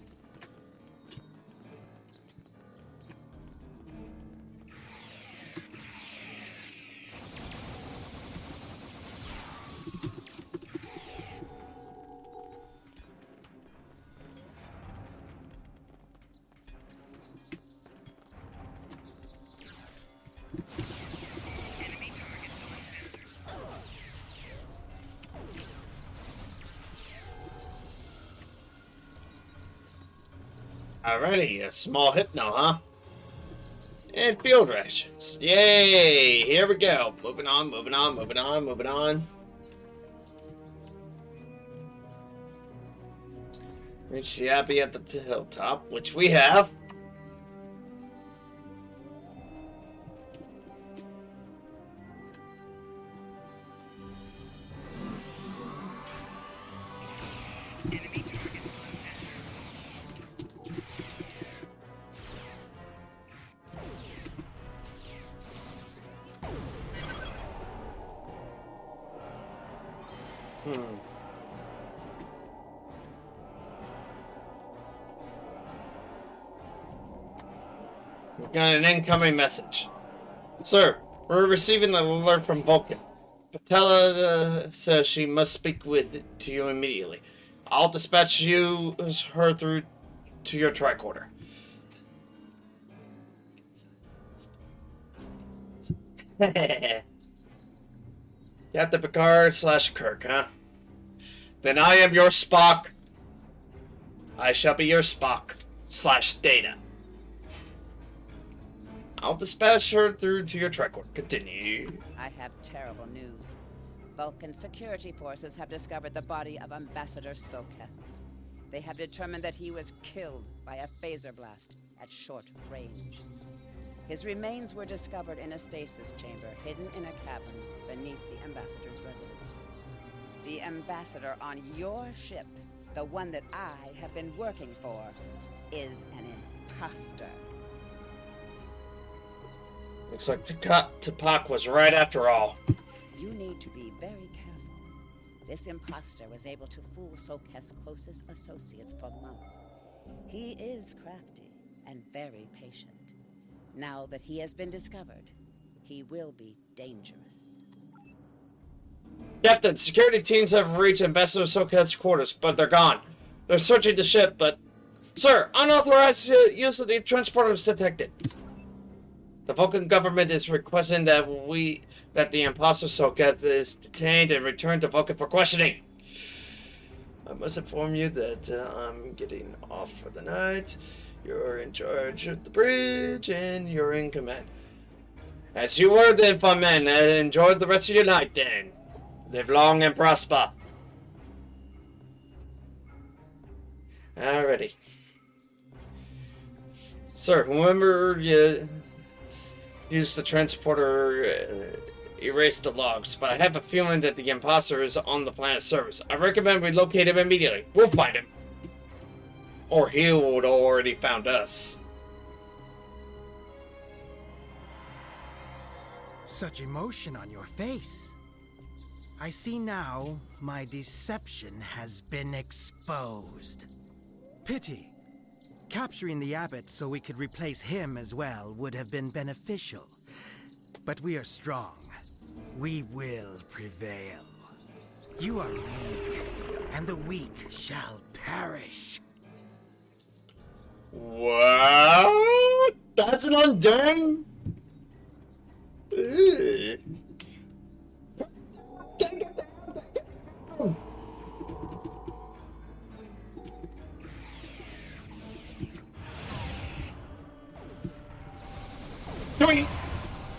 Alrighty, a small hypno, huh? And field rations. Yay! Here we go. Moving on, moving on, moving on, moving on. Reach the abbey at the hilltop, which we have. We've got an incoming message. Sir, we're receiving an alert from Vulcan. Patella says she must speak to you immediately. I'll dispatch her through to your tricorder. Captain Picard / Kirk, huh? Then I am your Spock. I shall be your Spock / Data. I'll dispatch her through to your tricorder. Continue. I have terrible news. Vulcan security forces have discovered the body of Ambassador Soketh. They have determined that he was killed by a phaser blast at short range. His remains were discovered in a stasis chamber hidden in a cavern beneath the Ambassador's residence. The Ambassador on your ship, the one that I have been working for, is an imposter. Looks like Tupac was right after all. You need to be very careful. This imposter was able to fool Soketh's closest associates for months. He is crafty and very patient. Now that he has been discovered, He will be dangerous. Captain, security teams have reached Ambassador Sokat's quarters, but they're gone. They're searching the ship, but... Sir, unauthorized use of the transporter is detected. The Vulcan government is requesting that the imposter Sokat is detained and returned to Vulcan for questioning. I must inform you that I'm getting off for the night. You're in charge of the bridge, and you're in command. As you were then, fun men, enjoy the rest of your night then. Live long and prosper. Alrighty. Sir, whoever used the transporter erased the logs, but I have a feeling that the imposter is on the planet's surface. I recommend we locate him immediately. We'll find him. Or he would already found us. Such emotion on your face. I see now my deception has been exposed. Pity. Capturing the abbot so we could replace him as well would have been beneficial. But we are strong. We will prevail. You are weak, and the weak shall perish. What? That's an undang? Ugh.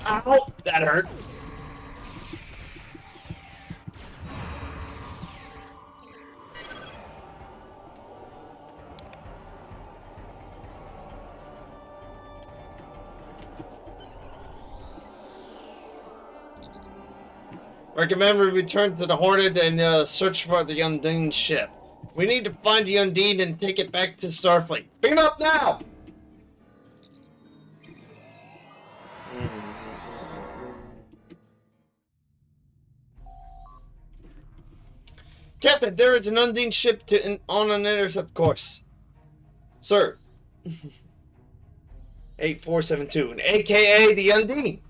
Ow, that hurt. Recommend we return to the Hornet and search for the Undine ship. We need to find the Undine and take it back to Starfleet. Beam up now! Captain, there is an Undine ship on an intercept course. Sir. 8472, aka the Undine.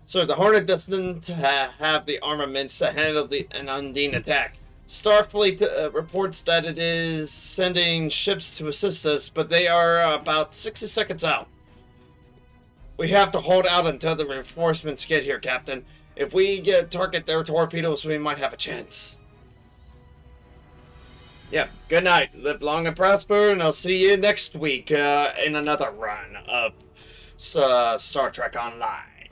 Sir, the Hornet doesn't have the armaments to handle an Undine attack. Starfleet reports that it is sending ships to assist us, but they are about 60 seconds out. We have to hold out until the reinforcements get here, Captain. If we target their torpedoes, we might have a chance. Yeah, good night. Live long and prosper, and I'll see you next week in another run of Star Trek Online.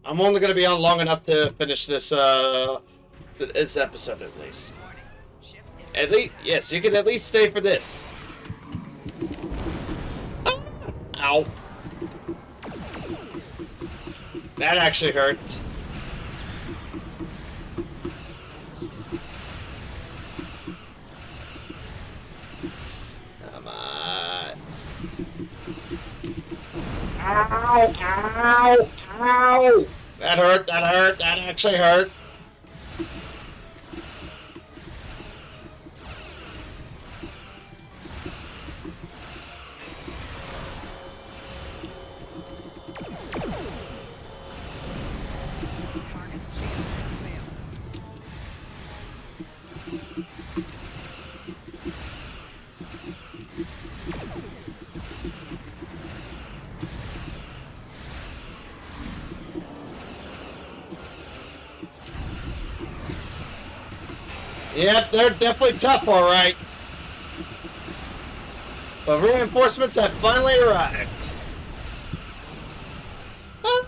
I'm only going to be on long enough to finish this episode at least. At least, yes, you can at least stay for this. Ah! Ow. That actually hurt. Come on. Ow, ow, ow. That hurt, that hurt, that actually hurt. Yep, they're definitely tough, alright. But reinforcements have finally arrived. Huh?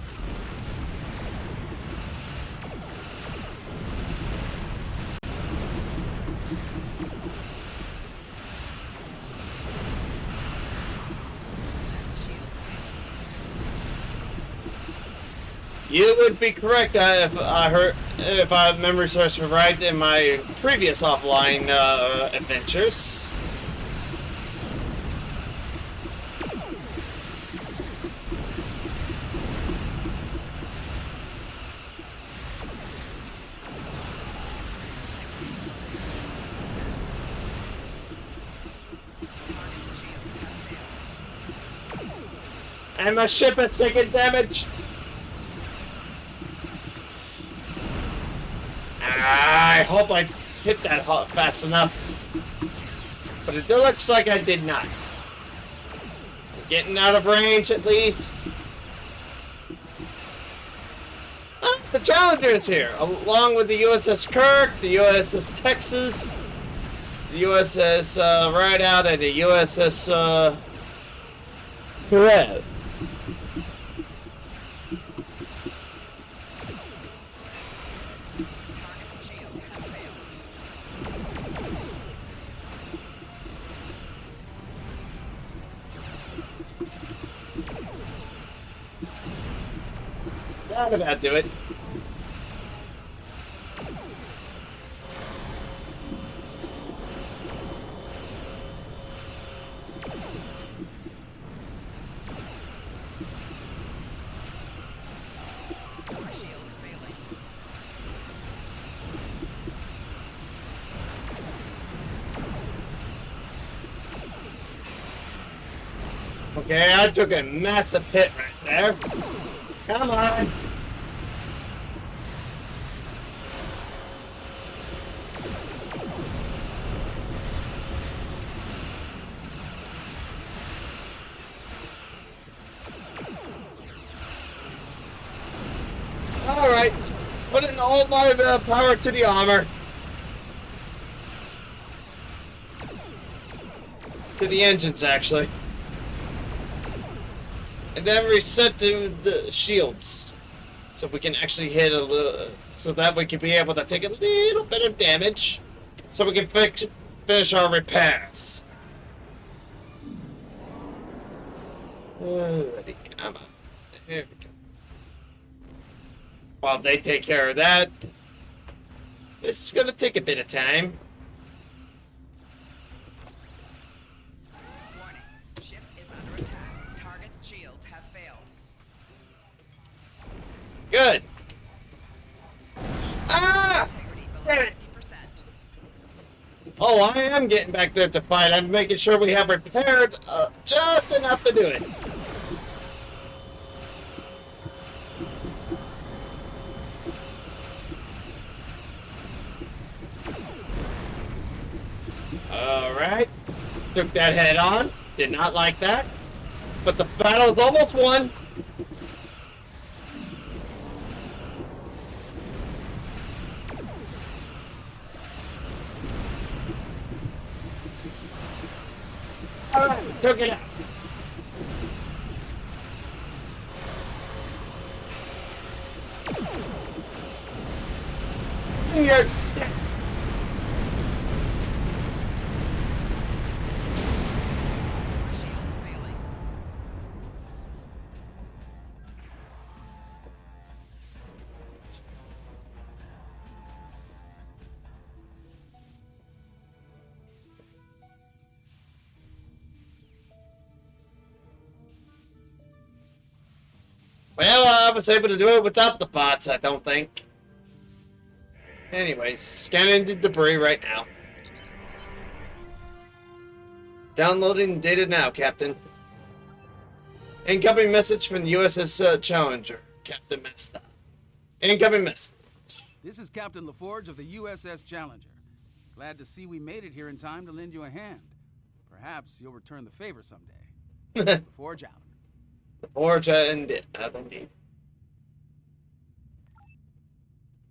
You would be correct if I memory serves me right in my previous offline adventures. And my ship is taking damage. I hope I hit that fast enough. But it looks like I did not. Getting out of range at least. Ah, the Challenger is here, along with the USS Kirk, the USS Texas, the USS Rideout, and the USS Perez. That about do it. Okay, I took a massive hit right there. Come on. Alright, putting all my power to the armor. To the engines, actually. And then reset to the shields. So we can actually hit a little, so that we can be able to take a little bit of damage. So we can finish our repairs. Alrighty, come on. Here we go. While they take care of that, this is gonna take a bit of time. Warning. Ship is under attack. Target's shields have failed. Good. Ah! Damn it. Oh, I am getting back there to fight. I'm making sure we have repaired just enough to do it. Alright. Took that head on. Did not like that. But the battle's almost won. Alright, took it out. You're dead. Well, I was able to do it without the bots, I don't think. Anyways, scanning the debris right now. Downloading data now, Captain. Incoming message from the USS Challenger, Captain Mesta. Incoming message. This is Captain LaForge of the USS Challenger. Glad to see we made it here in time to lend you a hand. Perhaps you'll return the favor someday. Forge out. Forge indeed.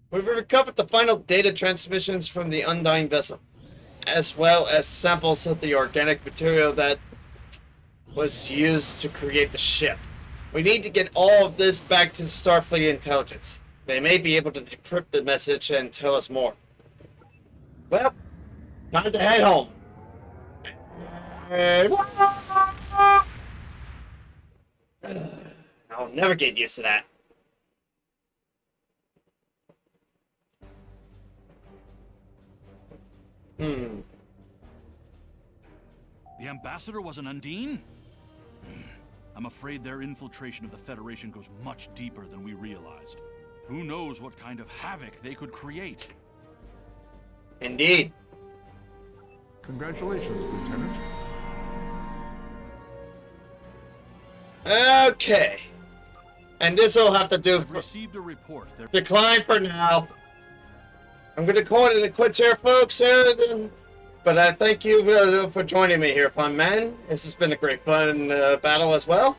We've recovered the final data transmissions from the Undying vessel, as well as samples of the organic material that was used to create the ship. We need to get all of this back to Starfleet intelligence. They may be able to decrypt the message and tell us more. Well, time to head home. I'll never get used to that. The ambassador was an Undine? I'm afraid their infiltration of the Federation goes much deeper than we realized. Who knows what kind of havoc they could create? Indeed. Congratulations, Lieutenant. Okay. And this will have to do. I've received a report. Decline for now. I'm going to call it quits here, folks. But I thank you for joining me here, fun man. This has been a great fun battle as well.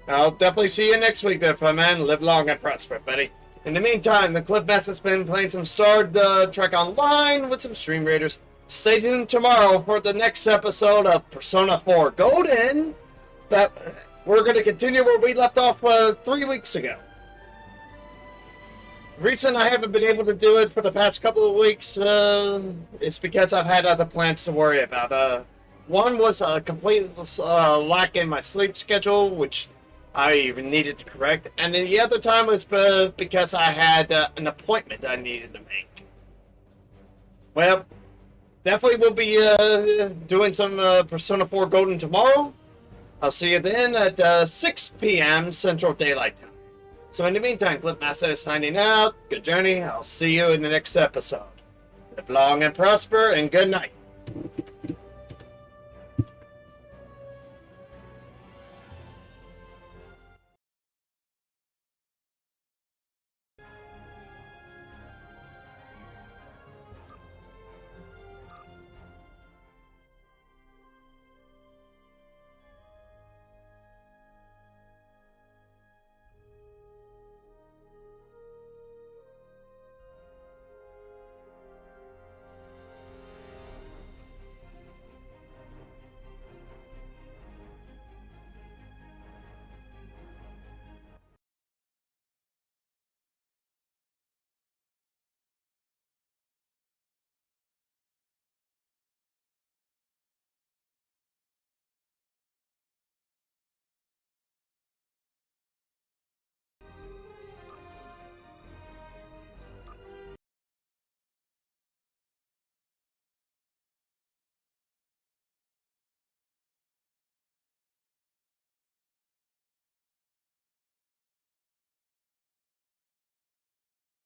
I'll definitely see you next week there, fun man. Live long and prosper, buddy. In the meantime, the Cliff Mess has been playing some Star Trek Online with some Stream Raiders. Stay tuned tomorrow for the next episode of Persona 4 Golden. That we're going to continue where we left off 3 weeks ago. The reason I haven't been able to do it for the past couple of weeks is because I've had other plans to worry about. One was a complete lack in my sleep schedule, which I even needed to correct. And then the other time was because I had an appointment I needed to make. Well, definitely will be doing some Persona 4 Golden tomorrow. I'll see you then at 6 p.m. Central Daylight Time. So in the meantime, Clipmaster is signing out. Good journey. I'll see you in the next episode. Live long and prosper, and good night.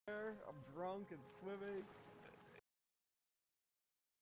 I'm drunk and swimming.